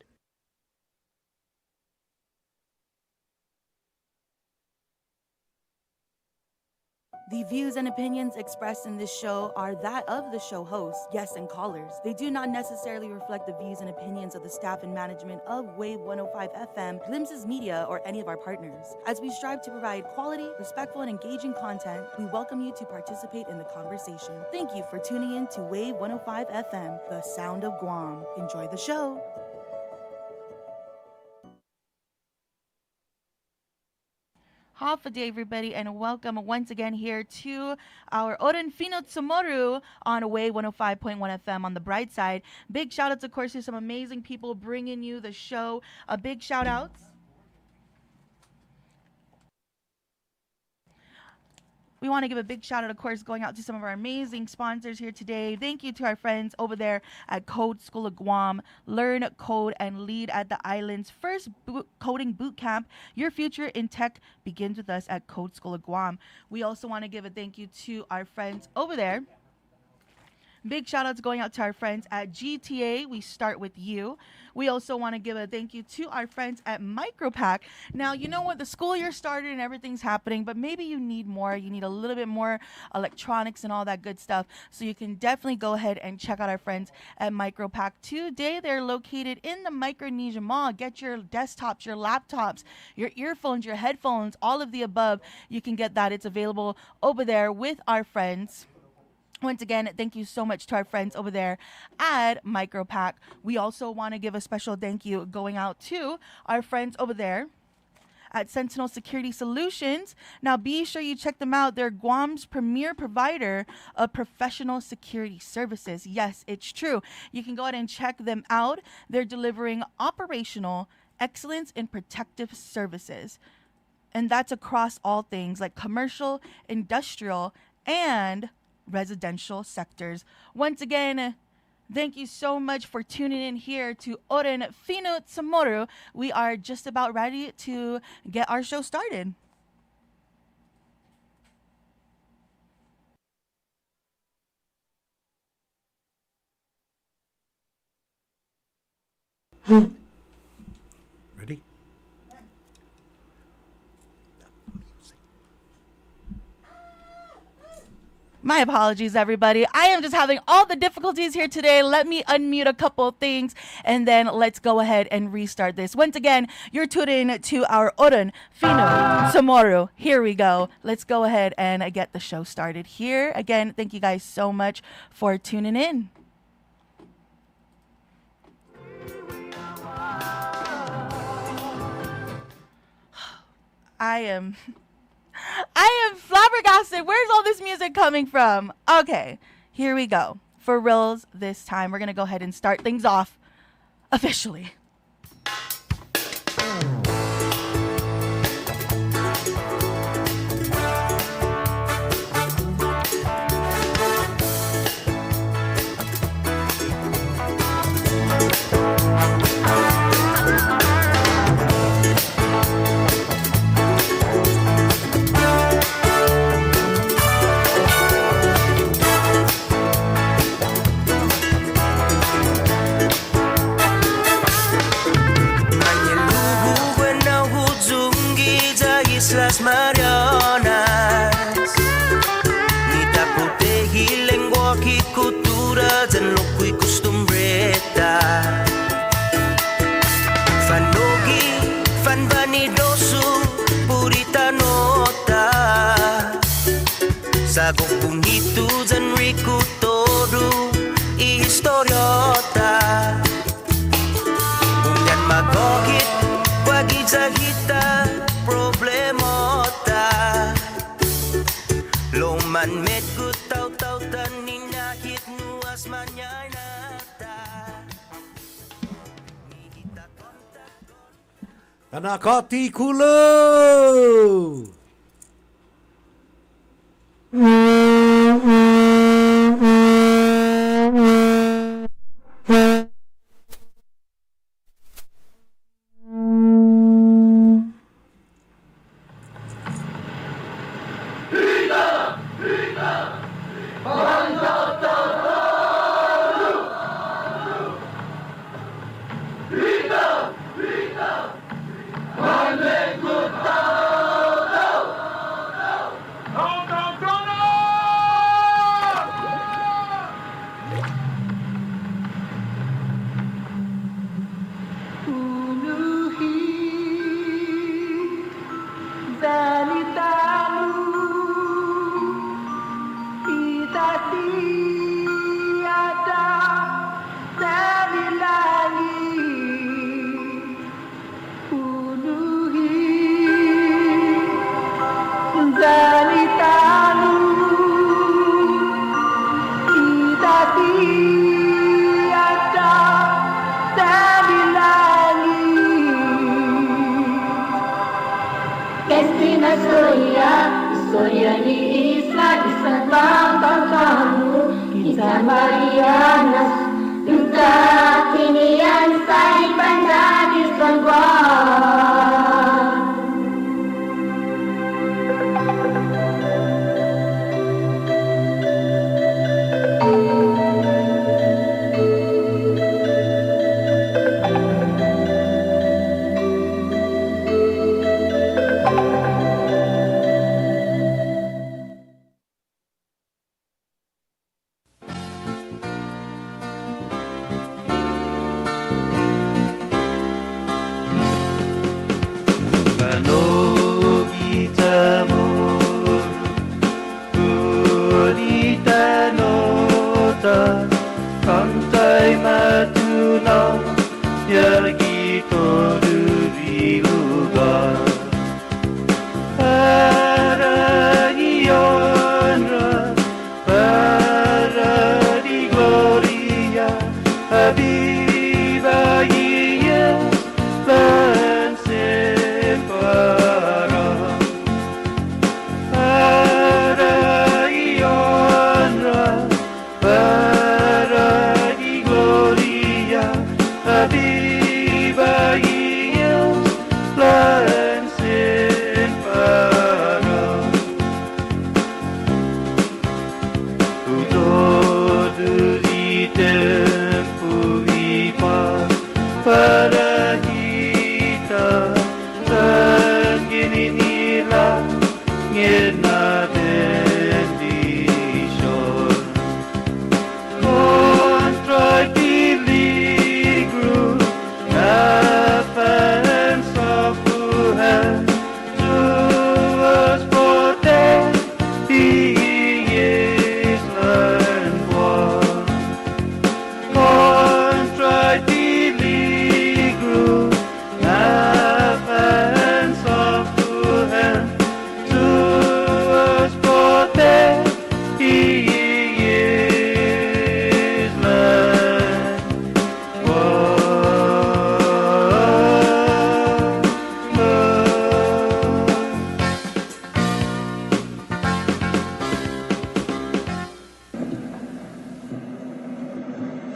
The views and opinions expressed in this show are that of the show host, guests, and callers. They do not necessarily reflect the views and opinions of the staff and management of Wave 105 FM, Glimpses Media, or any of our partners. As we strive to provide quality, respectful, and engaging content, we welcome you to participate in the conversation. Thank you for tuning in to Wave 105 FM, the sound of Guam. Enjoy the show. Half a day, everybody, and welcome once again here to our Oren Fino Tsumoru on Away 105.1 FM on the Brightside. Big shout outs, of course, to some amazing people bringing you the show. A big shout outs. We want to give a big shout out, of course, going out to some of our amazing sponsors here today. Thank you to our friends over there at Code School of Guam. Learn, code, and lead at the island's first coding boot camp. Your future in tech begins with us at Code School of Guam. We also want to give a thank you to our friends over there. Big shout outs going out to our friends at GTA. We start with you. We also want to give a thank you to our friends at Micropack. Now, you know what? The school year started and everything's happening, but maybe you need more. You need a little bit more electronics and all that good stuff. So you can definitely go ahead and check out our friends at Micropack today. They're located in the Micronesia Mall. Get your desktops, your laptops, your earphones, your headphones, all of the above. You can get that. It's available over there with our friends. Once again, thank you so much to our friends over there at Micropack. We also want to give a special thank you going out to our friends over there at Sentinel Security Solutions. Now, be sure you check them out. They're Guam's premier provider of professional security services. Yes, it's true. You can go ahead and check them out. They're delivering operational excellence in protective services. And that's across all things like commercial, industrial, and residential sectors. Once again, thank you so much for tuning in here to Oren Fino Tsumoru. We are just about ready to get our show started.
Ready?
My apologies, everybody. I am just having all the difficulties here today. Let me unmute a couple of things, and then let's go ahead and restart this. Once again, you're tuned in to our Oren Fino tomorrow. Here we go. Let's go ahead and get the show started here. Again, thank you guys so much for tuning in. I am flabbergasted. Where's all this music coming from? Okay, here we go. For reals this time, we're going to go ahead and start things off officially.
Islas Marianas, ni tapotegi lenguaje y cultura de loco y costumbreta. Fanogi, fan vanidoso, puritanota. Sagok bonito, dan rico todo y historiota. Unyan magokit, wagid sa hita. Problemota Loman met kutaw taw tanin nakit nuas manyanata
Kanakati kulo
Historia di isla di sepanjang kamu kita Marianas duka kinian sai pandai di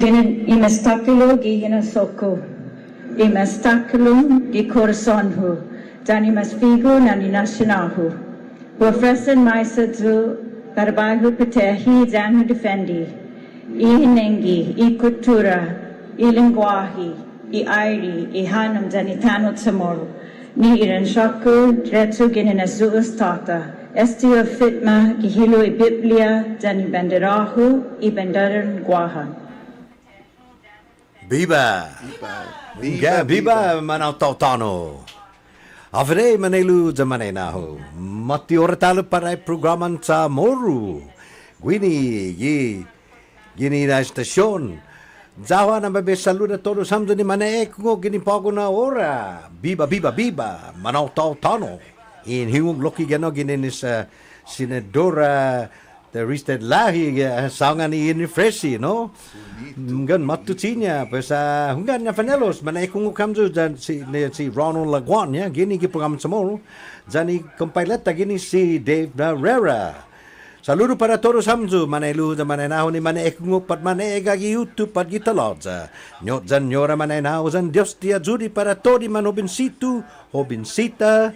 Imestakulo gi hinasoko. Imestakulum gi corazonhu. Dani masfigo nani nationalhu. Wafresan maisadzu Karbahu Patehi Zanu Defendi, Ihinengi, I Kultura, I Linguahi, I Airi, I Hanum Zanitano Tsamoro, Ni Iran Shaku, Dretsu Gininazuus Tata, Estio Fitma, Gihilo I Biblia, Zani Banderahu, I Bandaran Guaha.
Biba. Biba Manau Tautano. Avre manelu zamane naho. Mati ora talo para programan sa Moru. Gwini gini na stasyon. Zawa na babe saluda todo samdo ni mane ko gini pago na ora. Biba manau tau tano. In hingong loki gano gini ni sa senadora the risted lahi sangan ni fresi no. Ngan matucinya pesa hungan na fanelos mana ikung kamzu dan si Ronald Laguan ya gini ki program semua jani compileta gini si Dave Herrera. Saludo para todos hamzu mana ilu da mana naho ni mana ikung pat mana ega gi YouTube pat gi talodza. Nyot jan nyora mana naho jan Dios dia judi para todi man hobincitu hobincita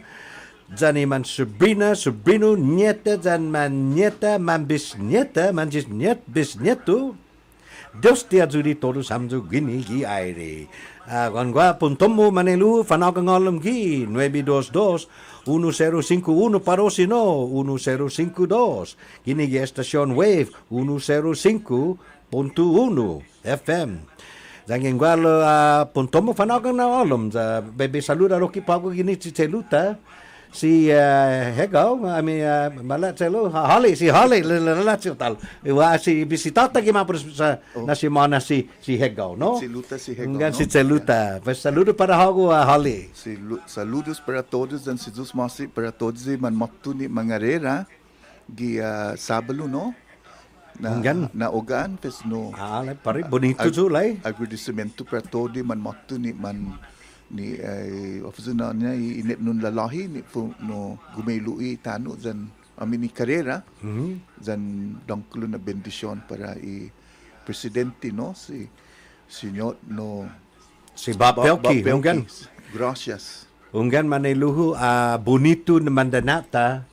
jani man sobrino nieta jan man nieta man bisnieta man jisniet bisnietu. Dios te ajudi todos hamzu gini gi aire. Con gua puntomu manelu fanau kangolom gi 922-1051 parosino 1052. Gini gi estación wave 105.1 FM. Jangan gua puntomu fanau kangolom za bebe saluda roki pago gini celuta. Si Hegao, malat selo Holly si Holly lalat tal. Wa si bisitata gimana sa nasi mana si Hegao, no?
Si Hegao.
Engan si celuta. Pues saludo para Hago Holly.
Saludos para todos dan Jesus Masi para todos man maktu ni mangarera gi Sabalo, no? Na ogan pes no.
Pare bonito julai.
Agradecimento para todos man maktu ni man ni ofisina niya inip nun lalahi ni no gumaylui tano zan amini karera zan dangkulo na bendisyon para presidente no si senyor no
si Bob Pelkey ungan
gracias
ungan maniluhu bonito na mandanata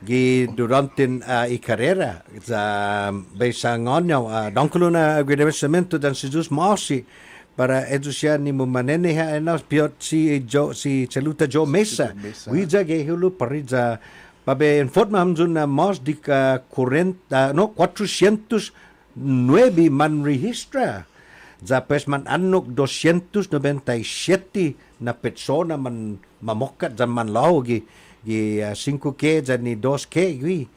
gi durantin karera sa besangonyo dangkulo na agradecimento dan si Jesus Masi para edusian ni mo manene ha enas piot si Celuta Joe Mesa. Wija ge hulu parija pabe informa hamzun na mas di 409 man registra. Zapes man anok 297 na persona man mamokat zaman lao gi 5K ni 2K gi.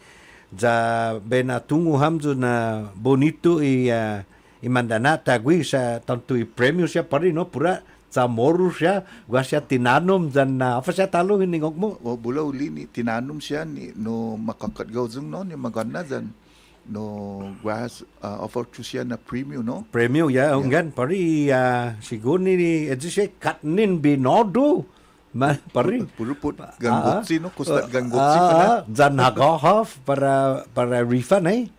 Za benatungu hamzun na bonito imandanata gui sa tanto premio siya pa rin no pura sa moru siya gua siya tinanom dan apa siya talo hiningok mo
bula uli ni tinanom siya ni no makakatgaw zung no ni maganda dan no gua offer to siya na premium no
premium ya ungan pari siguro ni siya katnin binodo pari
puruput ganggotsi no kustat ganggotsi
dan hagahaf para refund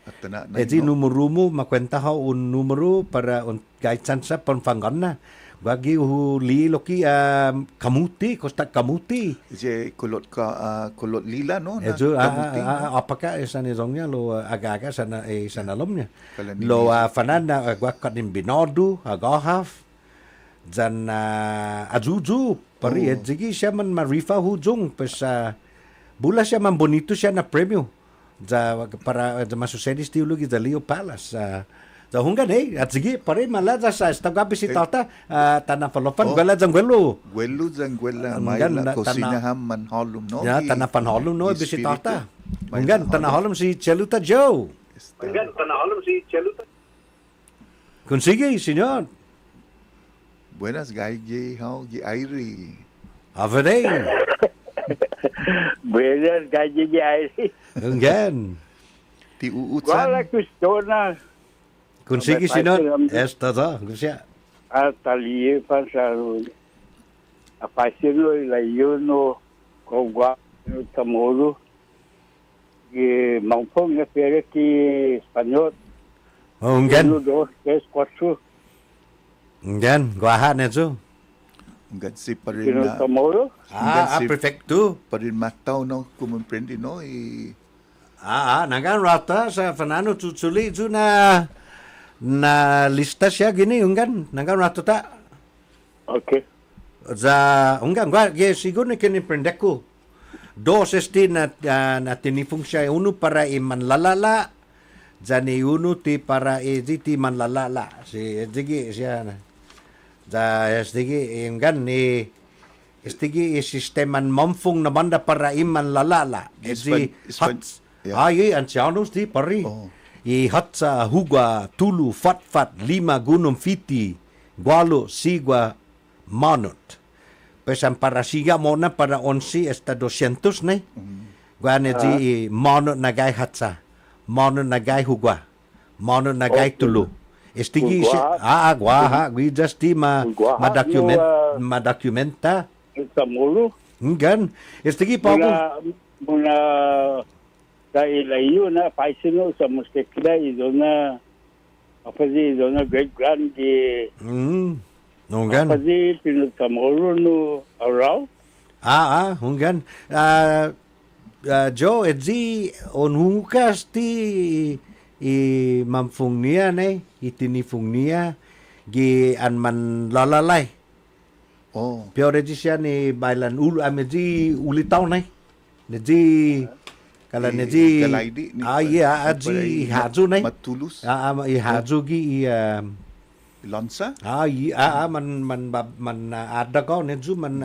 Edi numero mo makwenta ha un numero para un gaitan sa panfangan na. Bagi li loki kamuti kosta kamuti.
Je kulot lila no.
Ejo apakah sana zongnya lo aga-aga sana lomnya. Lo fanana gua kadim binodu agahaf dan ajuju pari ejigi siya man marifa hujung pesa bula siya man bonito siya na premium. Para masusedes teologi da Leo Palace za hungan at sige pare malaza sa stagabi bisitata tanah falofan gwela jang gwelo
jang gwela maila kusina ham man halum no
ya tanah pan halum no bisitata hungan tanah halum si Celuta Joe consigue señor
buenas gaige how gi airi
avere
buenas gaige gi airi
Engan.
Ti uutsan.
Qual questiona?
Consegui senhor esta da, Gusya.
Atalie passaram a parceiro lá no Guam no Tamoro que maupong na pera que espanhol.
Engan.
1, 2, 3, 4.
Yan, guaha na zo.
Hanggang si parin na...
Tamoro?
Perfecto.
Parin mataw, no? Kumemprendi, no?
Nagan rata sa fanano tutsuli zo na lista siya gini, unggan. Nagan rata ta.
Okay.
Unggan, siguro na kinimprende ko. Dos na tinipong siya. Uno para manlalala. Jani uno ti para ti manlalala. Sige siya na. Sige, unggan ni Istigi sisteman mamfung na banda para iman lalala. Ancianos di pari. Hatsa huga tulu fat lima gunung fiti gualo sigua manut. Pesan para siga mona para 11 hasta 200 ne. Guane di manut nagai hatsa. Manut nagai huga. Manut nagai tulu. Istigi guaha just di dokumenta.
Tamoro.
Unggan. Istigi pa ako.
Muna ilayo na paisino sa muskekla izona apazi izona great grand di
unggan
apazi Tamoro no araw
unggan Joe edzi onhukas ti mamfung niya ne itinifung niya gi anman lalalay piore di siya ni bailan amedzi ulitaw ne nedzi kala neji aji hazu nai
matulus
hazu gi
lansa
man ada ko neju man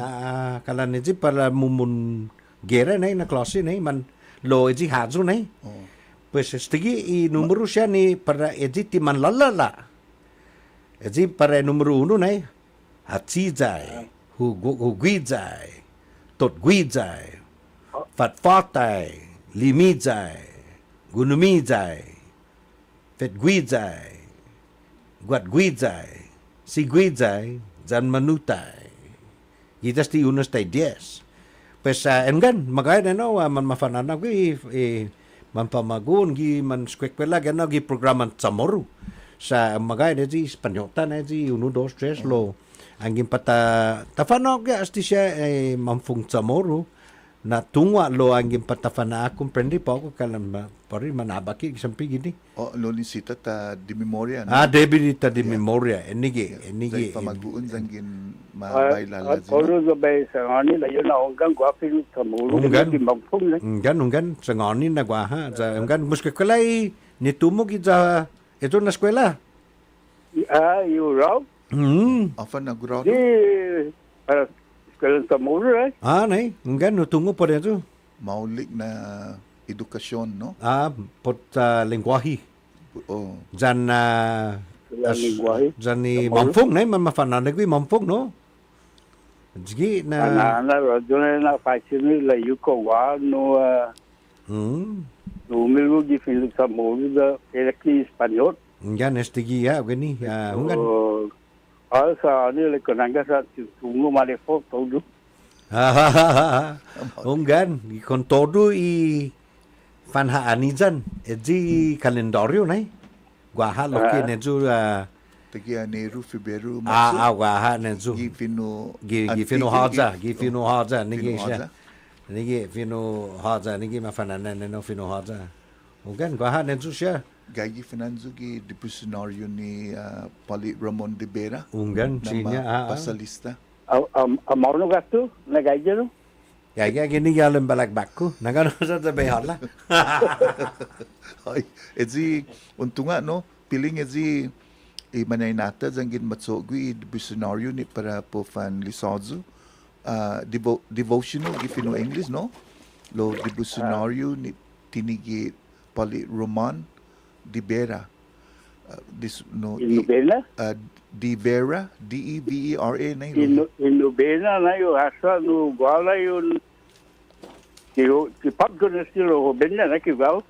kala neji para mumun gera nai na klase nai man lo eji hazu nai pues stigi i numero siya ni para eji ti man lalala eji para numero 1 nai hatsijai hugwijai totgwijai fatfatai limizai, gunumizai, fetguizai, guatguizai, siguizai, zanmanutai. Itas ti unos tay 10. Pues enggan, magaya na no, man mafanana ko man pamagun, man skwela gana gi programan Chamorro. Sa magaya na di Spanyota na di 1, 2, 3 lo. Angin pata tafanog asti siya mamfung Chamorro. Na tungwa lo angin patafana akong prendi pa ako kalam pari manabaki sampi gini.
Lo ni sita ta di memoria.
Debi ta di memoria. Enigi.
Pamaguun zangin mabailala.
Poro zo bay sa ngani la yun na unggan guapin Tamoro.
Unggan sa ngani na guaha. Unggan muskekulay ni tumog ito na eskwela.
You raw?
Often nagurado.
Para Tamoro, right?
Nay. Unggan, tungo po rin ito.
Maulik na edukasyon, no?
Pot lingwahi. Jan ni mamfong, nay, mafananag ko mamfong, no? Sige na...
Radyo na fashion la yuko wa, no... Numero di Philip Tamoro da Electri Espanyol.
Unggan, estigi ya, gani. Unggan.
Sa ano konanga sa tungo malefo todo.
Unggan kon todo i fanhaani jan eji kalendaryo nai guaha loki neju
tagia Neru Febrero
guaha neju gifino haja nigi fino haja nigi mafanana no fino haja unggan guaha neju siya
Gagi Finanzugi depositionario ni Pali Ramon de Vera.
Unggan sinya
pasalista.
Amauno gasto na gaya no?
Gaya gini galim balagbak ko. Nagano sa tabi hala.
Ay, ezi untunga no piling ezi manay nata zangin matsogui depositionario ni para po fan lisazu. Devotional gifino English no? Lo depositionario ni tinigi Pali Roman Di Vera. Di Vera, D-E-V-E-R-A na yun.
Inubena na yun, asa no, guala yun. Kipag ko na sila, hobenya na kibaw.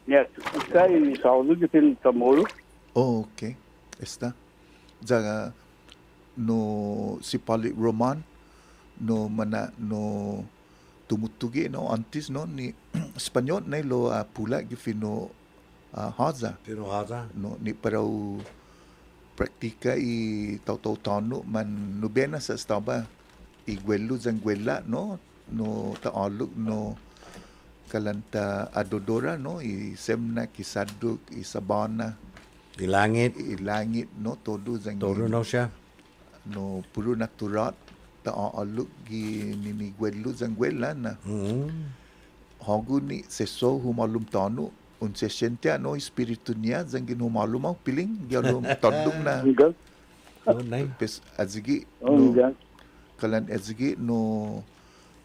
Niya, isa yung saudo kitin Tamoro.
Okay. Esta. Jaga, no, si Pali Roman, no, tumutugi, no, antis, no, ni Espanyol na lo pula gifino Haza.
Pero Haza.
No, ni parau praktika i tau tonu man nubena sa staba i gwelu zang gwela no taaluk no kalanta adodora no i semna kisaduk i sabana
i langit
no todo zang
no siya
no puro natural taaluk gi nini gwelu zang gwela na hogu ni seso humalum tanu un se sentia no espiritu niya zang humalum au piling gialum todung na pes azigi no kalan azigi no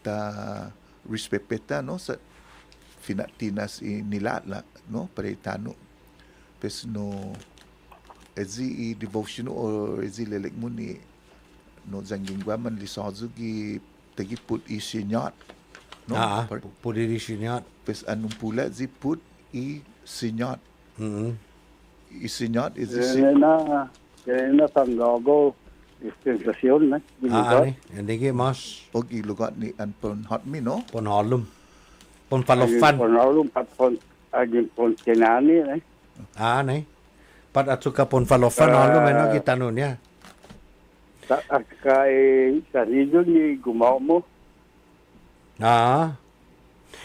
ta respepeta no sa finatinas i nilala no pare tanu pes no ezi i devotion o ezi lelek mo ni no zanging man lisazu gi tagi put i sinyat no
put i sinyat
pes anong pula zi put i sinyat i sinyat is
na panggago dispensasyon na
hindi mas
og ilugat ni anpon hot mi no
pon halum pon palofan
pon halum pon agin pon kenani
ne pat at suka pon palofan halum no gitano niya
kay sa region ni Guam mo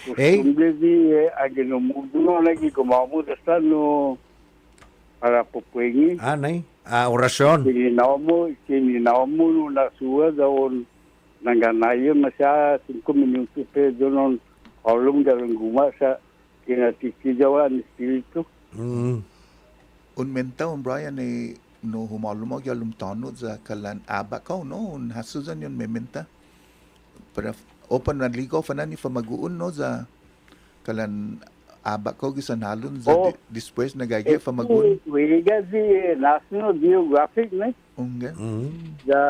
Costumbre di agin umudo no lagi Guam mo dasta no para pupuengi
nay orasyon
kininaw mo no nasuwa daon nangganayo masya 5 minutos pe doon halong dalang guma sa kinatikijawan espiritu
un menta un Brian ay no humalumag yalum tano za kalan abakaw no un hasuzan yun mementa para open na ligo fanan ni famaguun no za kalan abakaw gisan halon za después nagagi famaguun
wiga di National Geographic ne
unga
za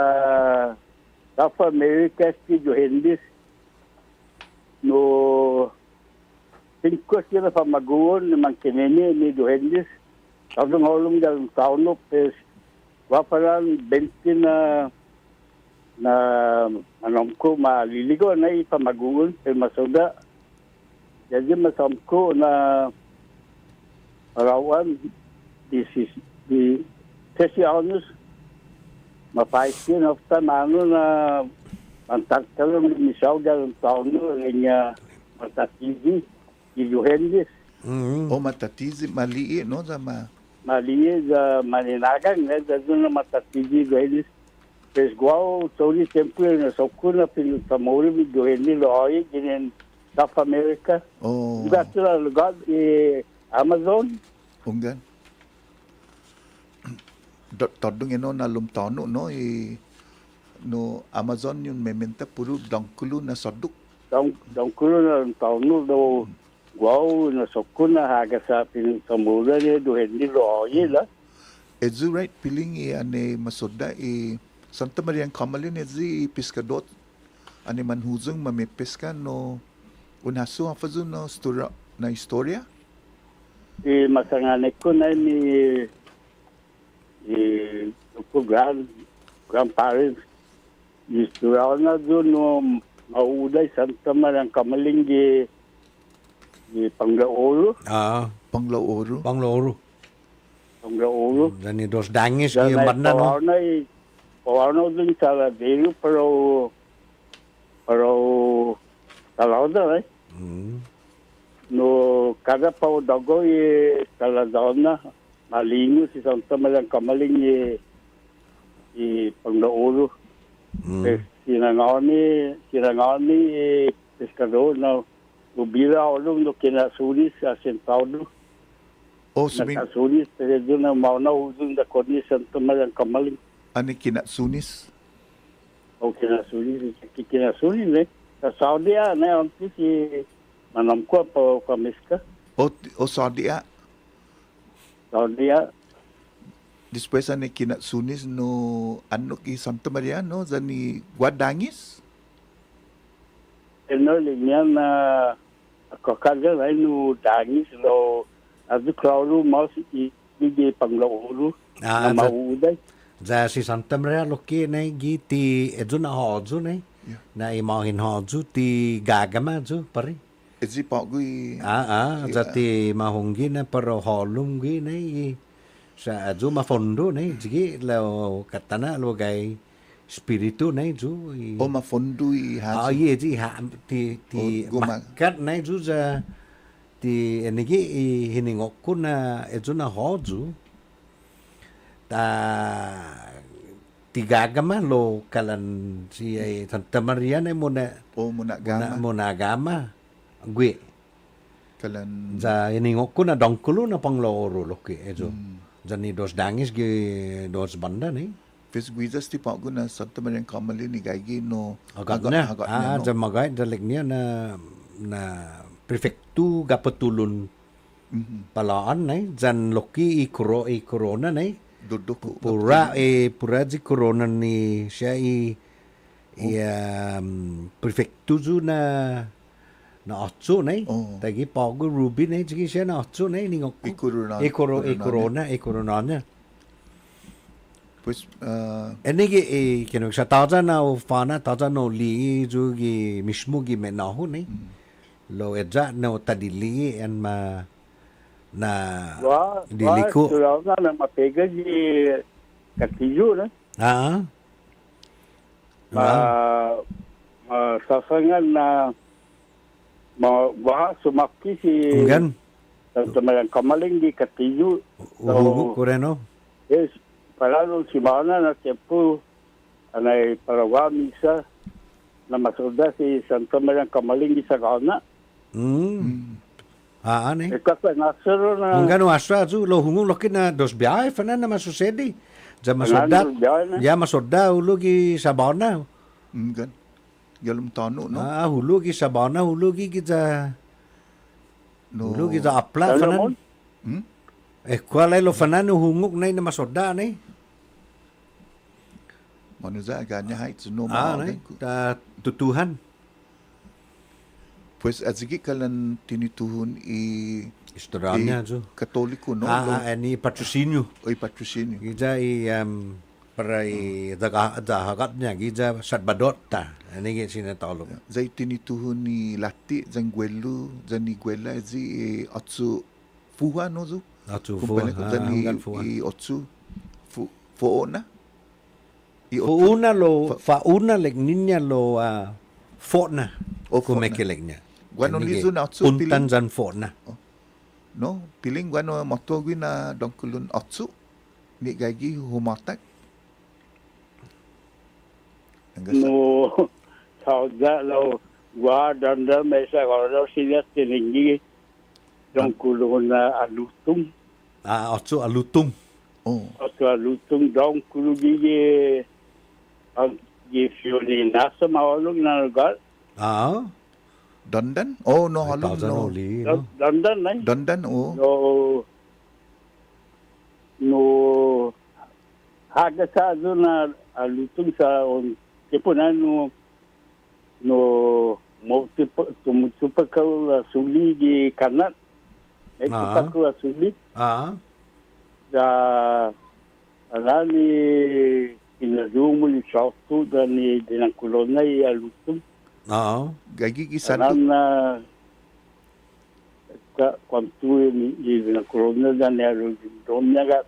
South America si Johendis no 5 sila famaguun naman kinini ni Johendis Kadang holong dalam tahun no pes waparan 20 na manomko maliligo na ipamagugon sa masoda. Jadi masamko na rawan di 30 anos mapaisin ofta mano na mantaktalan misaw dalam tahun no kanya matatizi iluhendis.
O matatizi maliit no sama
maliit za maninagang na doon na matatizi iluhendis. Pes guau tori tempo na sokuna pil tamori mi doheni loy ginen South America. Juga tula lugar Amazon.
Ungan. Todong ino na lumtano no no Amazon yun mementa puro dangkulo na soduk.
Dangkulo na lumtano do guau na sokuna haga sa pil tamori ni doheni loy la.
Ezu right piling ane masoda Santa Maria Kamalin ezi pescador ane manhuzung mamepesca no unaso afazu no na historia
masangane ko na ni ko grandparents historia na doon no mauday Santa Maria Kamalin di Panglaoro
Panglaoro
dan dos dangis di mana no
Pawarno din sa Ladero pero talauda no kada pa dago taladona malingo si Santa Maria Kamaling Panglaoro sinangani pescador na ubira olong no kinasulis sa Sentaudo nakasulis pero doon na mauna udong da koni Santa Maria Kamaling
Ani kinasunis?
Kinasunis ne. Sa Saudi ne onti si manamko po kamiska.
Saudi. Después ani kinasunis no ano ki Santa Maria no zani guadangis.
No linyan na kakaga ay no dangis lo azu klauru mas i Panglaoro na mauday.
Za si Santa Maria loki na giti edu na hoju na imahin hoju ti gagama ju pare
ezi pagui
za ti mahunggi na pero holum gi na sa azu mafondo nei jigi lo katana lo gai spiritu nei ju
mafondo i ha
ye ji ha ti makat nei ju za ti enigi hiningoku na ezu na hoju ta tigagama lo kalan si Santa Maria nei muna gama gue
kalan
za hiningoku na dongkulu na pangloro loki ezu Jani dos dangis gi dos banda ni.
Fes guizas ti pa na Santa Maria Kamali ni gaigi no
agaknya ja magai daliknya na prefektu gapetulun palaan nai jan loki i corona nai
duduk
pura ji corona ni siya prefektu ju na otso nai tagi pagu ruby nai jigi siya na otso nai ningok corona nya
pues
enigi kinong sa taza na ufana taza no li ju gi mismo gi menahu nai lo edja no tadili en ma na diliku
na mapega di Katillo na sasangan na sumaki si Santa Maria Kamaling di Katillo
Coreno
yes palalo si Mana na tempo anay parawa misa na masoda si Santa Maria Kamaling di Sagana
ne
kaka nasero na
ngano asra ju lo hungu lokin na dos biay fana na masusedi ja masoda ya masoda ulugi sabana
gan galum tanu no
hulugi sabana hulugi giza hulugi za apla fana kuala lo fana no hunguk nai na masoda nai
manuza aganya hait no
ta tutuhan
pues azigi kalan tinituhun
istoranya jo
katoliko no
ani patrocinio giza para dahagatnya giza sadbadota ani gi sinatolo
zai tinituhun ni lati zangwelu zaniguela zi atsu fuha no zo
atsu fuha
zani atsu fuona
fauna lo fauna legninya lo forna kumekeleknya
guano lizo na atsu
puntan zan forna
no piling guano motogi na dongkulun atsu ni gagi humatak
no sauda lo gua danda mesa kalau sila tinggi dongkulun na alutung
atsu alutung
atsu alutung dongkulun gigi fioli nasa mawalong na lugar
Dandan? Oh, no, halong no.
Dandan, eh?
Dandan, oh.
No, haga sa doon na lutong sa tipunan no tumutupa ka suli di kanat. Tupa ka suli. Da alani inadumo ni South dan ni dinang kolonay lutong.
Gagi kisandok
na kwantu ni na corona dan ya donya ga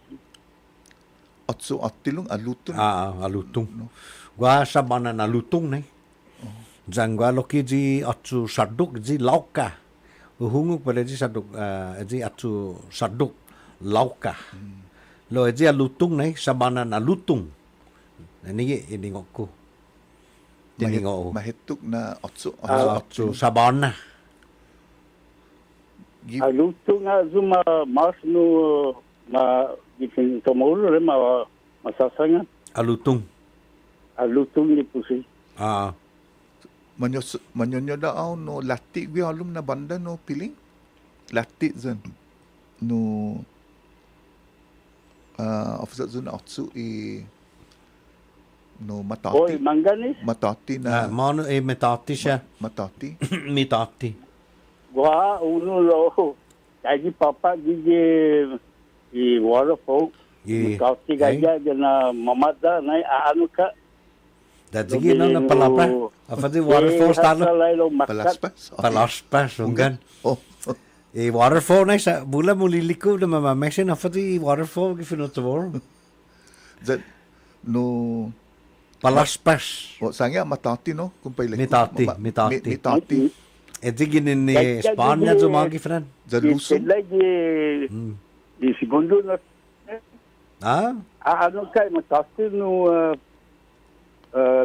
atso atilung alutong
alutong gua sabana na lutong nei jangwa loki ji atsu saduk ji lauka hungu pale ji saduk ji atsu saduk lauka lo ji alutong nei sabana na lutong ini ngokku
mahituk na
atsu sabana
alutong zuma mas no gifin tomolo re masasanga
alutong
ni pusi
manyo da no lati wi alum na banda no piling lati zan no officer zan atsu no matati.
Oy, manganis?
Matati na.
Mano matati siya.
Matati?
Mitati.
Gua, uno lo. Kaya papa, gigi wala po. Matati kaya, na mamada, na ano ka.
Sige na palapa. Apa di waterfall talo?
Palaspas.
Palaspas, unggan. waterfall na sa bula mo liliko na mamamexin apa ti waterfall gifinotobor.
That no
Palaspas.
O sangya matati no kung pay
Mitati.
mitati.
Edi ginin ni Spanya zo mga gifran.
Lusong.
Di segundo na. Ano kay matati no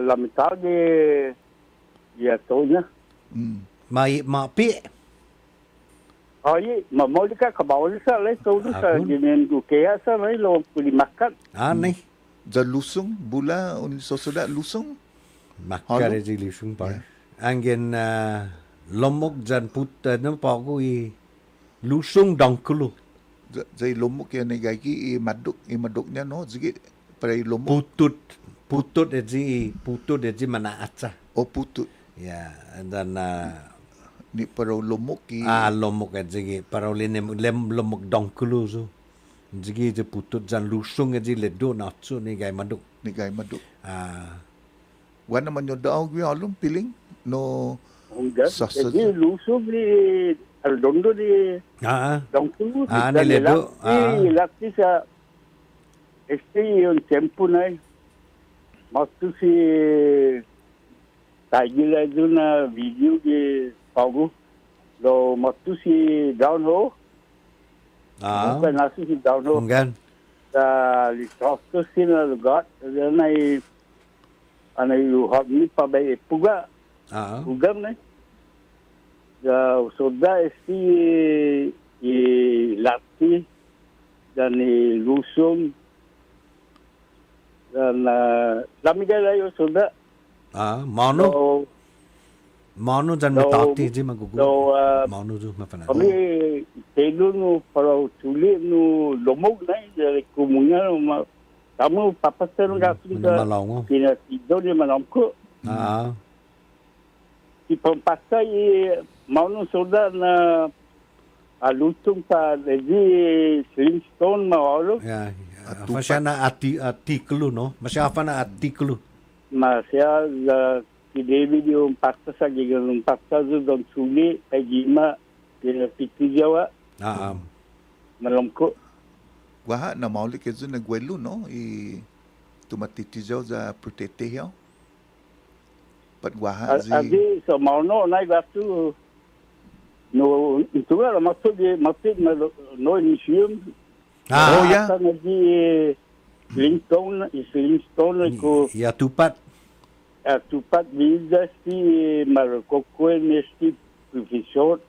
la mitad de Tonya.
Mapi.
Ay, mamoli ka kabawal sa le so sa ginin ko kaya sa may lo pulimakan.
Anay.
Da lusong bula un sosoda lusong.
Makare di lusong par. Angin lomok jan puta no pago I lusong dangkulo.
Zai lomok yan ay gagi imadok niya no zigi pare lomok.
Putut edi manaatsa.
O putut.
Yeah, and then
ni parau lomok ki
lomok edi parau lem lomok dangkulo so. Jigi je putut jan lusung aja ledo natsu ni gai maduk.
Wan naman yung daog wi alum piling no
sausage. Jadi lusung di aldondo di dongku.
Ni ledo.
Lakti sa yung tempo na waktu si tagila itu na video di pagu lo waktu si download. Bukan nasi si download.
Enggak.
Litrosto sila lugar. Anay luhab ni pabay puga. Pugam na. Soda lati dan lusong dan lamigay yung soda.
Mano jan matati je magugu. Mano jo mafana.
Kami telo no para tuli no lomog na dari kumunya no kamu papasan ka kita kina tido ni manamko. Di pampasay mano soda na alutung pa di Flintstone mawalo.
Masya na artikulu no. Masya apa na artikulu.
Masya si David yung paksa sa gigalong paksa doon suli kay Jima pinapiti jawa. Malangko.
Waha na mauli kezo nagwelo no tumatiti jaw za protete hiyaw. But waha
Adi so mauno na gatu no itu nga masuk no museum.
Yeah.
Di Flintstone ko.
Ya tupat.
Tupat bisa si Marokko mesti profesor.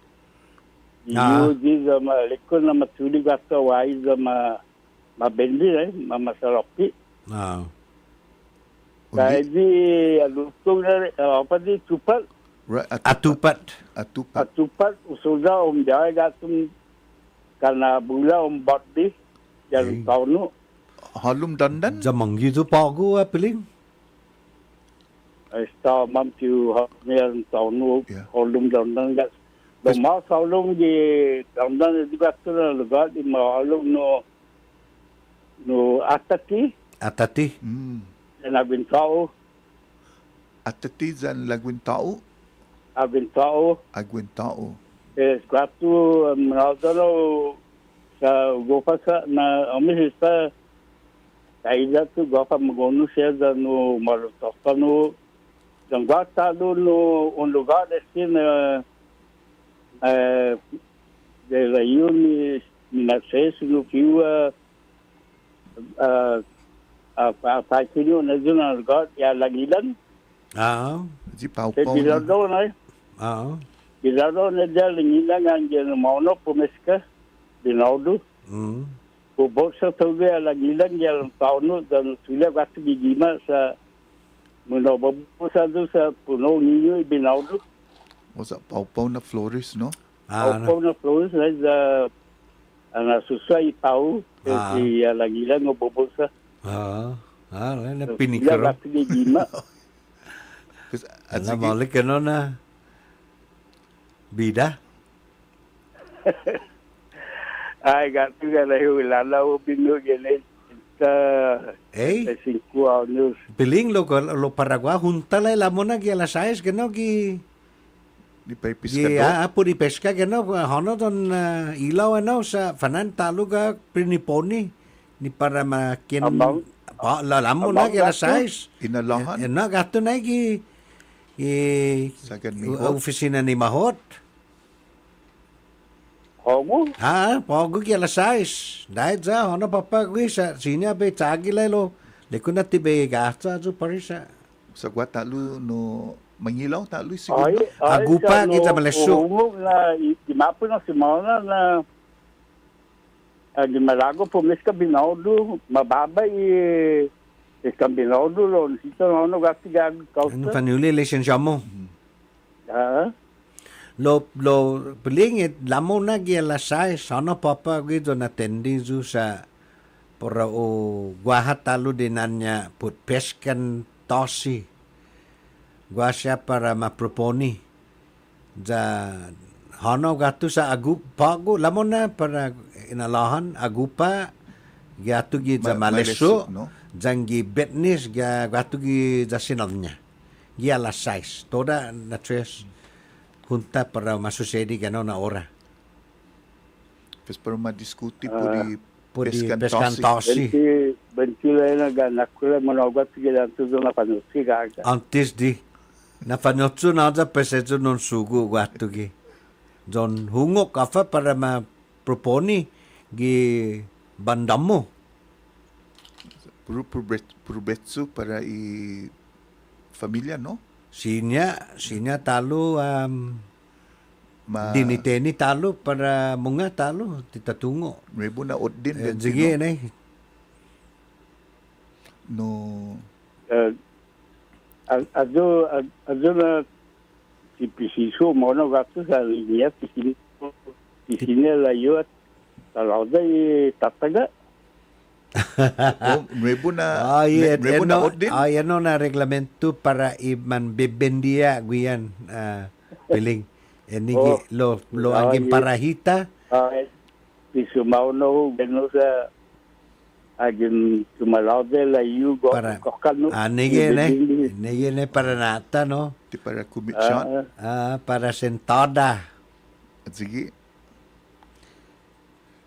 Iyo di sama lekon na matuli gata wai sama mabendi masarapi. Kaya di alusong na apa di tupat.
Atupat.
Usuda dia gatum karena bula bot di jalan tahun nu.
Halum dandan.
Zamang gitu pagu piling.
Sta mam tu mer tahun nu halum dandan gas. Lama halum di dandan di gatur lugar di halum no atati. Dan abin tau.
Atati dan lagwin tau.
Abin tau. Squatu menadalo sa gofa sa na amis sa kaida tu gofa magonu siya no malutokano dan gata no un lugar assim de la uni na ses no piu a kino na zona lugar ya lagilan
di pau
bilado na bilado na jalingilan ang mauno pumeska binaudu. Buksa tahu dia lagi yang tahun dan sudah waktu digima sa menobak satu sa puno niyo binaudu.
Masa pau na flores no?
Pau na flores na anak susah tahu si lagi ngobok sa.
Na pinikero.
Sudah waktu digima.
Alam balik kano na bida.
Ay gatu ka na yung lalaw binugyan sa 5 años.
Piling lo Paragua juntala la mona que a las 6 que no que
Di pa pescador.
puri pesca gano hono don ilaw ano sa fanan taluga priniponi ni para makin lamo na kaya size
Inalahan.
na gato na
Sagan mihot.
opisina ni Mahot.
Homo?
Pogo kaya size. Dahil sa hono papagwi sa sinya be tagi lelo. Lekuna tibe gata jo parisa.
Sa gwa talo no mangilaw talo siguro.
Agupa kita maleso.
Homo na imapo na si Mauna na di Malago po mes kabinaudo mababa kabinaudo ron sito no gati gag
Ano panuli lesson siya mo? Lo pelingit lamo na gila size sana papa gitu na tendi zu sa para o guahat talo dinanya put peskan tosi gua siya para maproponi ja hano gatu sa agup pago lamo na para inalahan agupa gatu gi ja maleso
no?
jangi betnis gatu gi ja sinalnya gila size toda na tres junta para masusedi gano na ora.
Pues para madiskuti
Puri peskan tosi.
Benci na ganak ko manogat gila tuzo na panusi gaga.
Antes di napanotsu na da peseto non sugu gatu gi. John hungok apa para maproponi gi bandamo.
Puro betsu para familia, no?
Sinya talo diniteni talo para munga talo titatungo.
Rebo na odin
Sige na
no.
Ado na si Pisiso mo no gato sa linya pisine layo at talauda tataga.
Rebo na odin.
Ano na reglamento para iman bebendia guyan piling. Enigi lo angin parahita.
Pisumao no gano sa agin sumalauda layo
para nige para nata no.
Di para kumitsan.
Para sentada.
Sige.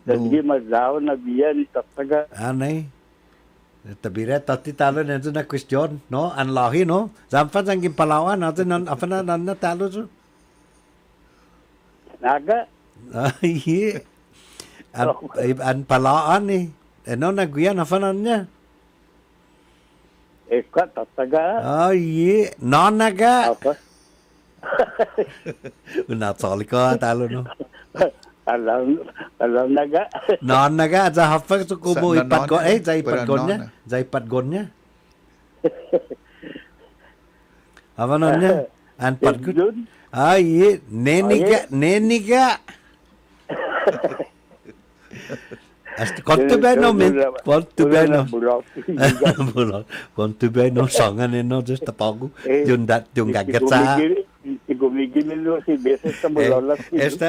Jadi mazao na biyan tataga.
Anay. Tabira tati talo na na question no anlahi no. Zampan ang Palawan natin apa na talo so.
Naga.
Ay. An Palaan eh. Ano naguyan apa niya?
Eka tataga.
Ay, nanaga.
Apa?
Unatsali ko talo no.
Alam naga.
Non naga za hafag to kubo ipat ko za ipat gonnya. Apa nanya? An pat good. Ay, neniga. Kontu beno sangan eno just tapago. Yung gagatsa.
Gumigimil si beses sa mulalas.
Esta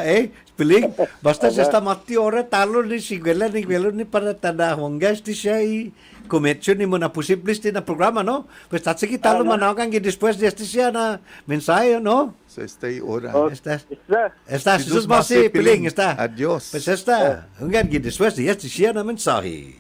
piling basta esta mati ora talo ni sigwela ni para tada hongas di siya cometsyo ni mo na posibles din na programa no. Pues tatsiki talo manawagan gi después de este siya na mensahe no.
Sa stay ora.
Esta sus masi piling esta.
Adios.
Pues esta hongan gi después de este siya na mensahe.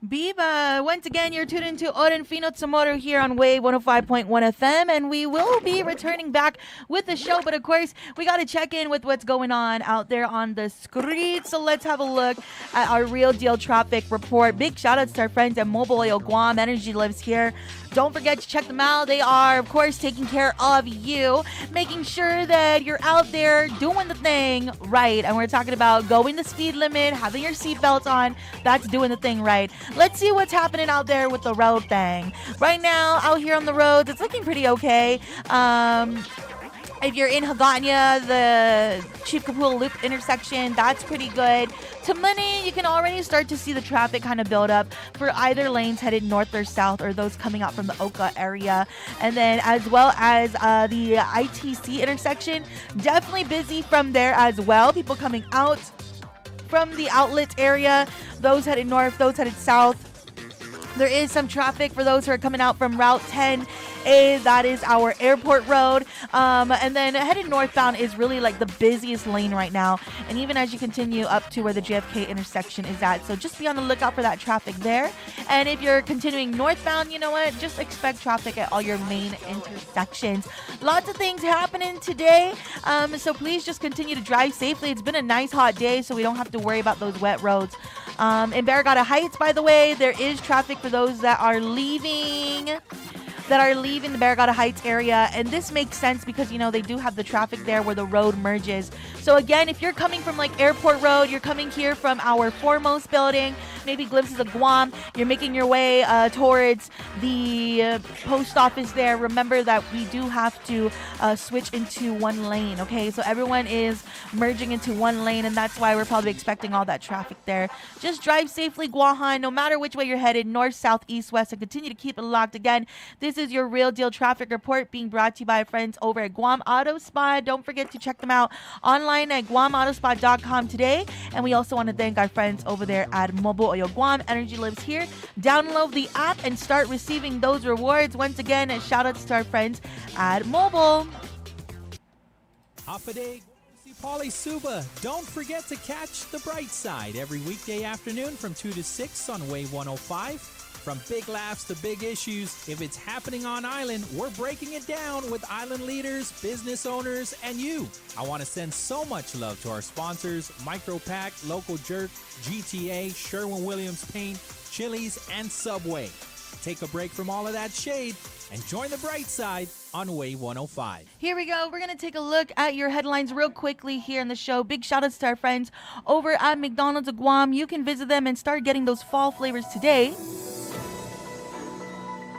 Biba, once again, you're tuned into Oren Fino Tomorrow here on Wave 105.1 FM, and we will be returning back with the show. But of course, we got to check in with what's going on out there on the streets. So let's have a look at our real deal traffic report. Big shout outs to our friends at Mobile Oil Guam. Energy lives here. Don't forget to check them out. They are, of course, taking care of you, making sure that you're out there doing the thing right. And we're talking about going the speed limit, having your seatbelt on. That's doing the thing right. Let's see what's happening out there with the road thing. Right now, out here on the roads, it's looking pretty okay. If you're in Hagåtña, the Chief Kapula Loop intersection, that's pretty good. To Mani, you can already start to see the traffic kind of build up for either lanes headed north or south, or those coming out from the Oka area. And then as well as the ITC intersection, definitely busy from there as well. People coming out from the outlet area, those headed north, those headed south. There is some traffic for those who are coming out from Route 10 A, that is our airport road. And then headed northbound is really like the busiest lane right now. And even as you continue up to where the JFK intersection is at. So just be on the lookout for that traffic there. And if you're continuing northbound, you know what? Just expect traffic at all your main intersections. Lots of things happening today. So please just continue to drive safely. It's been a nice hot day, so we don't have to worry about those wet roads. In Barragata Heights, by the way, there is traffic for those that are leaving the Barragata Heights area. And this makes sense because, you know, they do have the traffic there where the road merges. So again, if you're coming from like Airport Road, you're coming here from our foremost building, maybe glimpses of Guam, you're making your way towards the post office there. Remember that we do have to switch into one lane, okay? So everyone is merging into one lane, and that's why we're probably expecting all that traffic there. Just drive safely, Guahan, no matter which way you're headed, north, south, east, west, and continue to keep it locked. Again, this is your Real Deal Traffic Report being brought to you by our friends over at Guam Auto Spa. Don't forget to check them out online at guamautospot.com today. And we also want to thank our friends over there at Mobile Oil Guam. Energy lives here. Download the app and start receiving those rewards. Once again, shout outs to our friends at Mobile.
Hapaday, si Paulie Suba. Don't forget to catch the Brightside every weekday afternoon from 2 to 6 on Wave 105. From big laughs to big issues, if it's happening on island, we're breaking it down with island leaders, business owners, and you. I want to send so much love to our sponsors, Micropack, Local Jerk, GTA, Sherwin-Williams Paint, Chili's, and Subway. Take a break from all of that shade and join the bright side on Wave 105.
Here we go. We're going to take a look at your headlines real quickly here in the show. Big shout outs to our friends over at McDonald's of Guam. You can visit them and start getting those fall flavors today.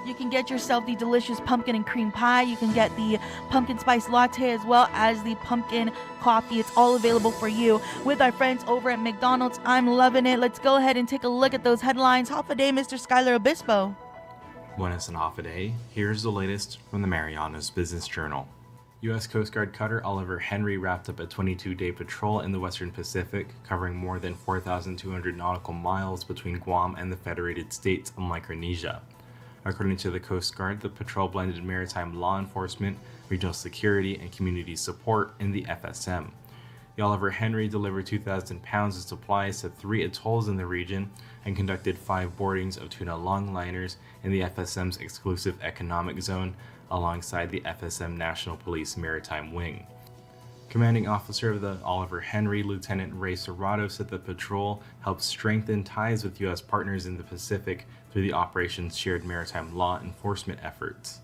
You can get yourself the delicious pumpkin and cream pie. You can get the pumpkin spice latte as well as the pumpkin coffee. It's all available for you with our friends over at McDonald's. I'm loving it. Let's go ahead and take a look at those headlines. Half a day, Mr. Skylar Obispo.
Buenas and half a day. Here's the latest from the Marianas Business Journal. U.S. Coast Guard cutter Oliver Henry wrapped up a 22-day patrol in the Western Pacific, covering more than 4,200 nautical miles between Guam and the Federated States of Micronesia. According to the Coast Guard, the patrol blended maritime law enforcement, regional security, and community support in the FSM. The Oliver Henry delivered 2,000 pounds of supplies to 3 atolls in the region and conducted 5 boardings of tuna longliners in the FSM's exclusive economic zone alongside the FSM National Police Maritime Wing. Commanding officer of the Oliver Henry, Lieutenant Ray Serrato, said the patrol helped strengthen ties with U.S. partners in the Pacific through the operation's shared maritime law enforcement efforts.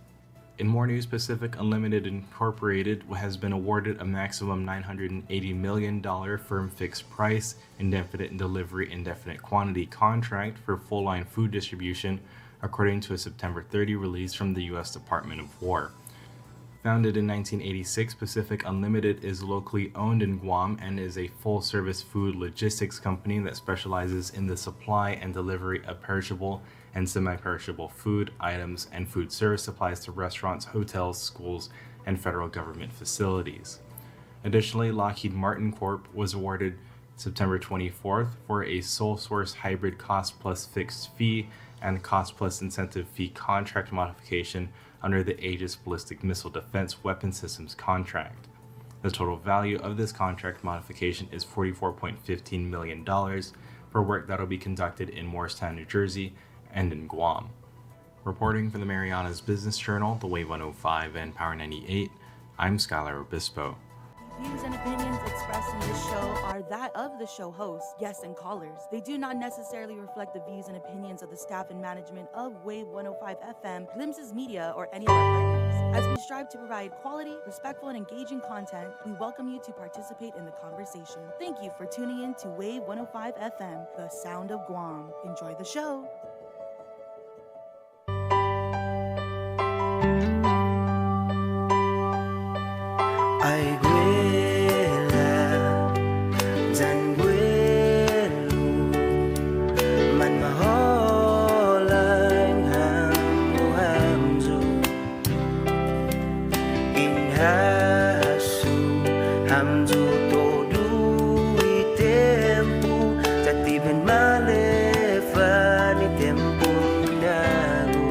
In more news, Pacific Unlimited Incorporated has been awarded a maximum $980 million firm fixed price, indefinite delivery, indefinite quantity contract for full-line food distribution, according to a September 30 release from the U.S. Department of War. Founded in 1986, Pacific Unlimited is locally owned in Guam and is a full-service food logistics company that specializes in the supply and delivery of perishable and semi-perishable food items and food service supplies to restaurants, hotels, schools, and federal government facilities. Additionally, Lockheed Martin Corp. was awarded September 24th for a sole source hybrid cost plus fixed fee and cost plus incentive fee contract modification under the Aegis Ballistic Missile Defense Weapon Systems contract. The total value of this contract modification is $44.15 million for work that will be conducted in Morristown, New Jersey, and in Guam. Reporting for the Marianas Business Journal, the Wave 105 and Power 98, I'm Skylar Obispo.
Views and opinions expressed in this show are that of the show hosts, guests, and callers. They do not necessarily reflect the views and opinions of the staff and management of Wave 105 FM, Glimpses Media, or any of our partners. As we strive to provide quality, respectful, and engaging content, we welcome you to participate in the conversation. Thank you for tuning in to Wave 105 FM, the sound of Guam. Enjoy the show.
Ay gwela, dyan gwelo, man maholang hamzo, inhasu, hamzo todo itempo, tatiban malefa ni tempo nago.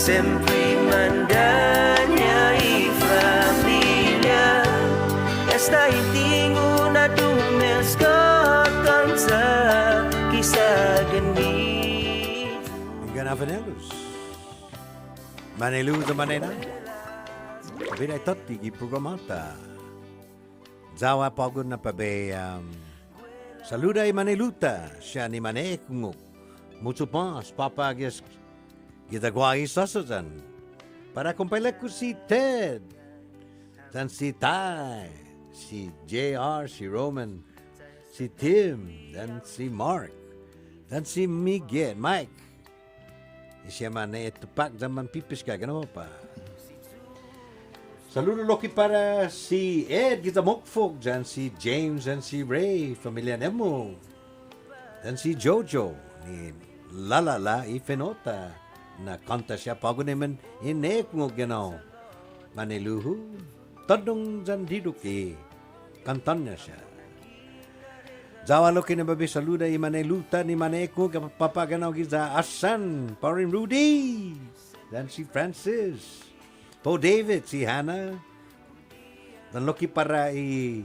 Sempre mandanya i família. Esta intingo na dumes kansa kisah geni.
Ganafanelos. Manelu sa manena. Bila toti gi programata. Zawa pagod na pabe saluda i maneluta siya ni manekungok. Mucho pas papages gitagwa isasan. Para kumpala ko si Ted. Dan si Ty, si JR, si Roman, si Tim, dan si Mark, dan si Mike. Siya man tupak zaman pipis ka, gano'n pa. Saludo loki para si Ed kita mokfog, dan si James, dan si Ray, familia Nemo, dan si Jojo, ni Lalala Ifenota, na kanta siya pagod naman inek mo gano'n. Maniluhu, tadong dyan diduki, kantan niya siya. Zawalo kinababi saluda i maneluta ni maneko papaganaw giza asan parin Rudy dan si Francis po David si Hannah dan loki para i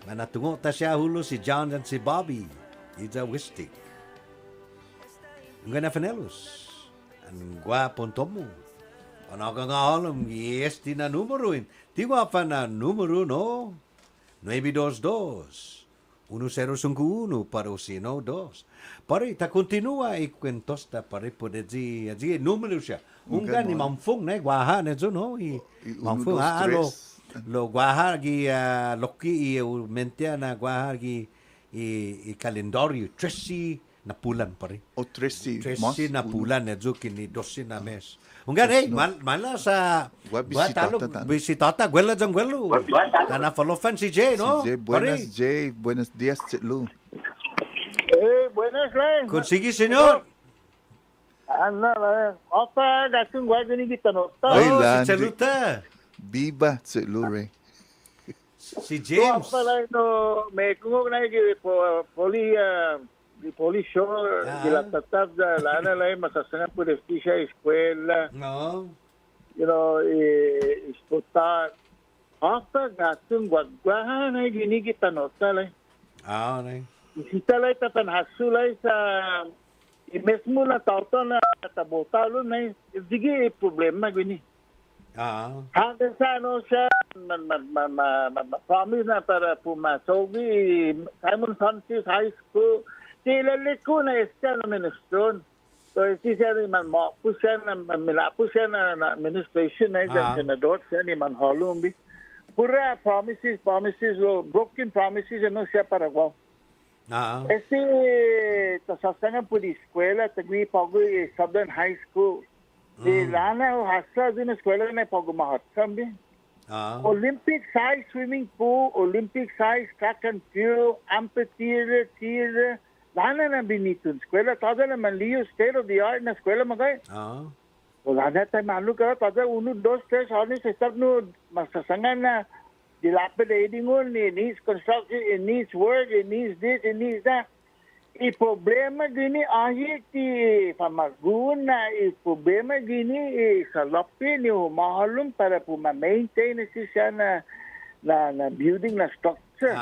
manatungo ta siya hulo si John dan si Bobby iza wistik nga na fanelos ang guwapon tomo panaga nga halom yes di na numeroin di pa na numero no 922 1051 para usino dos. Pare ta continua i kwentos ta pare pode di numero siya. Unga ni mamfung na guaha na zo no i mamfung lo guaha gi loki i mentia na guaha gi i kalendaryo 13 na pulan pare.
O 13
na pulan na zo kini 12 na mes. Unga mala sa bisitata gwela jang gwelo. Kana falofan si Jay no.
Si Jay, buenos días Chitlu.
Buenas lang.
Consigi senyor.
Ano opa dating gwa gini kita no.
Si Chaluta.
Biba Chitlu re.
Si James.
Opa lang no may kung na gi poli show gilatatap da lana lang masasana po destisya eskwela.
No.
You know, isputa. Opa dating gwa na gini kita no talay.
Na.
Isitalay tatanhasulay sa mesmo na tauto na tabotalo na sige problema gini. Hanggang sa ano siya promise na para pumasok Simon Francis High School silalik ko na siya na ministron. So siya ni man po siya na milapo siya na administration na yung senador siya ni man holumbi. Pura promises broken promises ano siya para wow. Tasasangan po di eskwela, tagwi pago Southern High School. Di lana o hasa din eskwela na pago mahatsam din. Olympic size swimming pool, Olympic size track and field, amphitheater, lana na binitun eskwela. Tada na manliyo state of the art na eskwela magay. Wala na tayo malu ka, tada 1, 2, 3, halos sa start no masasangan na dilapidating on, it needs construction, it needs work, it needs this, it needs that. Problema gini ahit pamagun na problema gini sa lapi ni mahalum para po ma-maintain siya na building na structure.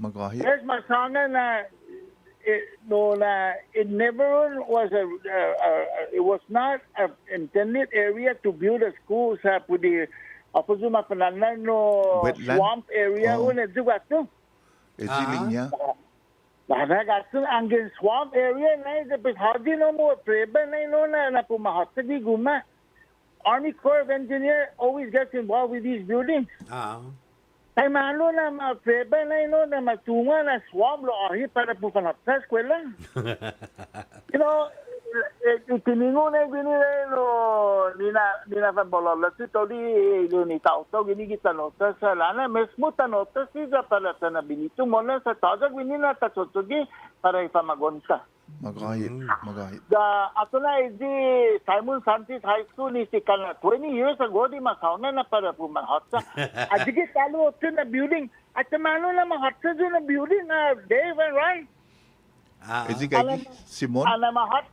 Magahit.
Yes, masana na it never was it was not an intended area to build a school sa pudi Apo zuma pananan no swamp area una juga tu.
Linya.
Bahana gatun angin swamp area na but hadi no mo preba na pumahata di guma. Army Corps of Engineer always gets involved with these buildings. Ay malo na preba na matunga na swamp lo ahi para pupanata eskwela. You know, tiningo na gini no nina fa bolala tu todi ni tauto gini kita nota sa lana mesmo tanota si sa pala na binito mo na sa taga gini na tatsotogi para ipamagonta.
Magahit.
Da ato na di Simon Francis High School ni sikana 20 years ago di masauna na para pumanhatsa. Adigi talo to na building at mano na mahatsa na building na Dave and right.
Simon.
Ana mahat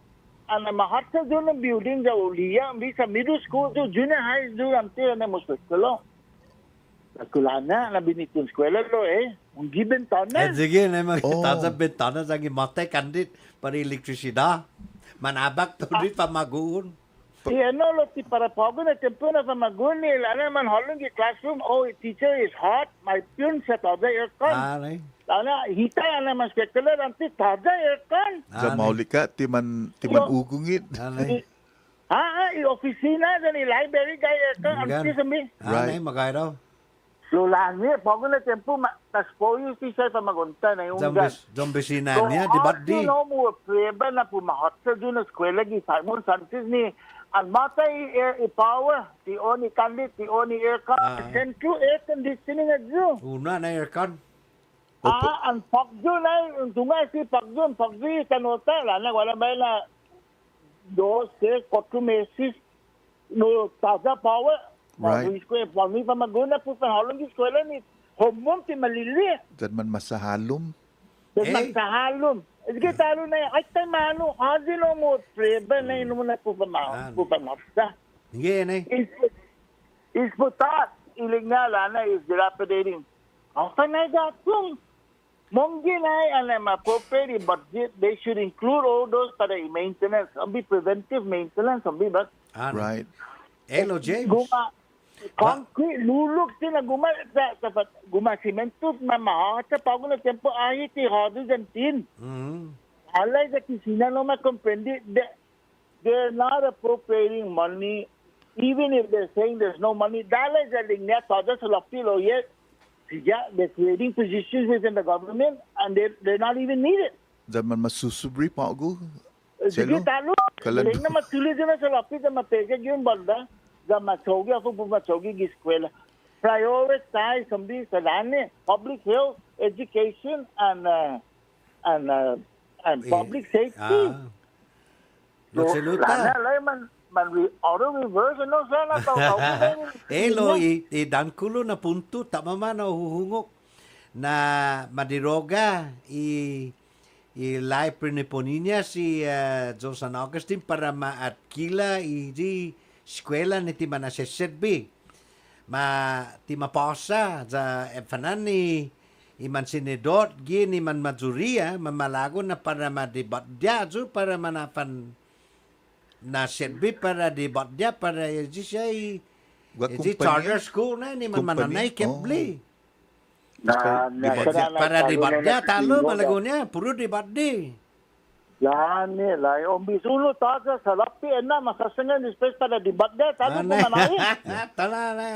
ana mahatsa jo na building ja ulia bisa middle school jo junior high jo ante na muskelo. Kulana na binitun eskwela lo un given tana.
Sige na makita sa bintana sa matay kandit para elektrisidad. Manabak to di pamaguon.
Si ano lo ti para pago na tempo na pamaguon ni lana man holong gi classroom teacher is hot my pun sa tada aircon. Lana hita ana mas spectacular anti tada aircon.
Sa maulika timan ugungit.
Opisina sa ni library guy aircon anti sa mi.
Right, magay daw.
Lulani, pago na tempo, taspoyo si siya sa magunta na yung
Zombisina niya, di ba di?
No mo, preba na pumahot sa doon na eskwela gi Simon Sanchez ni ang matay air power, ti oni kandit, ti oni aircon, central air conditioning at zo.
Una na aircon.
Ang pagjo na, ang tunga si pagjo kanota, wala ba na 2, 3, 4 meses, no, taza power.
Right.
Pami pa maguna po sa halong eskwela ni homom ti malili.
Dan man masahalom.
Masahalom. Sige talo na ay tay mano adino mo preba na ino na po pa mapsa.
Sige na.
Is putat ilig nga lana is dilapidating. Ang tanay gatong monggi na ana ma-appropriate budget they should include all those para maintenance. Be preventive maintenance but
right.
Hello James.
Concrete, lulog sila guma simento mamaha sa pago na tempo ahi ti hado jantin. Alay sa kisina no makomprendi they're not appropriating money even if they're saying there's no money. Dalay sa linya tada sa lapilo yet they're creating positions within the government and they're not even needed.
Zaman masusubri pago.
Sige talo. Ling na matuloy na sa lapit na mapegag yung banda. The masogi ako po masogi gi eskwela. Prioritize sambi sa lani public health, education and public safety.
Lana
lay man auto reverse no sana
Elo dankulo na punto tama man nahuhungok na madiroga ilay priniponinya si San Augustine para maatkila eskwela ni ti manaseserbi ti mapasa sa fanan ni iman sinedot gini man majuria mamalago na para madibadya para manapan na serbi para dibadya para siya charter school na ni man mananay kebli para dibadya talo malago niya puro dibadya.
Yan nila. Yung bisulo taga sa lapi na makasangan space para dibadya. Talo po manahin.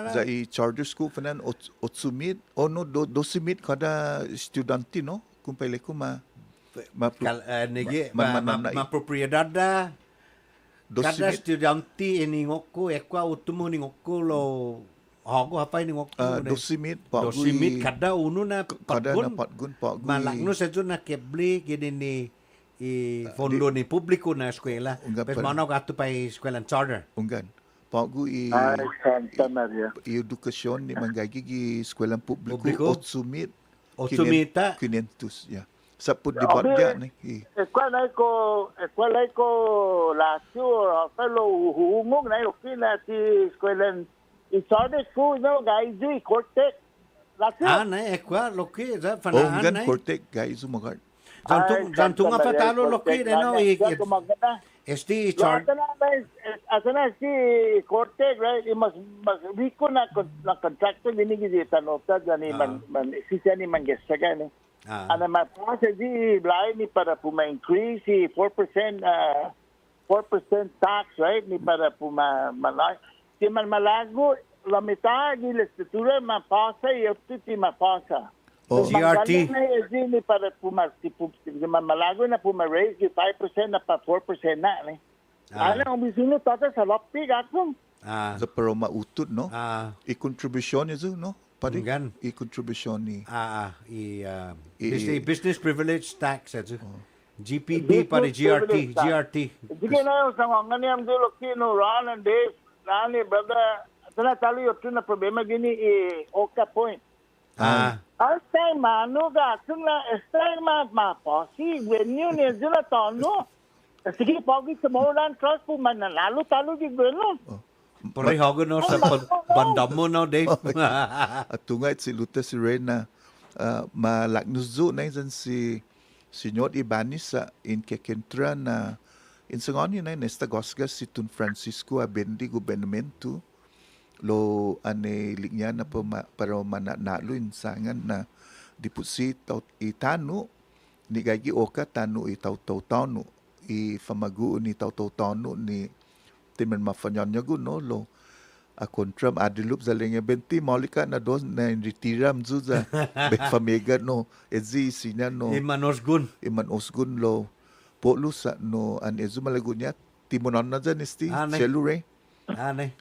Sa charter school fanan otsumit o no dosimit kada estudyante no kung pala ko
propriedad da kada estudyante iningok ko ekwa utumo ningok ko lo hago hapay ningok ko
dosimit
kada uno na patgun malakno sa na kebli gini ni fondo ni publiko na eskwela. Pero manaw gato pa eskwela charter.
Unggan. Pago
Santa Maria.
Edukasyon ni manggagi gi eskwela publiko otsumit.
Otsumita.
500. Yeah. Sa pud dibadya ni.
Eskwela ko lasyo fellow humog na okay na ti eskwela charter school no guys do cortec. Lasyo.
Na ekwa loki za
fanahan na. Cortec guys umagard.
Jantung apa talo loki no ST chart
asana si Cortez right mas biko na contractor binigi di tanota gani man sisa ni mangesaga ni ana mapasa di blay ni para puma increase 4% tax right ni para puma malay si man malago la mitad di la estructura mapasa y ti mapasa.
GRT.
Ni para malago na raise 5% na pa 4% na. Ano ang bisuno tata sa lapi gatong.
Sa pero mautod no. I-contribution niya no. Paringan i-contribution ni.
Business privilege tax ito. GPP para GRT.
Sige na yung sangongan niyang dulo kino Ron and Dave. Nani brother. Sana talo yung na problema gini Oka Point. Astay mano ga suna astay ma posi when you ne zula tono Sige, pogi sa Moran Cross po man nanalo-talo di gano'n.
Pareho ko no sa bandam mo no, Dave.
At tungay si Luta si Reyna malaknuzo na yun si Senyor Ibanez sa in kekentra na insangon yun na nesta gosgas si Tun Francisco Abendi Gubernamento lo ane lignya na para mananalo insangan na dipusi itano ni gagi oka tano itaw-taw-tano i famagu ni taw-taw-tano ni timan mafanyonya guno lo a kontram adilup za lenga benti molika na dos na retiram zuza be famega no ezi sinya no
Iman Osgun
lo polu sa no an ezu malagunya timonon na dyan isti selure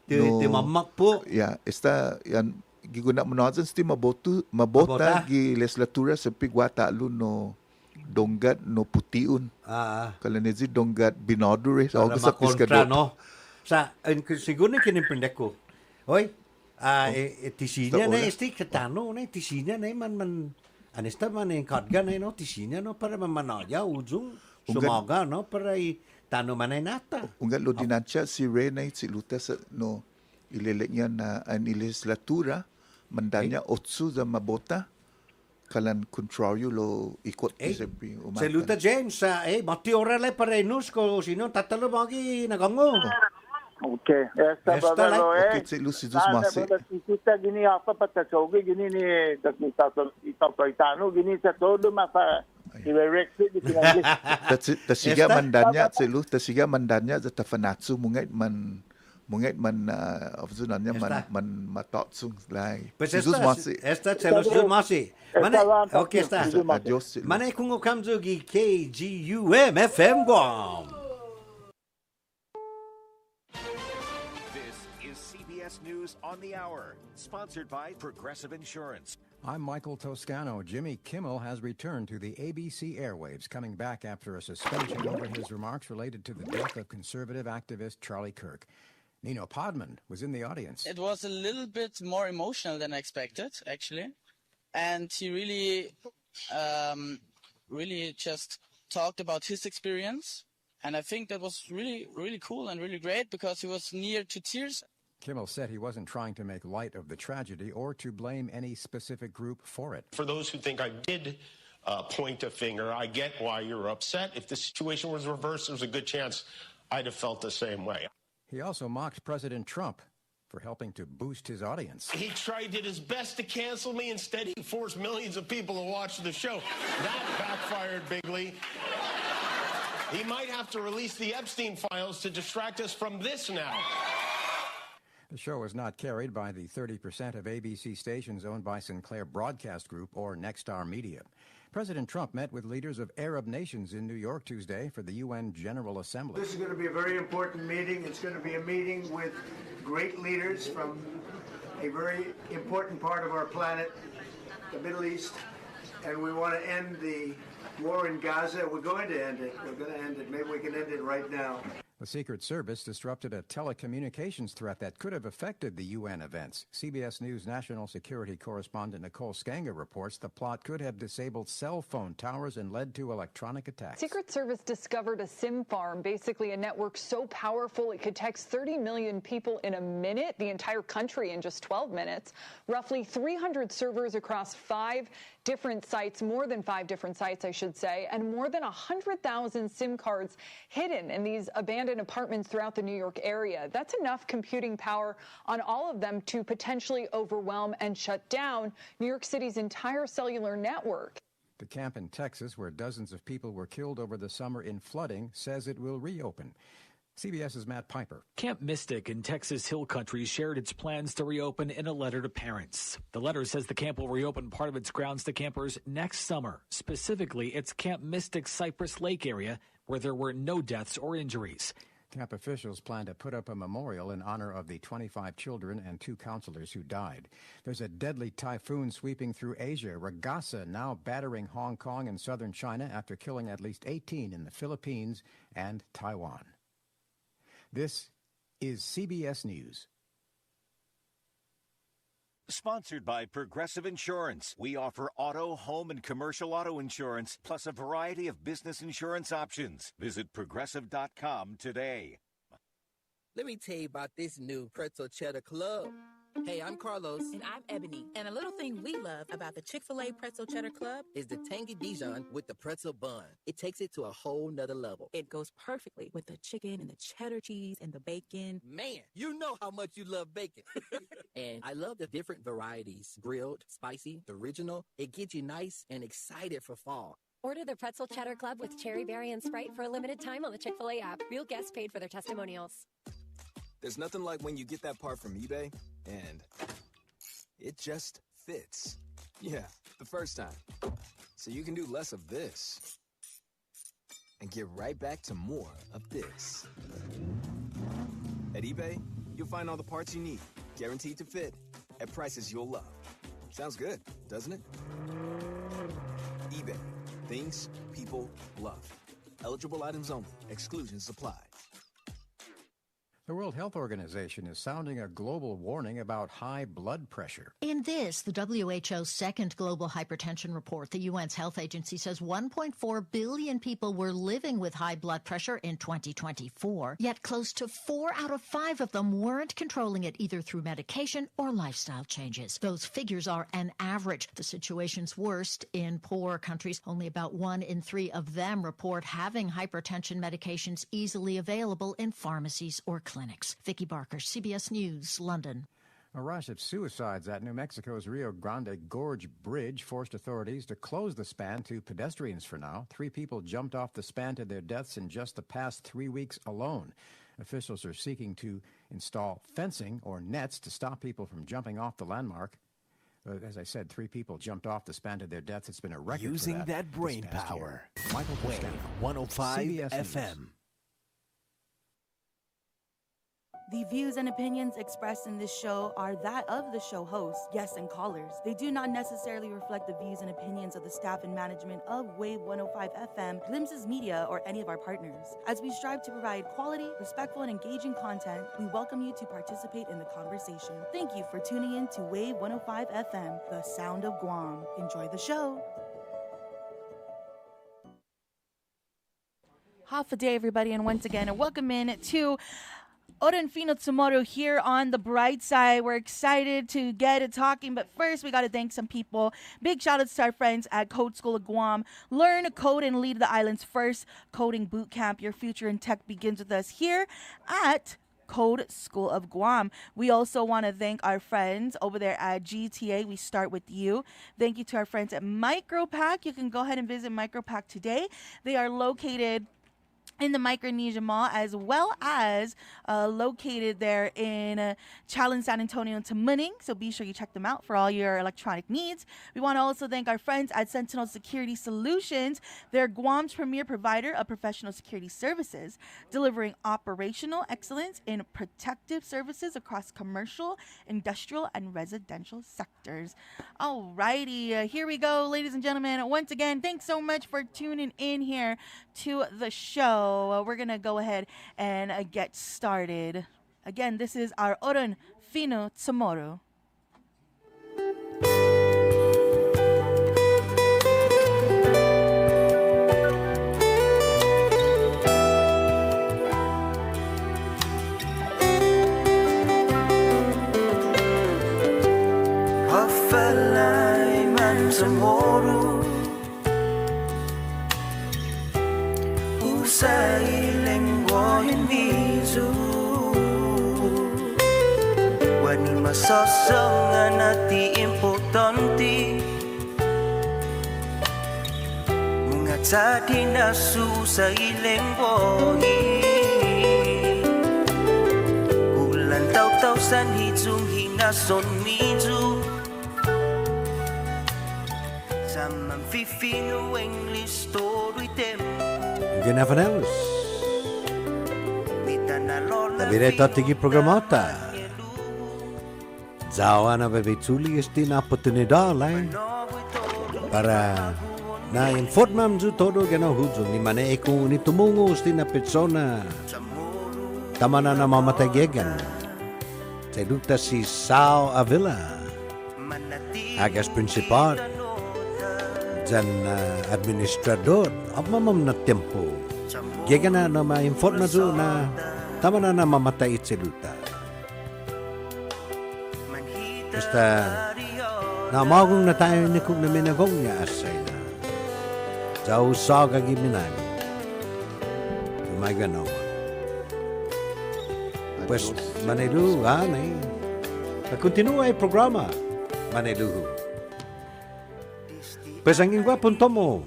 ti mamak po
ya esta yan giguna mo na dyan isti mabota gi legislatura sa pigwata lu no donggat no putiun kalanezi donggat binodure sa ogas sa piskadot
no sa siguro na kinipindek ko hoy tisinya na isti katano na tisinya na man anesta man en kadga na no tisinya no para manaya ujung sumaga no para tano manay nata
ungat lo dinancha si Reyna si Luta sa no ileleknya na an legislatura mandanya otsu za mabota kalan contrario lo ikot sempre
sa Luta James mati ora le para inus ko sino tatalo bagi nagango.
Okay. Esta brother lo
okay si Lucy Jus Masi.
Kita gini apa patasogi gini ni itaw-taw-tano gini sa todo mapa i-rex di kinagis.
Tasiga mandanya si Lu tasiga mandanya za tafanatsu mungait man afzunanya man matotsung lai.
Jus Masi. Esta Jus Masi. Mana okay esta. Mana kung kamzo gi KGUM FM Guam.
News on the Hour, sponsored by Progressive Insurance.
I'm Michael Toscano. Jimmy Kimmel has returned to the ABC airwaves, coming back after a suspension over his remarks related to the death of conservative activist Charlie Kirk. Nino Podman was in the audience.
It was a little bit more emotional than I expected, actually. And he really just talked about his experience. And I think that was really, really cool and really great because he was near to tears.
Kimmel said he wasn't trying to make light of the tragedy or to blame any specific group for it.
For those who think I did point a finger, I get why you're upset. If the situation was reversed, there's a good chance I'd have felt the same way.
He also mocked President Trump for helping to boost his audience.
He did his best to cancel me. Instead, he forced millions of people to watch the show. That backfired bigly. He might have to release the Epstein files to distract us from this now.
The show is not carried by the 30% of ABC stations owned by Sinclair Broadcast Group or Nexstar Media. President Trump met with leaders of Arab nations in New York Tuesday for the UN General Assembly.
This is going to be a very important meeting. It's going to be a meeting with great leaders from a very important part of our planet, the Middle East, and we want to end the war in Gaza. We're going to end it. We're going to end it. Maybe we can end it right now.
The Secret Service disrupted a telecommunications threat that could have affected the UN events. CBS News national security correspondent Nicole Skanger reports the plot could have disabled cell phone towers and led to electronic attacks.
Secret Service discovered a SIM farm, basically a network so powerful it could text 30 million people in a minute, the entire country in just 12 minutes. Roughly 300 servers across 5 different sites, more than 5 different sites, I should say, and more than 100,000 SIM cards hidden in these abandoned apartments throughout the New York area. That's enough computing power on all of them to potentially overwhelm and shut down New York City's entire cellular network.
The camp in Texas, where dozens of people were killed over the summer in flooding, says it will reopen. CBS's Matt Piper.
Camp Mystic in Texas Hill Country shared its plans to reopen in a letter to parents. The letter says the camp will reopen part of its grounds to campers next summer. Specifically, its Camp Mystic Cypress Lake area, where there were no deaths or injuries.
Camp officials plan to put up a memorial in honor of the 25 children and 2 counselors who died. There's a deadly typhoon sweeping through Asia, Ragasa now battering Hong Kong and southern China after killing at least 18 in the Philippines and Taiwan. This is CBS News.
Sponsored by Progressive Insurance. We offer auto, home, and commercial auto insurance, plus a variety of business insurance options. Visit Progressive.com today.
Let me tell you about this new pretzel cheddar club. Hey, I'm Carlos.
And I'm Ebony. And a little thing we love about the Chick-fil-A Pretzel Cheddar Club
is the tangy Dijon with the pretzel bun. It takes it to a whole nother level.
It goes perfectly with the chicken and the cheddar cheese and the bacon.
Man, you know how much you love bacon. And I love the different varieties. Grilled, spicy, original. It gets you nice and excited for fall.
Order the Pretzel Cheddar Club with cherry berry and Sprite for a limited time on the Chick-fil-A app. Real guests paid for their testimonials.
There's nothing like when you get that part from eBay and it just fits. Yeah, the first time. So you can do less of this and get right back to more of this. At eBay, you'll find all the parts you need, guaranteed to fit, at prices you'll love. Sounds good, doesn't it? eBay. Things people love. Eligible items only. Exclusions apply.
The World Health Organization is sounding a global warning about high blood pressure.
In this, the WHO's second global hypertension report, the UN's health agency says 1.4 billion people were living with high blood pressure in 2024, yet close to 4 out of 5 of them weren't controlling it either through medication or lifestyle changes. Those figures are an average. The situation's worst in poorer countries. Only about 1 in 3 of them report having hypertension medications easily available in pharmacies or clinics. Vicki Barker, CBS News, London.
A rush of suicides at New Mexico's Rio Grande Gorge Bridge forced authorities to close the span to pedestrians for now. 3 people jumped off the span to their deaths in just the past 3 weeks alone. Officials are seeking to install fencing or nets to stop people from jumping off the landmark. As I said, 3 people jumped off the span to their deaths. It's been a record
Using
Oh
that
this
brain
past
power.
year. Michael
Wave
Costello,
105
CBS News.
FM.
The views and opinions expressed in this show are that of the show hosts, guests, and callers. They do not necessarily reflect the views and opinions of the staff and management of Wave 105 FM, Glimpses Media, or any of our partners. As we strive to provide quality, respectful, and engaging content, we welcome you to participate in the conversation. Thank you for tuning in to Wave 105 FM, the sound of Guam. Enjoy the show. Half a day, everybody, and once again, welcome in to Oren Fino tomorrow here on the Brightside. We're excited to get it talking, but first we got to thank some people. Big shout outs to our friends at Code School of Guam. Learn, code, and lead the island's first coding boot camp. Your future in tech begins with us here at Code School of Guam. We also want to thank our friends over there at GTA. We start with you. Thank you to our friends at Micropack. You can go ahead and visit Micropack today. They are located in the Micronesia Mall, as well as located there in Challen, San Antonio, and Tamuning. So be sure you check them out for all your electronic needs. We want to also thank our friends at Sentinel Security Solutions. They're Guam's premier provider of professional security services, delivering operational excellence in protective services across commercial, industrial, and residential sectors. Alrighty, here we go, ladies and gentlemen. Once again, thanks so much for tuning in here to the show. We're going to go ahead and get started. Again, this is our Oron Fino tomorrow.
Hafalay man tomorrow Usai lengua hinmizu Wani masasang nati importante Mga tadi nasu sa lengua Kulan tau san hijung hinason mizu Zaman fifino English story tempo
Ganafanels. Tabireta tigi programata. Zawa na bebituli esti na oportunidad lain para na informam zu todo gana hujo ni mane eku ni tumungo esti na persona tamana na mamatagegan. Seduta si Sao Avila agas prinsipal, dyan administrador, mamam na tempo. Gaya na ma-inform na zo na tama na mamatay itseluta. Basta, namagong na tayo ni kung naminagong niya asay na. Jauh sa kagiminag. May ganaw. Pues, manilu, nai. Continua ay programa. Manilu. Pues, ang ingwa punto mo.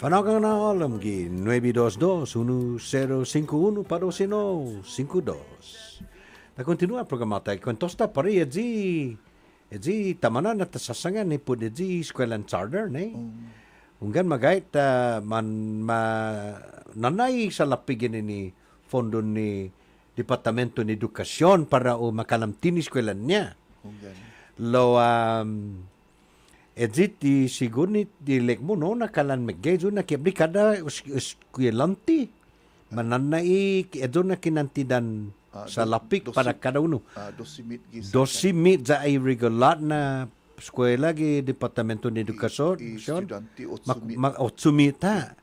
Panagang na alam gi 922-1051 para sino 52. Continua programa tayo. Kwentosta pari edji tamanan at sasangan ni po edji eskwelahan charter ne. Unggan magait nanay sa lapigin ni fondo ni Departamento ni Edukasyon para o makalamtin eskwelahan niya. Lo edit di sigunit di lekmo no nakalan meggejo na kiblikada eskwelante mananay edo na kinantidan sa lapik para kada uno. 12 mit za ay regular na eskwela gi Departamento ni Edukasyon. Otsumita.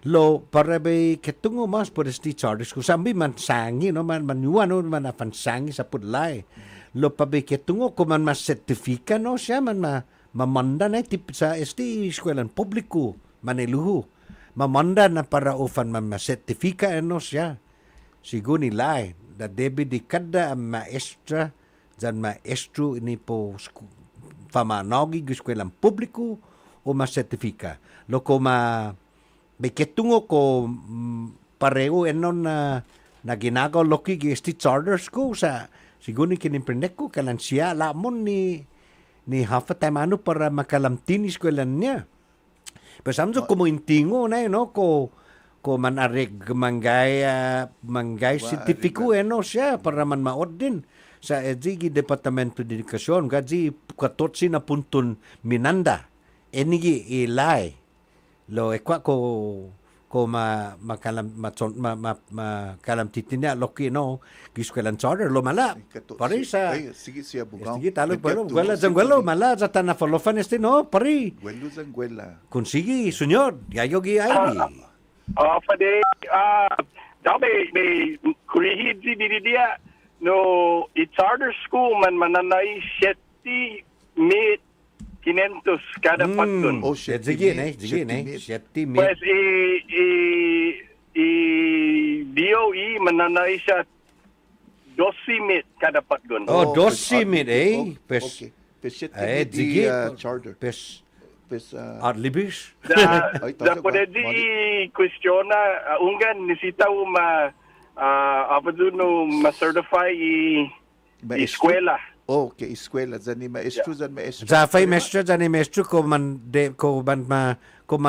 Lo para bay ketungo mas por esti charges ko sambi man sangi no man manuano man afansangi sa pudlay. Lo pa bay ketungo ko man mas sertifika no siya man mamanda na tip sa esti eskwelahan publiko maniluhu. Mamanda na para ofan man masertifika no siya. Sigo nilay da debe di kada ang maestra jan maestro ini po famanogi eskwelahan publiko o masertifika. Lo ko may ketungo ko pareo enon na ginagaw loki gi esti charters ko sa siguro kinimprendek ko kalan siya lamon ni half time ano para makalamtin eskwelahan niya. Pasamso ko mo intingo na no ko manareg manggay sertifiko no siya para man maod din sa edigi Departamento de Edukasyon gaji 14 na puntun Minanda enigi ilay lo ekwa ko makalamtitin niya loki no giskwelahan charter lo mala pari sa
sige siya bugaw
sige talo pero wala jangwelo mala jata na folofan este no pari
gwelo jangwela
kun sige sunyor yayogi ay
Fade, may kurihid si dia no i-charter school man mananay 7 mit 500 kada patun.
Oh, sige ne. 7 mit.
Pues DOE mananay siya 12 mit kada patun.
Oh, 12 mit
Pes 7 mit charter.
Pes libis.
Da pwede di question na unggan nisita apa no ma-certify eskwela.
Okay, eskwela zani maestro zan maestro.
Zafay maestro zani maestro ko man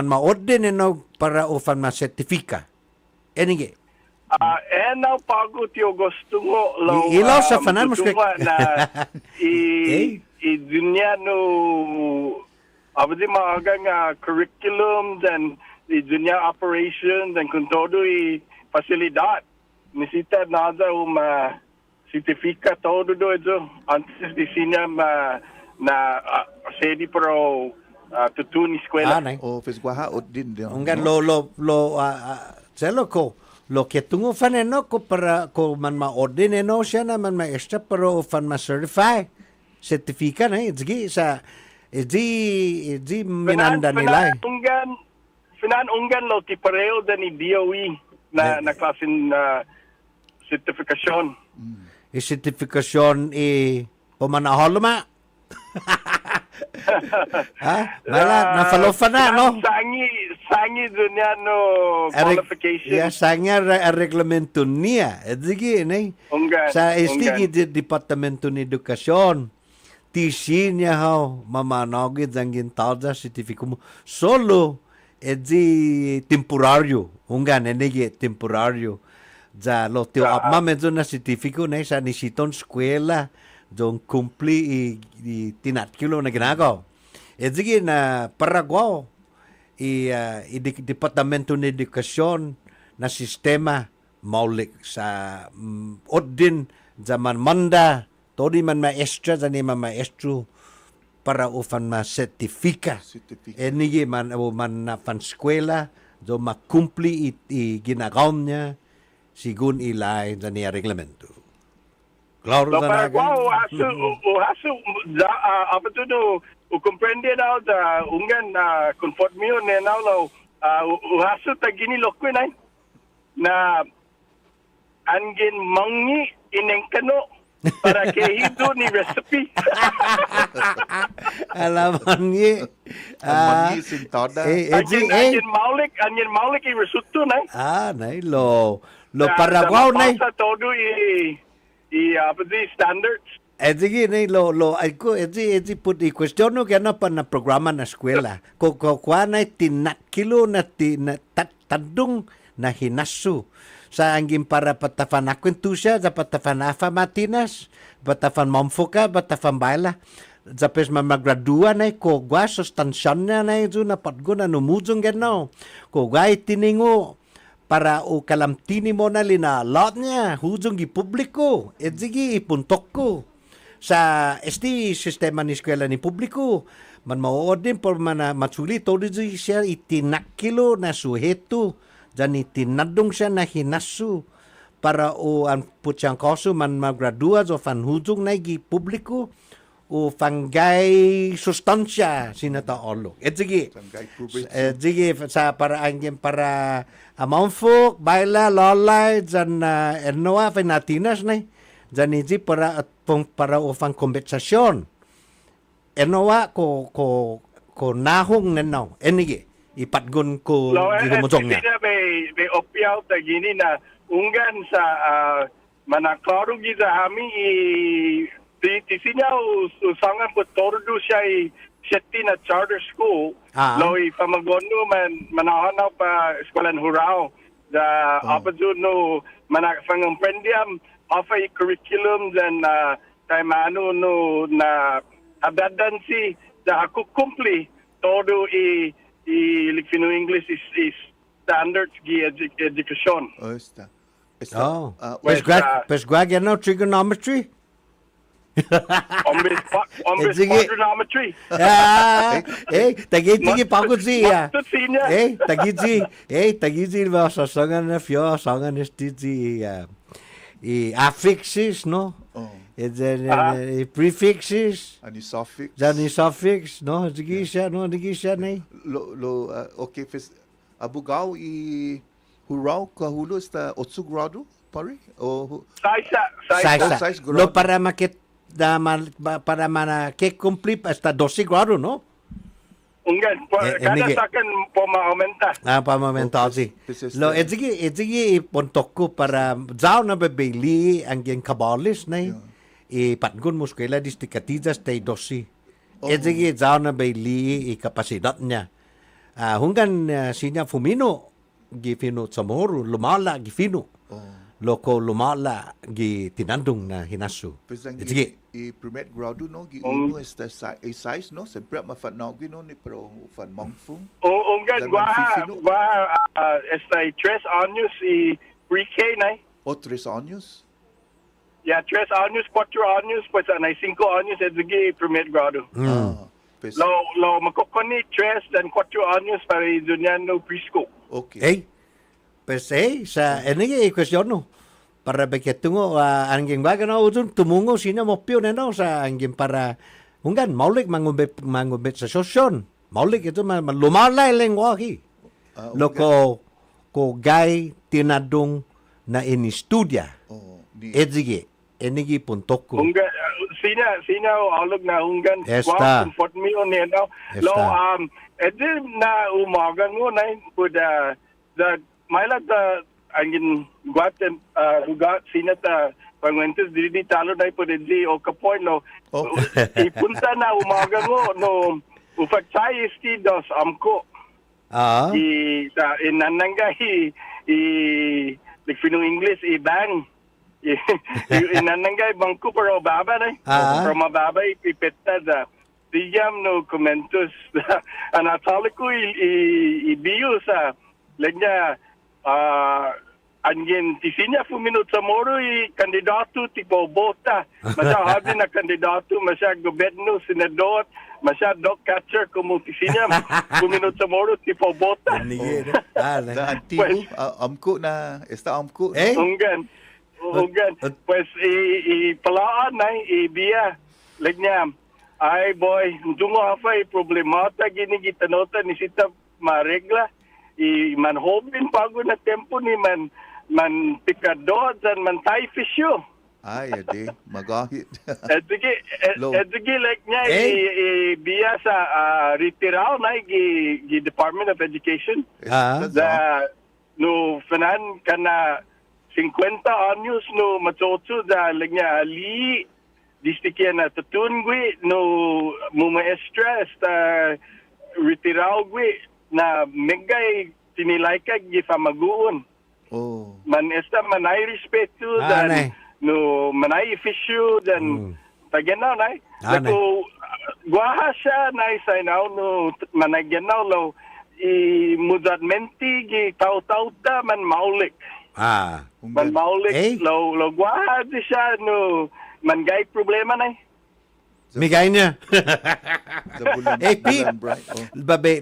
maodin no para ofan ma sertifika. Enige.
Now pagod yung gusto mo
ilaw sa fanan mo
na dunya no abdi maaga nga curriculum and dunya operations and kung todo fasilidad nisita nada certifica todo do ito antes di sinya na sedi pro tutun eskwela.
Office guahaot din.
Unggan lo que tungo fan no ko para ko man ma-ordin no siya na man ma-extra pero fan ma-certify certifika na igi sa igi minanda nila.
Unggan lo ti pareo da ni DOE na klasin sertifikasyon.
Sertifikasyon pumanahol ma. Mala na follow na no.
Sangi dunya no qualification.
Sangi reglamento niya. Igi ne. Sa estigi Departamento ni Edukasyon. Tisi niya mamanogid ang gintalda sertifiko mo. Solo temporaryo. Unggan enigi temporaryo. Ja lo tio medyo na sertifiko na sa nisiton eskwela dong kumpli tinat kilo na ginagaw. Sige na Paraguay Departamento ni Edukasyon na sistema maulik sa odin zaman manda todi man maestra zani man maestro para ufan ma sertifika. Enigi man na fan eskwela do makumpli i ginagaon niya sigun ilay sa niya reglamento. Claro
No,
sa
para
naga.
o hasu apa tu no comprende now da ungan conformio ne now lo o hasu ta gini lokwe na angin mangi inengkano para que hido ni recipe.
Alaman ni.
Mangi sintada.
Angin maulik i resuto
Nay lo para wow nay.
Sa todo i apa di standards.
Sige nay lo ko put i questiono kaya pa na programa na eskwela. Ko nay tinakilo na tadung na hinasu. Sa anggin para patafan akwentusya, sa patafan afamatinas, patafan momfoka, patafan baila. Zapes mamagradua na ko gwa sustansyon na ito na patgo na numudong gano. Ko gwa itiningo para o kalamtini mo na linalot niya, hudong ipubliko, sige ipuntok ko. Sa esti sistema ni eskwela ni publiko, man mauod din por matsuli todo siya itinakilo na suheto. Dan itinadong siya na hinasu para o ang putyang kaso man magradua o fanhudong na publiko o fanggay sustansya sinataolo. Sige sa para angin para amamfok, baila, lolay, dyan ernoa, fanatinas na dyan para o fang kompensasyon. Ernoa ko nahong nanaw. Enige. Ipatgun ko gihumutong niya.
May opyaw ta gini na unggan sa manaklaro gida hami tisinya usangan po tordo siya seti na charter school. Lo pamagono manahanaw pa eskwelahan hurao da apadyo no manakapangumpendiam offer curriculum dan taimano no na adadan si da ako kumpli todo Filipino English is standards gi education.
Pues gwa no trigonometry.
Quadrinometry.
Tagiti pagod siya. Tagiti ba sa sangan na fyo, sangan estiti affixes, no? Prefixes. Suffix, no? Sige siya na
okay, abugaw huraw kahulo sta 8 grado, pare? O
Size.
Lo para para kumplip hasta 12 grado, no?
Unggan, kada sakan pamaumenta.
Pamaumenta si. Lo, edzigi ipontok ko para zao na bebeli ang yung kabalis na ipatgun mo skela distikatidas tay 12. Edzigi zao na bebeli ikapasidad niya. Hunggan sinya fumino gifino samoro lumala gifino. Loko lumala gi tinandong na hinasu.
Edzigi primer grado no gi uno esta size no sempre mafat no gi no ni pro fan mongfung.
Unggan gua esta 3 años y pre-K na.
3 años.
Ya, 3 años, 4 años, pues anay 5 años edzigi primer grado. Lo makokoni 3 dan 4 años para idunyan no preschool.
Okay.
Pues sa enige question no. Para beketungo angging baga no utun tumungo sino mopio no sa angging para unggan maulik mangumbet sa sosyon. Maulik itu lumalay lengwahi. Loko ko gay tinadong na inistudia. Edzige enigi puntok ko.
Sina alog na unggan
Esta.
Comfort me on no. Lo edin na umagan mo na puda the maila the angin guatem rugat sina ta pangwentes dili talo na po di o kapoy no. Ipunta na umagan mo no ufatsay sti dos amko. Sa inananga Filipino English bang. Inanangay bangko pero baba na. Pero mababa ipipeta da. Diyam no komentos. Anatolico ibiyo sa lenya Angin tisinya fuminut sa moro kandidato tipo bota. Masya habi na kandidato, masya gobyerno, senador, masya dog catcher como tisinya fuminut sa moro tipo bota.
Na antigo, amko na, esta amko.
Unggan. Pues palaan na biya. Lagnya, ay boy, dungo hafay problemata gini gitanota ni sita maregla. Manhobin pago na tempo ni man pikador dan man thai fish yo.
Ay, ade, magahit.
Edgi like niya biya sa retiraw na gi Department of Education. No fanan kana 50 anyos no matoto da like niya ali distikya na tutungwi no mumaestra sta retiraw gwi na megay tinilay ka gi famaguon. Man esta manay respeto dan no manay official dan taganaw nay. Ako guaha siya nay saynaw no managanaw lo mudadmenti gi taw-taw ta man maulik. Man maulik lo guaha di siya no man gay problema nay.
Migay niya. Pete, babe,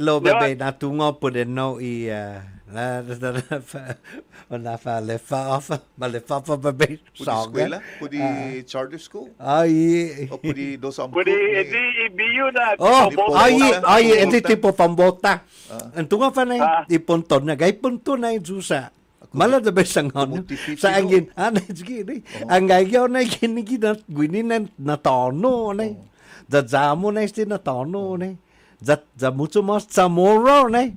natungo po din no malefa pa babe.
Eskwela? Pudi charter school?
Ay.
O pudi dos amko?
Pudi ibiyo na.
Edi tipo pambota. Antungo pa na ipunton na. Gay punto na yung susa. Malah da besang hon sa angin sige ang gagyaw na ginigina gwinin na tono na zamo na na tono na za mucho mas samoro na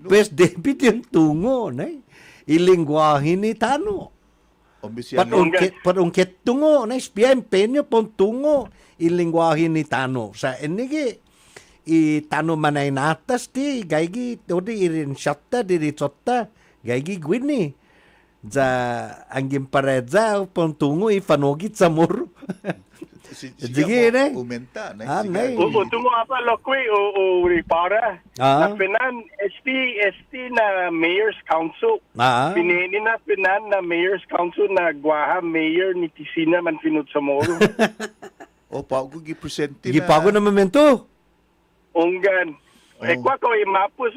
pues debit yung tungo na ilingwahe ni tano patungkit tungo na spiya empeño pon tungo ilingwahe ni tano sa enigi tano manay natas ti gaygi odi irin shatta diri chotta Gagi gwini. Za anggim pareza pontungo ifanogit sa muro. Sige na.
Umenta
na. Tungo apa lokwi o ripara. Na pinan ST na Mayor's Council. Pinini na pinan na Mayor's Council na Guaha Mayor ni Tisina man pinut sa muro.
Pago gipresente na.
Gipago na momento.
Unggan. Kwa ko imapos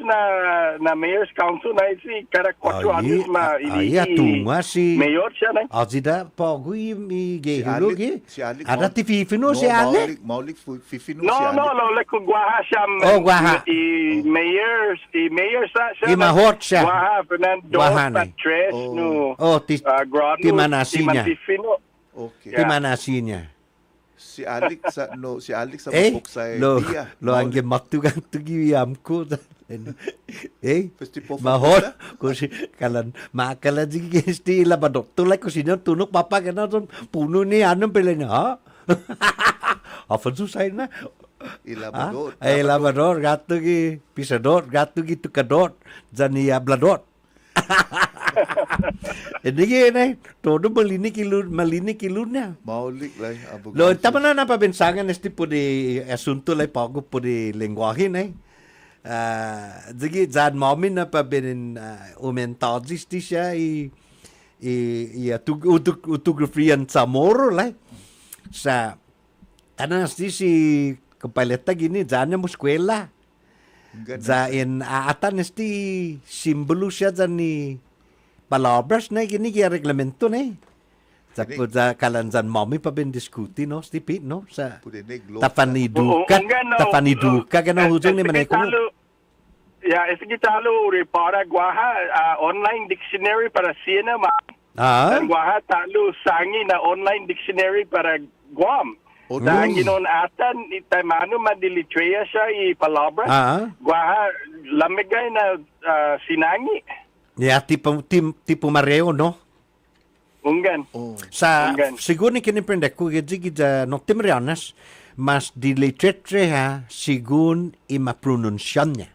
na Mayor's Council na si kada 4 anos
tunga si
Mayor siya na.
Azida pago gehilo ge. Ada ti Fifino si Ale.
Maulik Fifino
si Ale. No, like Guaha siya.
Guaha.
Mayor sa siya.
Imahot siya.
Guaha Fernando Patres no.
Ti manasinya.
Okay.
Ti manasinya.
Si Alex sa mabuksay dia.
Lo angge matugang tugi amko. Mahot ko si kalan makala jigi sti labadot tulay ko sinyo tunok papa kana ton puno ni anong pala niya ha. Afan susay na. Labador gato gi pisador gato gi tukador jani ablador. Hindi na todo malini kilun niya.
Maulik lay abog.
Lo tama na napabensangan este po di asunto lay pago po di lengguahe na. Sige zan momin na pabenin umentadis di siya utugrifian sa moro lay. Sa tanas di si kapaleta gini zan niya mo eskwela. Zain aatan esti simbolo siya dyan ni palabras na gini kaya reglamento na Zakpo za kalan zan mami pa ben diskuti no stipit no sa tafaniduka gana hujung ni manay ko.
Ya, sige talo para Guaha online dictionary para Siena dan Guaha talo sangi na online dictionary para Guam. Dahil ginoon atan, itamano madilitreya siya palabra. Guaha, lamigay na sinangi.
Yeah, tipo mareo, no?
Unggan.
Siguro ni kiniprendak ko, gidja no timrianas, mas dilitretre ha, sigun imapronunsyan niya.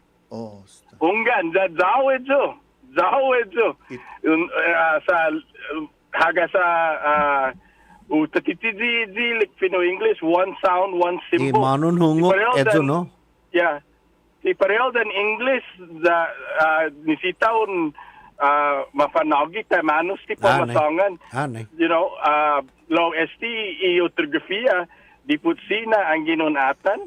Unggan, zao ito. Sa haga sa tatitidi like Pino English, one sound, one symbol.
Manon hungo, edzo no?
Yeah. Si parehol dan English nisitaon mapanagi tayo manus ti pamasangan. You know, lo esti iotografia di putsina ang ginunatan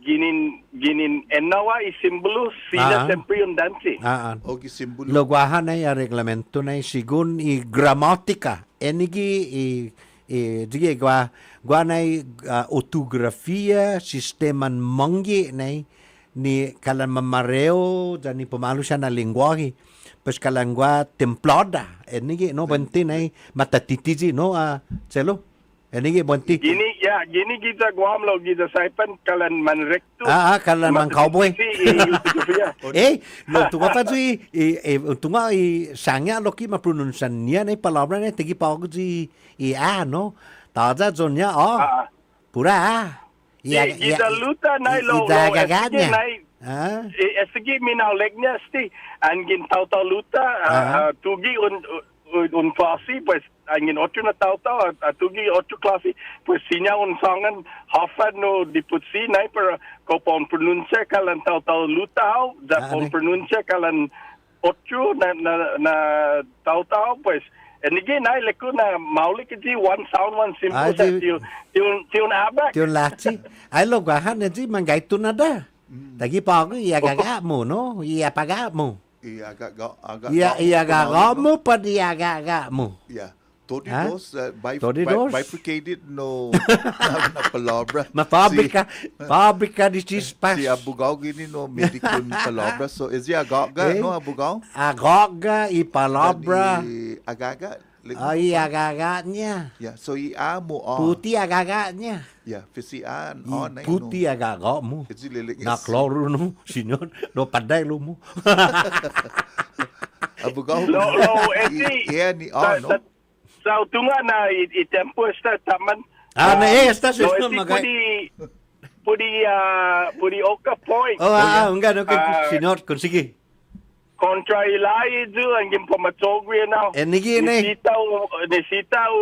ginin enawa isimbolo sila sempre yung dansi.
O gisimbolo.
Logwahan ay reglamento na sigun i gramatika. Enigi dige gwa na ortografia sisteman manggi na ni kalan mamareo dan ni pamalu siya na lingwahe. Pues kalangwa templada. Enigi no banti na matatitiji no Chelo. Enigi banti.
Gini kita Guam lo kita saipan kalan manrekto.
Kalan man cowboy. Lo tunga pa ji tunga sangya lo ki mapronunsan niya na palabra na tegi pa ko ji no. Taja zonya pura
Kita luta na lo
idagaganya.
Esigi minaulegnya sti angin tau luta tugi un klasi pues angin otro na tau tugi otro klasi pues sinya un sangan hafad no diputsi na per ko pon pronuncia kalan tau luta da pon pronuncia kalan otro na tau pues and again I leku na maulik ji one sound one simple tune abak
tune lachi ai lo gahan ji mangai tunada tagi pa ko iaga mo no iapaga mo iaga mo pa iaga mo
Todidos, bifurcated no na palabra.
Fábrica de chispas.
Si abogao gini no medical palabra. So is he agaga no abogao?
Agaga y palabra.
Agaga.
Agaga-nya.
Yeah, so amo
Puti agaga-nya.
Yeah, fisi
Puti agaga mo. Na kloro no, senyor. No paday lo mo.
Abogao.
Ni no. Sa tunga na itempo esta taman.
Na esta so
magay. Pudi Oka Point.
Enggak senyor, konsigi.
Kontra ilay ju angin pamatogwi na.
Enigi
Nisitaw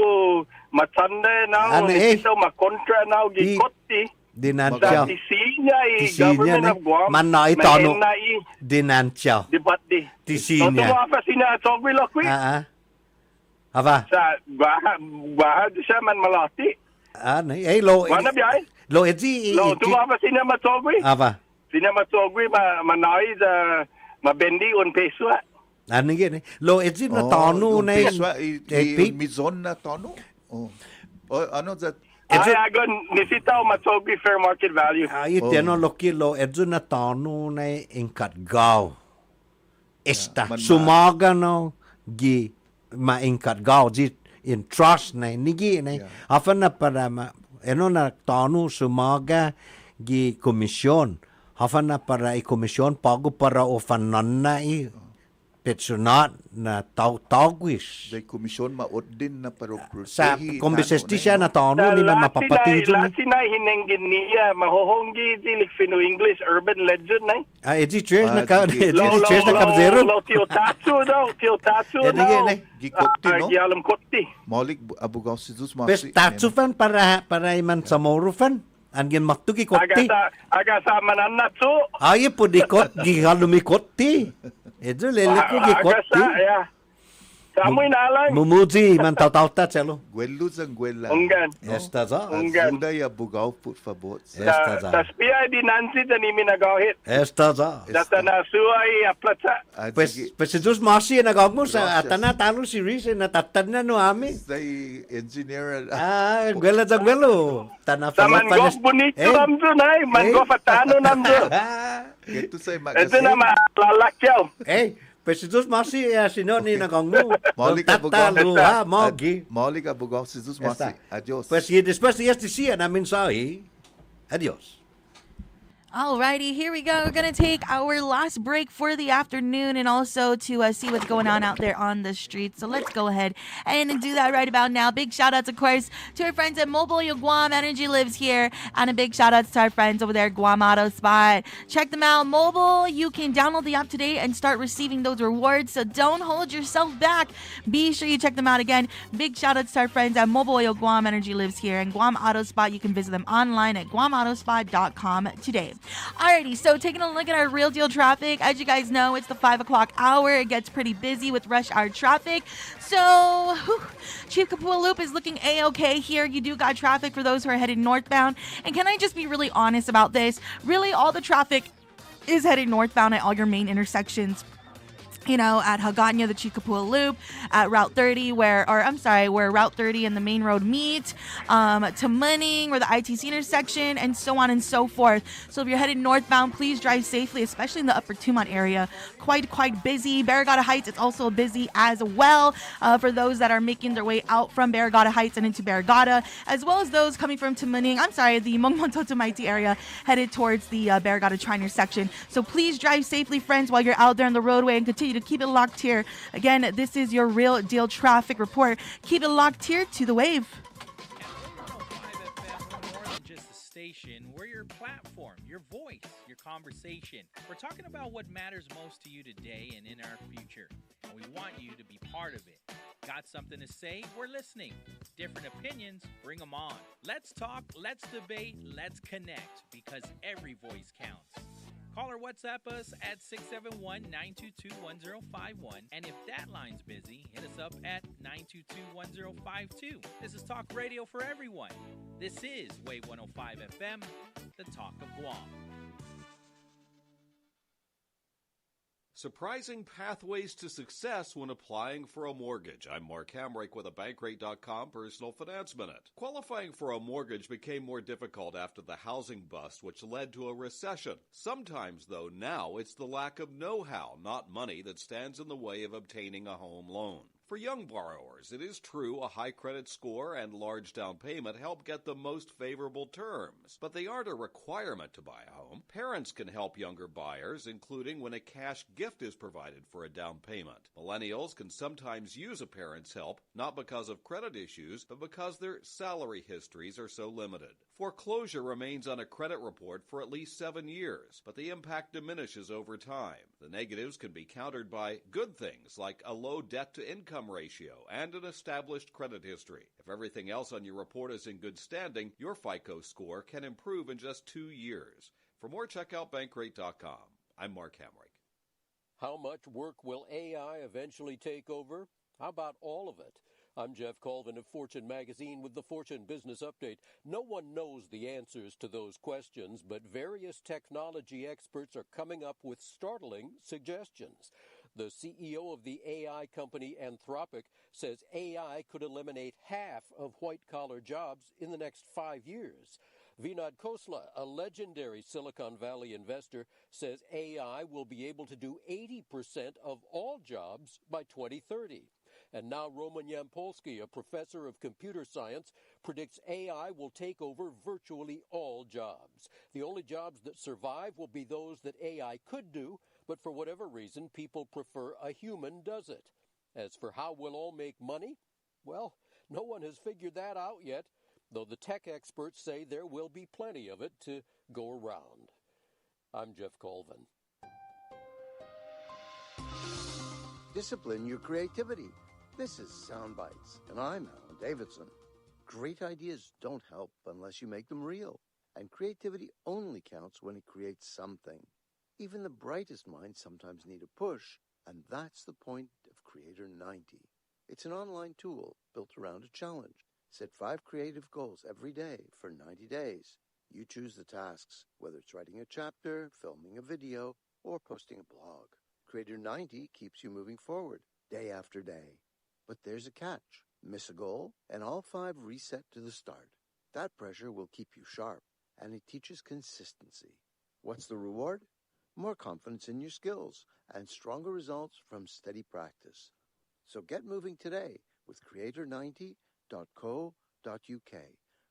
matanda na. Nisitaw makontra na gikotti.
Dinansyaw.
Tisinya of Guam.
Manna itano. Dinansyaw.
Debate.
Tisinya.
Tuwa pa sinatogwi lakwi.
Apa?
Sa bahad siya man malati.
Lo.
Mana biyay?
Lo edi.
Lo tuwa pa sinatogwi.
Apa?
Sinatogwi manay sa mabendi un peso.
Ano gini? Lo edi na tano na
mizon na tano. Ano that?
Agon nisitaw matogwi fair market value.
Tiano loki lo edi na tano na inkatgaw. Esta sumaga no gi maingkat gaw di in trust na nigi na afan na para na tano sumaga gi komisyon afan na para i komisyon pago para ofanan na petsunat na tawis
the komisyon maodin na para
sa kombisesti siya na tano ni man mapapatidyo
na sinay hinengin niya mahohonggi dilik fino English urban legend na
edi tres na kabzero
lo tiotatsu daw
gikotti no
gialam kotti
malik abogao si Jesus
mas tatsu fan para iman samoro fan angin maktuki kotti
aga sa mananatsu
ay pudikot gihalumi kotti edo leliko gikotti
Samoy na lang.
Mumuji man taw-ta chalo.
Gwelo sang gwela.
Ungan.
Esta za.
Ungan.
Uday abogao por favor.
Esta za.
Tas pia di Nancy tani minagawit.
Esta za.
Data na suay aplatsa.
Pues Jesus Masi nagawmo sa atana talo si Riz na tatad na no ami.
Say engineer.
Gwela za gwelo. Tana
pa. Mangof bonito namdo nay. Mangof atano namdo.
Ito say magasin.
Ito na malalakyaw.
Pues Jesus Masi sino ni nagawmo.
Malik abogao. Malik abogao si Jesus Masi. Adios.
Pues y después de este día na mensaje. Adios.
Alrighty, here we go. We're going to take our last break for the afternoon and also to see what's going on out there on the streets. So let's go ahead and do that right about now. Big shout outs, of course, to our friends at Mobile Guam Energy Lives here. And a big shout outs to our friends over there at Guam Auto Spot. Check them out. Mobile, you can download the app today and start receiving those rewards. So don't hold yourself back. Be sure you check them out again. Big shout outs to our friends at Mobile Guam Energy Lives here. And Guam Auto Spot, you can visit them online at guamautospot.com today. Alrighty, so taking a look at our real deal traffic. As you guys know, it's the 5 o'clock hour. It gets pretty busy with rush hour traffic. So, Chief Kapua Loop is looking A-okay here. You do got traffic for those who are headed northbound. And can I just be really honest about this? Really, all the traffic is headed northbound at all your main intersections. You know, at Hagåtña, the Chikapua Loop, at Route 30, where Route 30 and the main road meet, to Munning, where the ITC intersection, and so on and so forth. So if you're headed northbound, please drive safely, especially in the Upper Tumont area. Quite busy. Barrigada Heights, it's also busy as well for those that are making their way out from Barrigada Heights and into Barrigada, as well as those coming from Munning, the Mongmontotumaiti area, headed towards the Barrigada Tri intersection. So please drive safely, friends, while you're out there on the roadway, and continue to keep it locked here. Again, this is your real deal traffic report. Keep it locked here to the wave.
Just a station, we're your platform, your voice, your conversation. We're talking about what matters most to you today and in our future. And we want you to be part of it. Got something to say? We're listening. Different opinions? Bring them on. Let's talk, let's debate, let's connect, because every voice counts. Call or WhatsApp us at 671-922-1051. And if that line's busy, hit us up at 922-1052. This is Talk Radio for everyone. This is Wave 105 FM, the Talk of Guam.
Surprising pathways to success when applying for a mortgage. I'm Mark Hamrick with a Bankrate.com Personal Finance Minute. Qualifying for a mortgage became more difficult after the housing bust, which led to a recession. Sometimes, though, now it's the lack of know-how, not money, that stands in the way of obtaining a home loan. For young borrowers, it is true a high credit score and large down payment help get the most favorable terms, but they aren't a requirement to buy a home. Parents can help younger buyers, including when a cash gift is provided for a down payment. Millennials can sometimes use a parent's help, not because of credit issues, but because their salary histories are so limited. Foreclosure remains on a credit report for at least 7 years, but the impact diminishes over time. The negatives can be countered by good things like a low debt-to-income ratio and an established credit history. If everything else on your report is in good standing, your FICO score can improve in just 2 years. For more, check out Bankrate.com. I'm Mark Hamrick.
How much work will AI eventually take over? How about all of it? I'm Jeff Colvin of Fortune Magazine with the Fortune Business Update. No one knows the answers to those questions, but various technology experts are coming up with startling suggestions. The CEO of the AI company Anthropic says AI could eliminate half of white-collar jobs in the next 5 years. Vinod Khosla, a legendary Silicon Valley investor, says AI will be able to do 80% of all jobs by 2030. And now Roman Yampolsky, a professor of computer science, predicts AI will take over virtually all jobs. The only jobs that survive will be those that AI could do, but for whatever reason, people prefer a human does it. As for how we'll all make money, well, no one has figured that out yet, though the tech experts say there will be plenty of it to go around. I'm Jeff Colvin.
Discipline your creativity. This is Sound Bites, and I'm Alan Davidson. Great ideas don't help unless you make them real, and creativity only counts when it creates something. Even the brightest minds sometimes need a push, and that's the point of Creator 90. It's an online tool built around a challenge. Set 5 creative goals every day for 90 days. You choose the tasks, whether it's writing a chapter, filming a video, or posting a blog. Creator 90 keeps you moving forward, day after day. But there's a catch. Miss a goal, and all 5 reset to the start. That pressure will keep you sharp, and it teaches consistency. What's the reward? More confidence in your skills, and stronger results from steady practice. So get moving today with creator90.co.uk.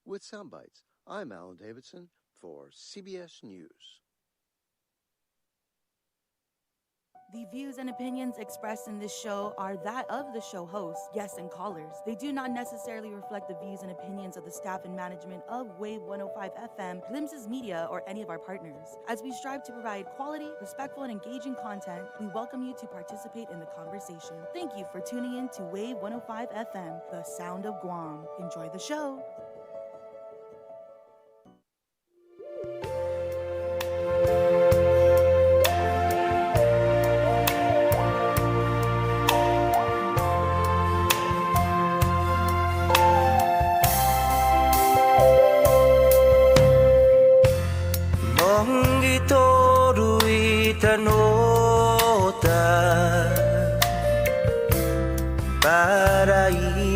With Soundbites, I'm Alan Davidson for CBS News.
The views and opinions expressed in this show are that of the show hosts, guests, and callers. They do not necessarily reflect the views and opinions of the staff and management of Wave 105 FM, Glimpses Media, or any of our partners. As we strive to provide quality, respectful, and engaging content, we welcome you to participate in the conversation. Thank you for tuning in to Wave 105 FM, the sound of Guam. Enjoy the show.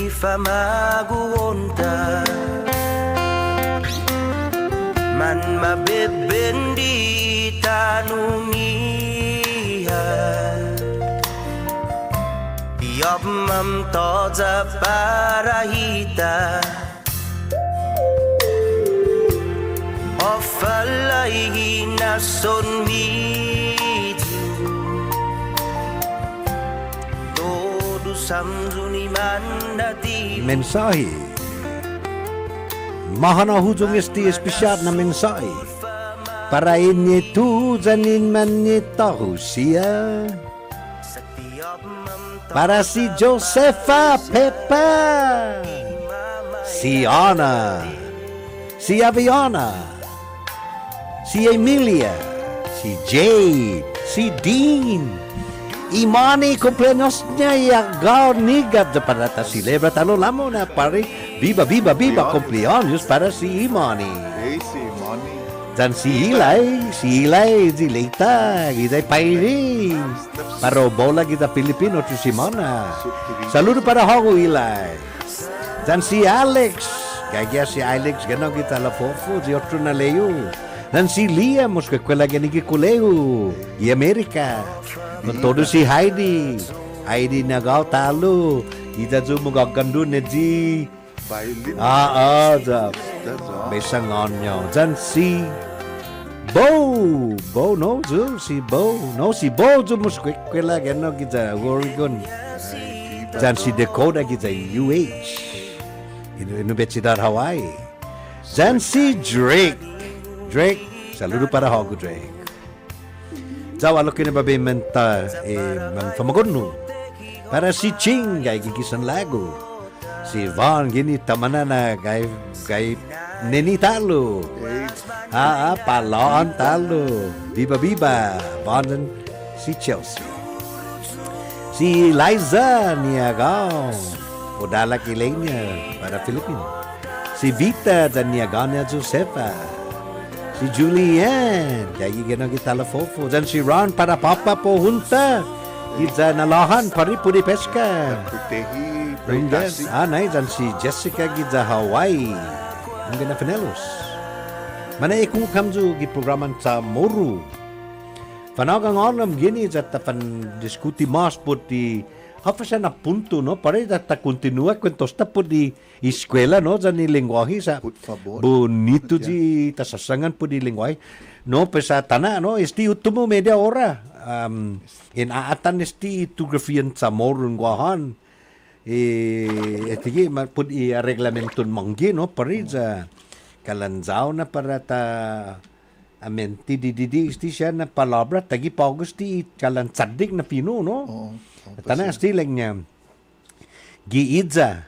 famaguonta man mabebendi tanuniha Yop mam toza parahita Ofalai nason mitu Todo samzuni mandati
Mensahe. Mahana hujung esti especial na mensahe. Para ini tu janin manitahu sia. Para si Josefa Pepa, si Ana, si Aviana, si Emilia, si Jade, si Dean, Imani cumpleañosnya ya gao nigat para ta celebra talo lamo na pare viva cumpleaños para si Imani.
Hey, si Imani.
Dan si Ilay, Zilita, kita Pairi, para bola kita Filipino tu si Mona. Saludo para Hongo Ilay. Dan si Alex, kaya si Alex gano kita la fofo, si otro na leyo. Dan si Lia, mos que quella que ni kuleo, i Amerika. Todo si Heidi nagaw talo, kita jo magagandu ne ji.
Violin.
Besang onyo. Dan si Bo no jo si Bo jo mus kwela gano kita Oregon. Dan si Dakota kita UH. Inu betsidar Hawaii. Dan si Drake, saludo para Hogo Drake. Jawa lo kini babe menta man famagonu. Para si Ching gay gigisan lagu. Si Van gini tamanana gay neni talo. Palon talo. Biba Van dan si Chelsea. Si Liza Niagao. Udala kilenya para Filipino. Si Vita dan Niagana Josefa. Si Julian, kaya gano kita la fofo. Dan si Ron para papa po hunta. Kita nalahan pari pudi peska.
Putehi,
dan si Jessica kita Hawaii. Ang gana Fenelos. Mana ikung kamju gi programan sa Moru. Panagang olam gini jata pan diskuti mas puti. Hapa siya na punto, no? Pare jata continua kwentos ta pudi eskwela, no? Jani lingwahe sa bonito ji tasasangan pudi lingwahe. No, pesa tana, no? Esti utumo media ora. Inaatan esti itugrafian sa morun guahan. Etigi pudi reglamentun manggi, no? Pare ja kalanzaw na para ta amenti di esti siya na palabra tagi paugos ti kalansadik na pino, no? Tanah stilingnya giidza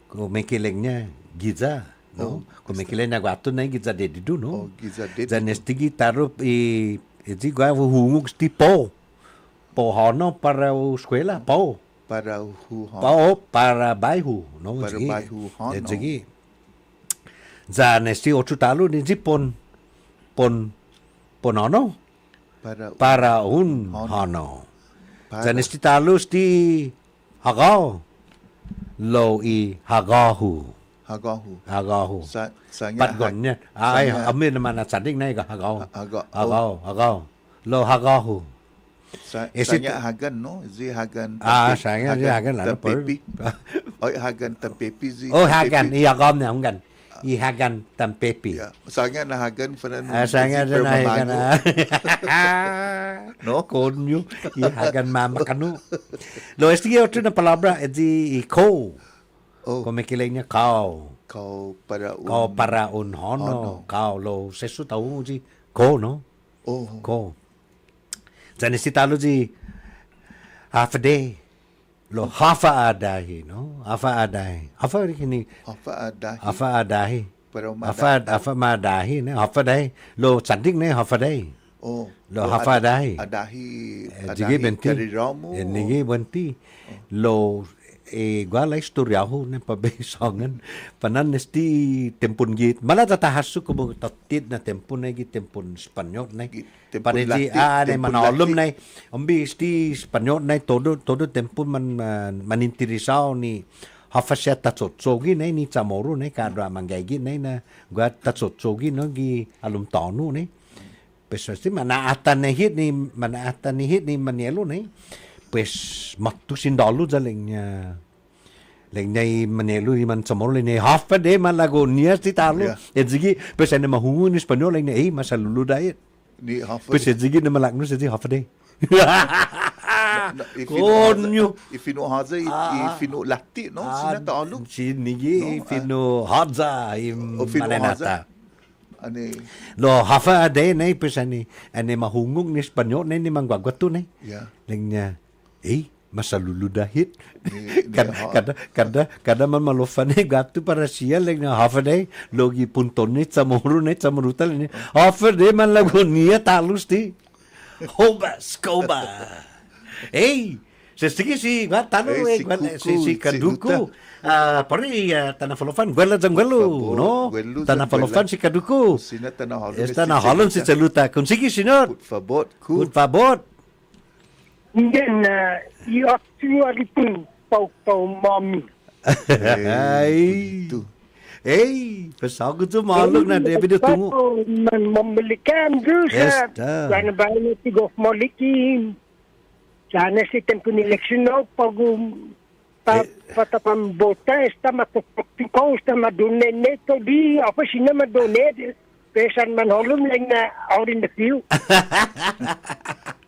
ko mekilengnya giza no ko mekilenya gwatu na giza dedidu no dan estigi tarup ezi gua hunguk sti po hono para eskwela para baihu no
para baihu hono
ezi za nesti ochu talu ni pon hono para un hono dan esti talus di hagaw lo i hagahu patgonnya ay amin naman at sadik na hagaw lo hagahu
sanya hagan no zi hagan
sanya zi hagan la
pepi hagan tampepi zi
hagan i hagam na ungan i hagan tampepi
sanya na hagan fanan
sanya na hagan no konyo i hagan mama kanu lo esti otro na palabra edi ko kumikilenya kau para un hono kau lo sesu tahu ji ko no ko dan esti talu ji half a day lo hafa adahi no hafa ini hafa adahi hafa madahi ne hafa day lo sandik ne hafa day lo hafa adahi
adahi
jigi benti nigi benti lo gua la istorya ho na pabesongan panan nesti tempun git mala tatahasu ko mo tatit na tempun na git tempun Spanyol na pareji na manalum na ombi sti Spanyol na todo tempun manintirisaw ni hafasya tatsotsogi na ni Chamorro na kadra manggagi na gua tatsotsogi no gi alum tonu na pues sti manaatan ni hit ni Manielo na pues matusin dalu jaling Manelo man Chamorro ni half a day man lago niya si talo edzigi pues ane mahungu ni Espanyol ni masalulu dayet
ni half a
pues edzigi na malakno si half a day
konyo ifino haza ifino lati no sina talu
sinigi ifino haza manenata lo half a day na pues ane mahungong ni Espanyol ni manggwagwato na lingnya masalulu dahit kada man malofan gato para siya like na half a day logi punton ni Chamorro tal ni half a day man lago niya talus ti Skoba sige si tano si Kaduko pari tanafalofan gwela jangwelo no tanafalofan si Kaduko tanah halon si Chaluta kung sige sinot good fabot
Then, you have to alipin pau mami.
Pasago tu maluk na David tungo.
Man memilikan juga. Karena banyak tiga memiliki. Sana si tempoh election no pagum patapam bota esta matopikau esta madone neto di apa sih nama madone pesan manholum lang na out in the field.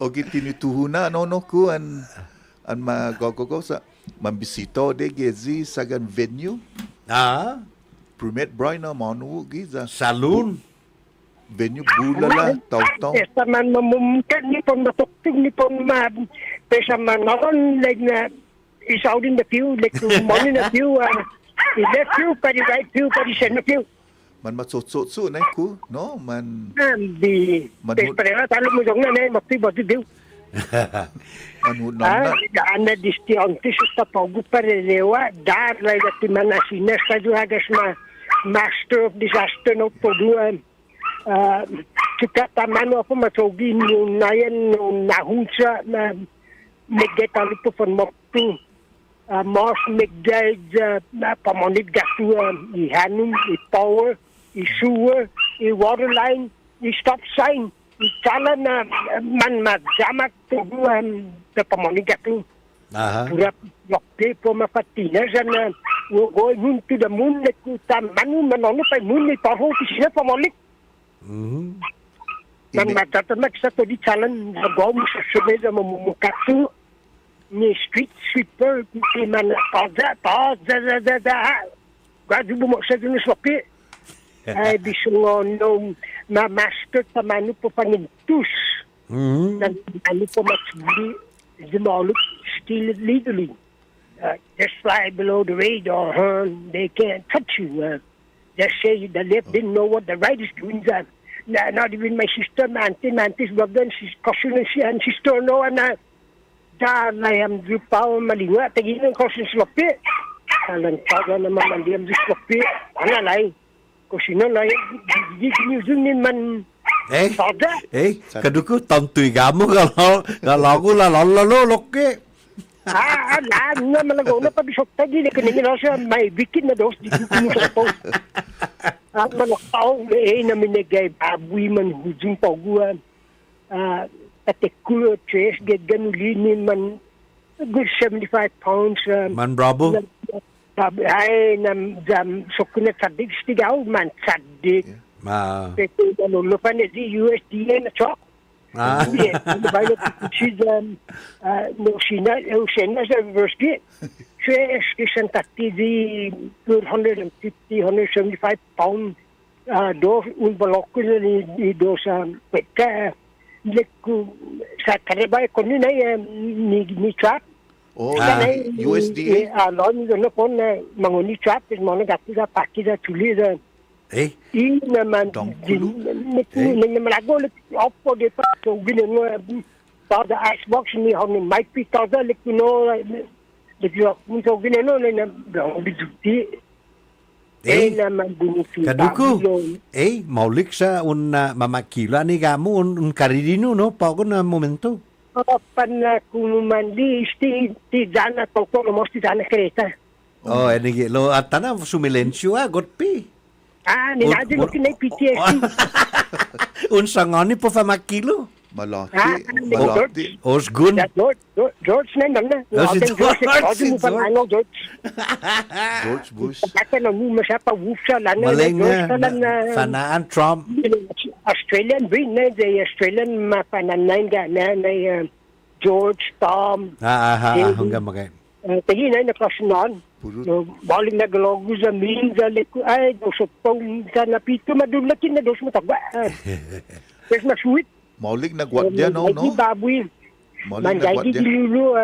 Ogi tinutuhuna no ku an magogogo sa mambisito de gezi sagan venue permit Brian manu giza
saloon
venue bulala tau
esta man memungkinkan ni pon matuktig ni pon pesan manholum lang na is out in the field like money in the field left field pari right field pari center field
man matsotso na ku no man
di pero talo mo jong na makti boti diu
manu na
ana distiontis sta pogu parelewa dar la gati manasina sta juhagas master of disaster no poduan kita tamano apa matsogi no nayan no nahunsa na megetalu po von moktu mas megdaj na pamonit gatu ihanum power sewer, water line, stop sign, jalan man magjamak tu the pamonigat tu. Pura lokte po mapatina sana going to the moon like manu manono pa moon ni paho kisina pamonik. Man matatamak sa to di jalan Guam sa sumeda mamumukatu ni street sweeper ni man paza Gadu mo sa dun sopi. Ay bisungon na master tamanu po pangintus. Dan ano po matsuli demoluk still legally. Just fly below the radar, they can't touch you. Just say the left didn't know what the right is doing. Not even my sister, Mantis Bagdan, she's cautioning and sister no and dahil I am drupaw malinga, tagin ng caution slopi. Alam taga naman ang diyam slopi. Ano lang? Kusino na yung ginyuzun man
kaduko tantuy gamo kalau ko lalalo lokke.
Nga malago na pabisok tagi na kaningin siya may bikin na dos di kumusok po. Malakaw na minigay baboy man hujing paguan. Tatekulo tres ganulinin man good 75 pounds.
Man bravo.
Ay nam sokuna sadig stigaw man sadig. Pero nalulupan ni USDA na chok. Bayo she's no sina sa university. She is tati di 150 175 pound do un balok ni do sa peka leku sa kareba ko ni ni trap.
USDA
alon no pon mangoni trap is mona gatiga pakida tuliza naman malago opo de pa so gino no the icebox ni hon might be toda like you know Bigla kung ginano na bang bijuti. Naman bunisi.
Kaduko. Maulik sa un mamakila ni gamu un karidino no pago na momento.
Pan kumandi ti dana toko mo ti dana kereta.
Enigi lo atana sumilensyo godpi.
Ninadyo mo kinay PTSD.
Un sangani po fa makilo.
Malati.
Osgun.
George na naman na.
George Bush.
Kaya mo masapa wufsa lang.
Maling fanaan Trump.
Australian brin na Australian mapananayin ka na George, Tom.
Hanggang magay.
Tagi na nakasunan. Baling na galogo sa minza liku ay dosotong sa napito madulakin na dos matagwa. There's my sweet.
Maulig nagwadya no.
Baboy. Manggay di lulu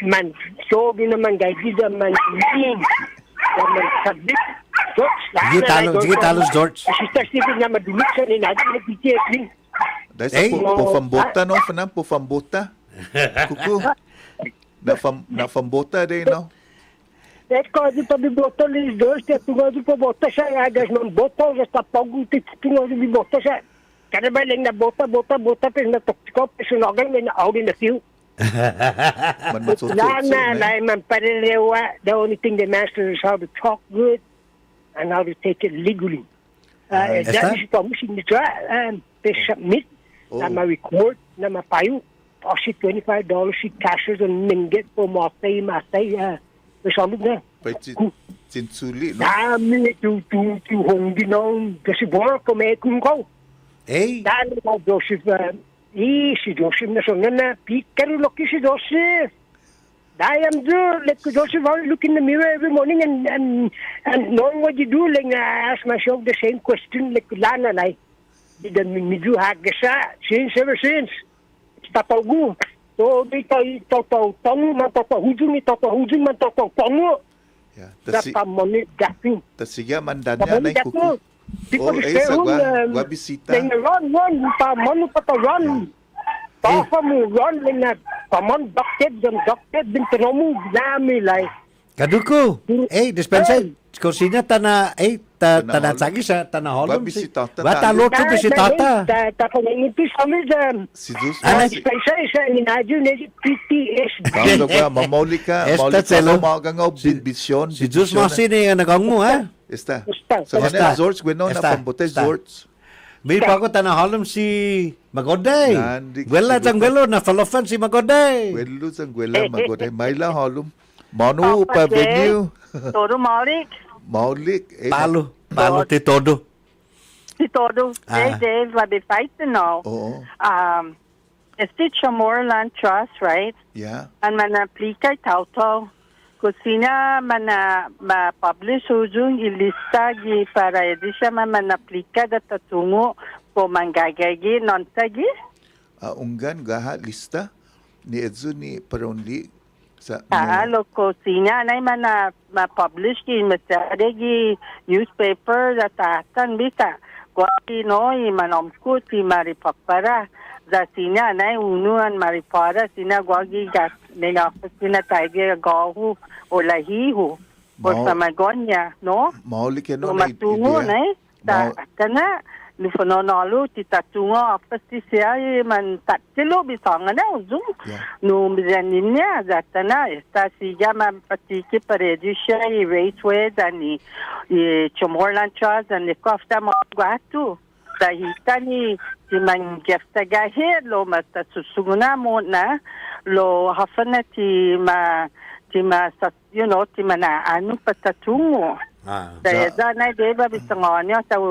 man so naman gay di man ning. Man sabit.
Sige talos George.
Sister Stephen na madulot sa ni natin na PTSD.
Dahil sa pufambota no, fanang pufambota. Kuku. Na fambota din no.
Ecco, di pa bibota li dos, ti tungo di pa bota sa agas non bota, sa pagu ti tungo di bota sa. Kada ba lang na bota pero na toksiko, sunogan may na audi na siyo. Man parelewa, the only thing they master is how to talk good and how to take it legally. That is promising the try. They submit, na ma-record, na mapayo. Kasi $25 si cashers ang minggit po matay. Masamid na.
Sinsuli, no?
Dami tu hong ginong kasi bora kumekum ko. Dami na Joseph. Si Joseph na songan na. Pikaro loki si Joseph. I am there. Let Joseph always look in the mirror every morning and knowing what you do. Like I ask myself the same question. Like lana like. Didan medyo hagasa. Ever since. Tataw so di tayo tataw-tango man tatahujung man tataw-tango. Dapamonit gapi.
Tasiga mandanya na kuku. Wabisita.
Run, pamon pataran. Papa mo run na pamon docted din tanomu dami lai.
Kaduko. Dispensa. Kusina tana tanasagi sa tanaholom. Bata loto bisitata.
Tapanginti kami dyan.
Si Zeus.
Isa inadyo na PTSD.
Bago ka, mamolika. Magangaw bisyon.
Si Zeus masini nga nagang mo, ha?
Esta. So, na George, gweno na pambote George.
May pa ko tanaholom si Magoday. Gwela sang gwelo na falofan si Magoday.
Gwelo sang gwela Magoday. Mayla holom. Manu pa venue.
Todo Maulik.
Palo ti todo.
Dave, what they fight now. It's the Chamorland Trust, right?
Yeah.
And mana-aplika tauto. Kusina ma-publish ujung ilista gi para edisya mana-aplika da tatungo po manggagagi non-tagi.
Unggan gaha lista ni Edzo ni Paronli.
Loko sinya na ma-publish ki masaregi newspaper datatan bisa kwa no manomku ti maripapara za sinya na unuan maripara sina gwagi gas nega sina taige gahu o lahihu o samagonya no
maulik no
matungo na ta kana lufononalu ti tatungo apasti siya man tatilo bisanga na uzung no bizaninya zatana esta siya man patiki paredi siya raceway dani Chamorland Trust and the kofta mo gwatu dahita ni ti man gefta gahe lo mata susuguna mo na lo hafana ti ma ti mana anu patatungo dahil na deba bisangonyo sa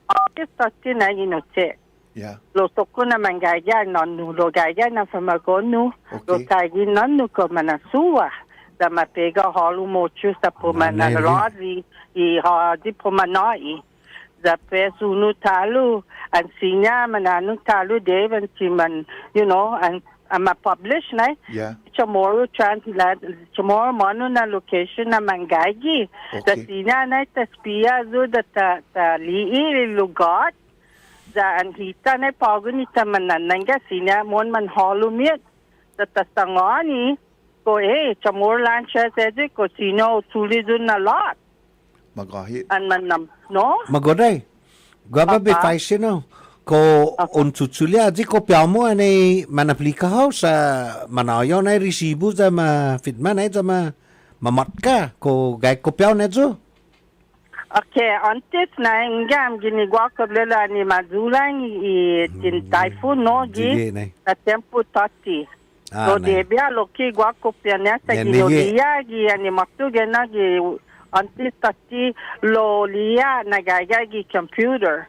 August 13 na inoche.
Yeah.
Lo toko na manggaya nonu lo gaya na famagonu lo tagi nonu ko manasuwa da mapega halu mochu sa pomana rodi I hadi pomanai da pesunu talu an sinya mananu talu devan timan and ma-publish na Chamorro translate Chamorro manu na location na manggagi da sinya na taspia zo da ta lii lugar da anhita na pagun ita manananga sinya mon man halumit da tasangani ko chamorlan siya said ko sino tulidun na lot.
Magahit.
An man no?
Magoday. Gaba be faisi no. Ko unchuchulia di ko piamo anay manaplika ho sa manayo na resibo za ma fitman ay za ma mamatka ko gay ko piao na jo.
Okay, antes na ingam ginigwa ko lela ni mazulang tin typhoon no gi na tempo tati. So debia loki gwa ko piana sa gilodia gi ani maktuge na gi antes tati lo lia na gaya gi computer.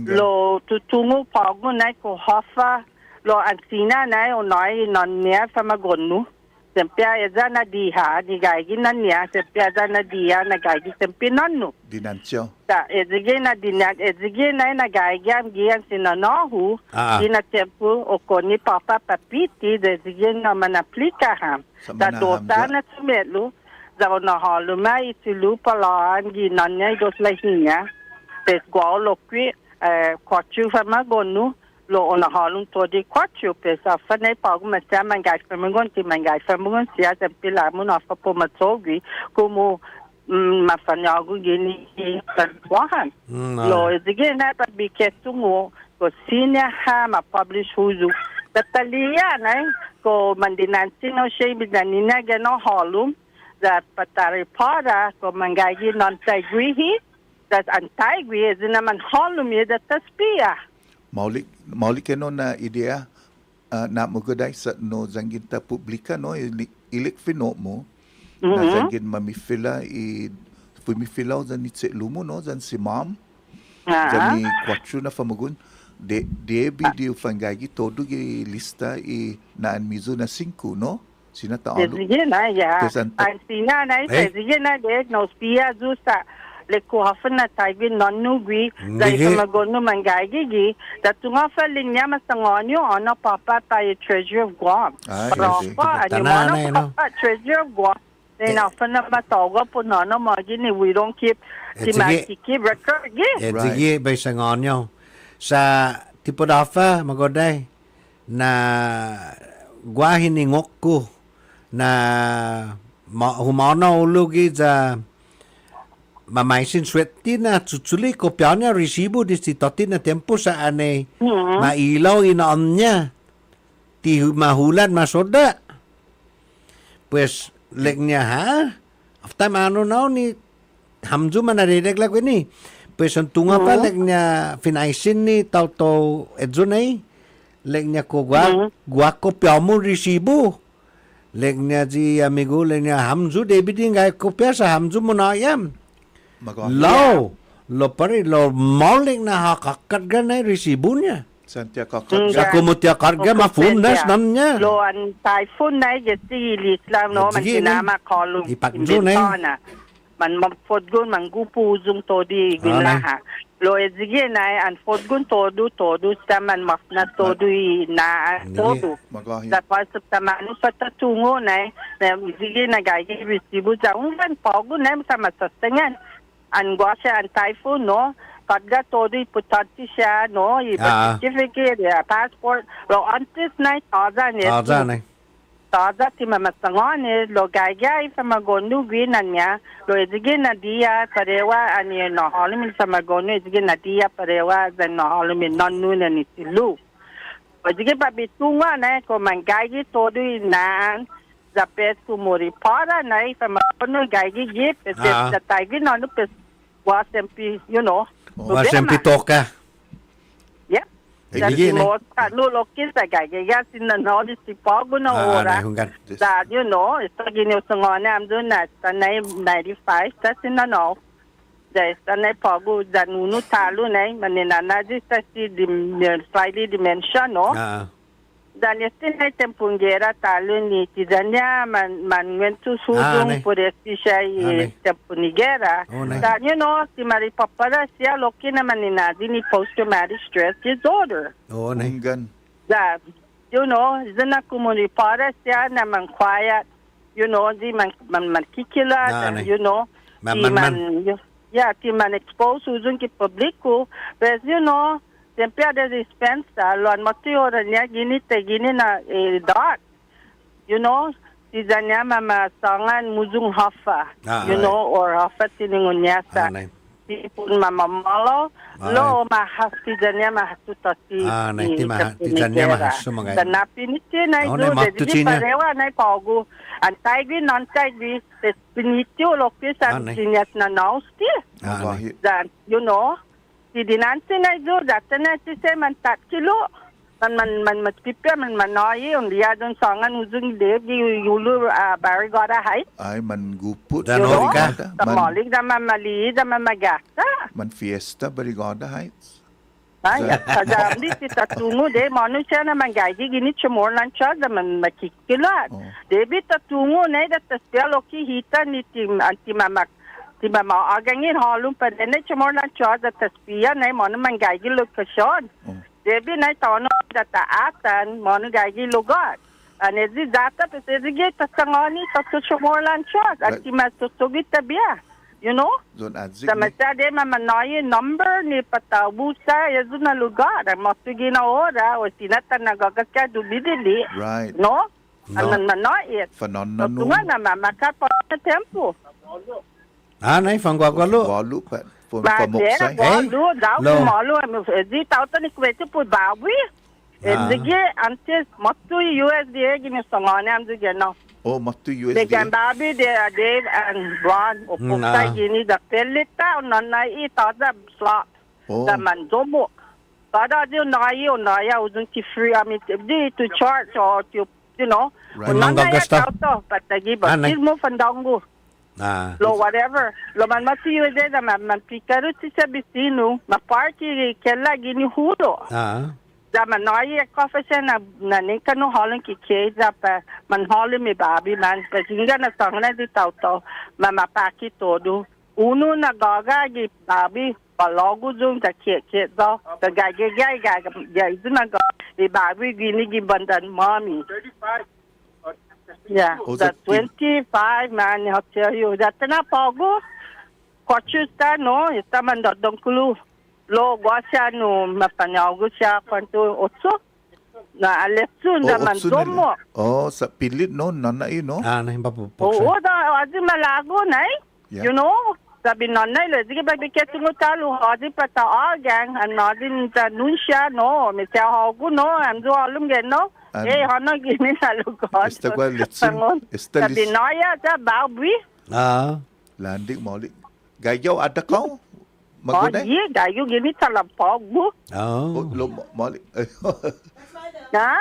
Lo tutungu pagu na ko hafa lo ansina na onai non nia famagonu. Sempia eza na diha ni gagi na niya sempia eza na diha na gagi sempi nanu.
Dinansyo.
Ta ezige na gagi am gian sinanahu gina tempo o koni papa papiti ezige na manaplika ham. Ta dosa na tumelu za ona halu mai tilu palaan ginanya dos lahinya pes gwao lokwi kwachu famagonu lo ona halung todi kwachu pesa fanai pagu mata mangai famungon ti mangai famungon sia tempila mun afa po matsogi como mafanyagu gini wahan lo ezige na pa biketungo ko sinya ha ma publish huzu tatalia na ko mandinansi no shei bidanina gano halum that patari para ko mangai non taigrihi that antaigri ezina man halum ye that taspia
Maulik keno na idea na mugoday sa no zangin ta publika no ilik fino mo na zangin mamifila pumifila zan itse lumo no zan si mom zan kwatru na famagun de video fangagi todo gi lista na anmizo na 5 no sinata alo
sige na ya ansina na sige na de no spia justa leko hafan na taigi nonugwi dai famagono mangagi datunga falinya masangonyo ono papa pa treasure of Guam pa ani mo treasure of Guam na fana matoga po no magini we don't keep keep record
sige bay sangonyo sa tipo dafa magoday na guahiningok ko na humana ulugi za mamaisin sweti na chuchuli ko pianya resibo di sitoti na tempo sa ane mailaw inaamnya ti mahulan masoda pues leknya ha after mano now ni hamju manarerek lagu ni pues tunga pa leknya finaisin ni tau edzonai leknya ko gua ko piamo resibo leknya ji amigo leknya hamju debidi ngai ko sa hamju monayam lo pare lo mauling na hakakat ganay resibunya.
Santia kakat.
Sa kumutya karga mafunas namnya.
Lo an typhoon na yeti lislam no man sinama kolum.
Ipagdo na.
Man mapodgun mangupu uzung todi ginaha. Lo ezige na an fodgun todo sa man mafna todo na todo. Dapat sa manu patatungo na ezige na gagi resibu sa ungan pogun na sa masastengan. An guasya an typhoon no pagka todo iputati siya no certificate passport lo antes na taza ti mamasangon lo gagay sa magonu gwinan niya lo ezige na dia parewa ani no holimin sa magonu ezige na dia parewa zan no holimin nonu na ni silu ezige pabitunga na ko mangagi todo inaan zapes kumuri para na sa magonu gagi gip sa taigi no pes wasempi
wasempi toka
yeah jadi mo kanu lokis sa gaya sinano di sipago na ora that ito gini usungona amdo na sanay 95 ta sinano dahil sanay pago danunu talo na maninana di sa si slightly dementia no dahil sinay tempunggera talo ni tizanya manwentu sudong puresti siya tempunigera dahil si Maripapara siya loki naman ni post-traumatic stress disorder dahil zana kumunipara siya naman quiet di man kikilat ti man expose sudong ki publiko pero siyempre ada dispensa, luan mati orang niya gini na dot. si Zanya mama sangan muzung hafa,
Ah,
you know, or hafa tiningunyasa.
Nay.
Tipun mama malo, lo mahas si Zanya mahasu tasi.
Nay, ti Zanya mahasu mga.
Tanapi ni Tina,
Nay, matu
di
China.
parewa na pagu. Antay gi, non-tay gi, pinityo lokis ang
Nay.
sinyas na nausti.
Nay.
Dan, you know, si dinansi na izo, dati na si se man 3 kilo. Man matpipya, man manoy, yung liya doon sangan uzung deg, yulu barigada height.
Ay, man guput.
You know, tamolig na mamali, na mamagasa.
Man fiesta, Barigada Heights.
Ay, kadamdi si tatungo de, manu siya na manggagi, gini chumorlan siya, na man makikilat. Debi tatungo na, tasya loki hita ni anti mama agangin halong pa rin, na chumorlan siya, tasya na, manu manggagi lokasyon. Debi na tono dataatan mo no gagi lugar. Anezi data pesegi tasangani tasumorlan shot at timasugit tabia. You know? Sa masade mamanoy number ni patabusa yazu na lugar. Masugi na ora o tinatan nagagaka dubidili.
Right.
No? Anan manoy it.
Phenomenal.
Tunga na mamaka pa tempo.
Nay, fanggwagwalo.
Walu pa.
Madera golu daw malu edi tauta ni kwete pu bawi edi antes matu USDA gini songone am dige no
matu
de
USDA
gambabi de Dave and Ron opukta gini da pelita nonna I tada slot da mandomo tada de naya uzun ti free I mean to charge or to you know nonna ya tauta patagi ba mo fandango lo whatever lo man mati USDA da man pikaru ti sa bisino maparki kella gini hudo da man noye coffee na ne kanu holen ki ke da pa man holen mi babi man pa jinga na sangna di tauto mama paki todo uno na gaga gi babi palogu jung da ke do da ga izuna ga di babi gini gi bandan mommy 35. Yeah, the 25 man, I'll tell you. That na pago. Kochusta no, ita man dongkulu. Lo gwasya no mapanyago siya kwanto otso. Na alepsu na man domo.
Sa pilit no, nanay no.
Nay, papu.
Oo, da adi malago nay. You know, sabi nanay le, sige bagiketungo talo, adi pata agang, anadin ta nunsya no, misya hago no, amdo alum gen no. Hana gini sa lugar.
Esta kwa litsun. Esta
litsun. Sabi naya sa bawi.
Landik malik. Gayaw ada kau? Magunay?
Gayaw gini sa lampag mo.
Malik.
Ha?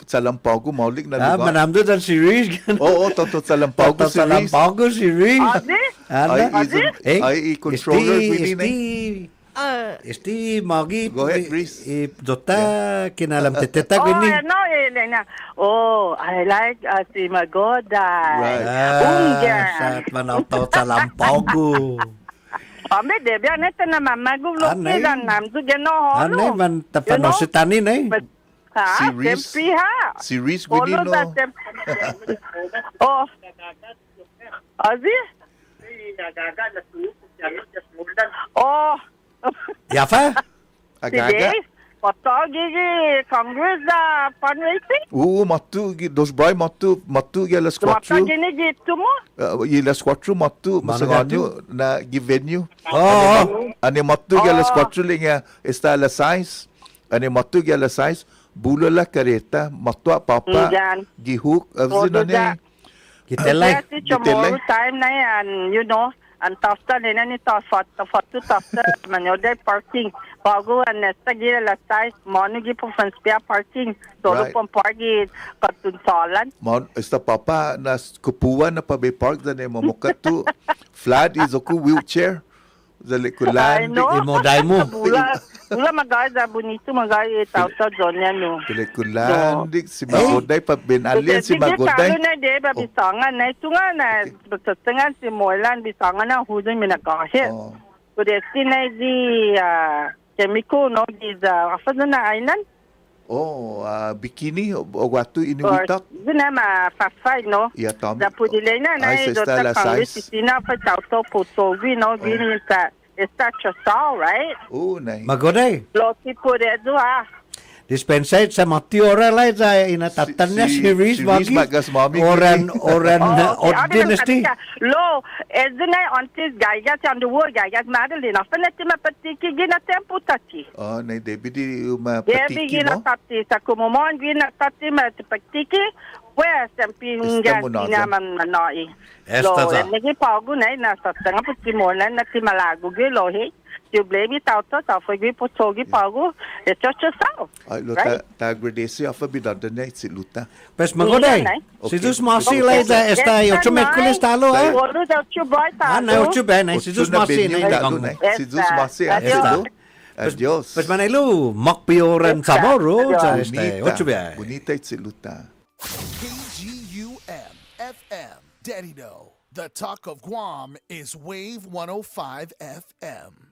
Sa lampag mo, malik na lugar.
Manamdo sa series.
Toto sa lampag mo series.
Sa lampag mo series.
Ay, controller.
Esti magi
go ahead Chris
Jota kinalam teteta gini.
I like si Magoda.
Saat manauto sa lampago.
Ame debya neta na mamago loki dan namdu geno holo.
Anay man tapano si tanin eh.
Series gini no.
Azi?
Yafa?
Today, patagi Congress fundraising?
Dos boy matu gela squatru.
Matu gini gitu mo?
Gela squatru matu masanganyo na give venue. Ane matu gela squatru linga está la size. Ane matu gela size. Bulala kareta matu papa gihuk avzinane.
Kitelay.
Time na yan, you know. Ang tafta nila ni tafta manyoday parking bago ang nesta gila la size mono gi po fanspia parking solo pong parking katunsalan
esta papa na kupuan na pabe park da ne mamukat tu flat is oku wheelchair Dali kulan
imoday mo.
Ula magay da bonito magay tawta donya no.
Dali kulan dik si magoday pa ben alien si magoday.
Kalau na de ba bisangan na tunga na betetengan si moilan bisangan na hudun minakahit. Kudesi na di chemical no di apa na island.
Bikini o watu inuitak.
Dina ma fafay no.
Ya tam.
Da pudile na do ta kangli sina pa tauto pusogi no gini ta esta chasal right?
Nay.
Magoday.
Lo ti pude do
Dispensate sa matiora lai sa inatatan niya si Reese Bagi. Oran dynasty.
Lo, ezna antes gaigas and the war gaigas Madeline. After ma patiki gina tempo tati.
Oh, nay David ma
patiki gina tati sa kumomon gina tati ma patiki. Where samping gina man manoi. Lo, nagi pagu nay na sa tanga putimona na timalago gilo he. You blame it out of a potogi pago, a church yourself.
Ta gradesi afa bidadane si luta.
Pes magoday. Si dus masi lai da esta 8 Merkulis talo eh.
Oro da 8 boy talo.
Na 8 ben si dus masi na.
Si dus masi esta. Adios.
Pes manailu makpioran Samoro sa esta 8 ben.
Bonita si luta.
KGUM FM Dedido. The talk of Guam is Wave 105 FM.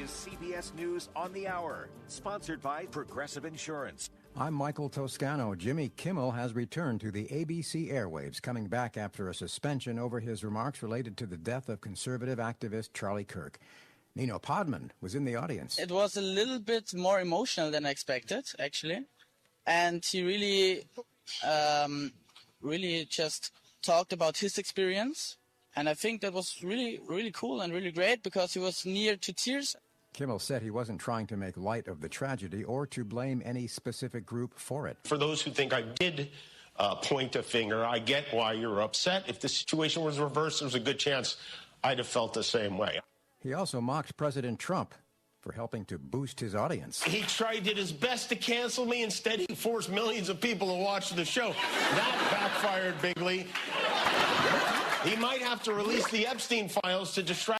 CBS News on the Hour, sponsored by Progressive Insurance.
I'm Michael Toscano. Jimmy Kimmel has returned to the ABC airwaves, coming back after a suspension over his remarks related to the death of conservative activist Charlie Kirk. Nino Podman was in the audience.
It was a little bit more emotional than I expected, actually. And he really just talked about his experience. And I think that was really, really cool and really great because he was near to tears.
Kimmel said he wasn't trying to make light of the tragedy or to blame any specific group for it.
For those who think I did point a finger, I get why you're upset. If the situation was reversed, there's a good chance I'd have felt the same way.
He also mocked President Trump for helping to boost his audience.
He did his best to cancel me. Instead, he forced millions of people to watch the show. That backfired bigly. He might have to release the Epstein files to distract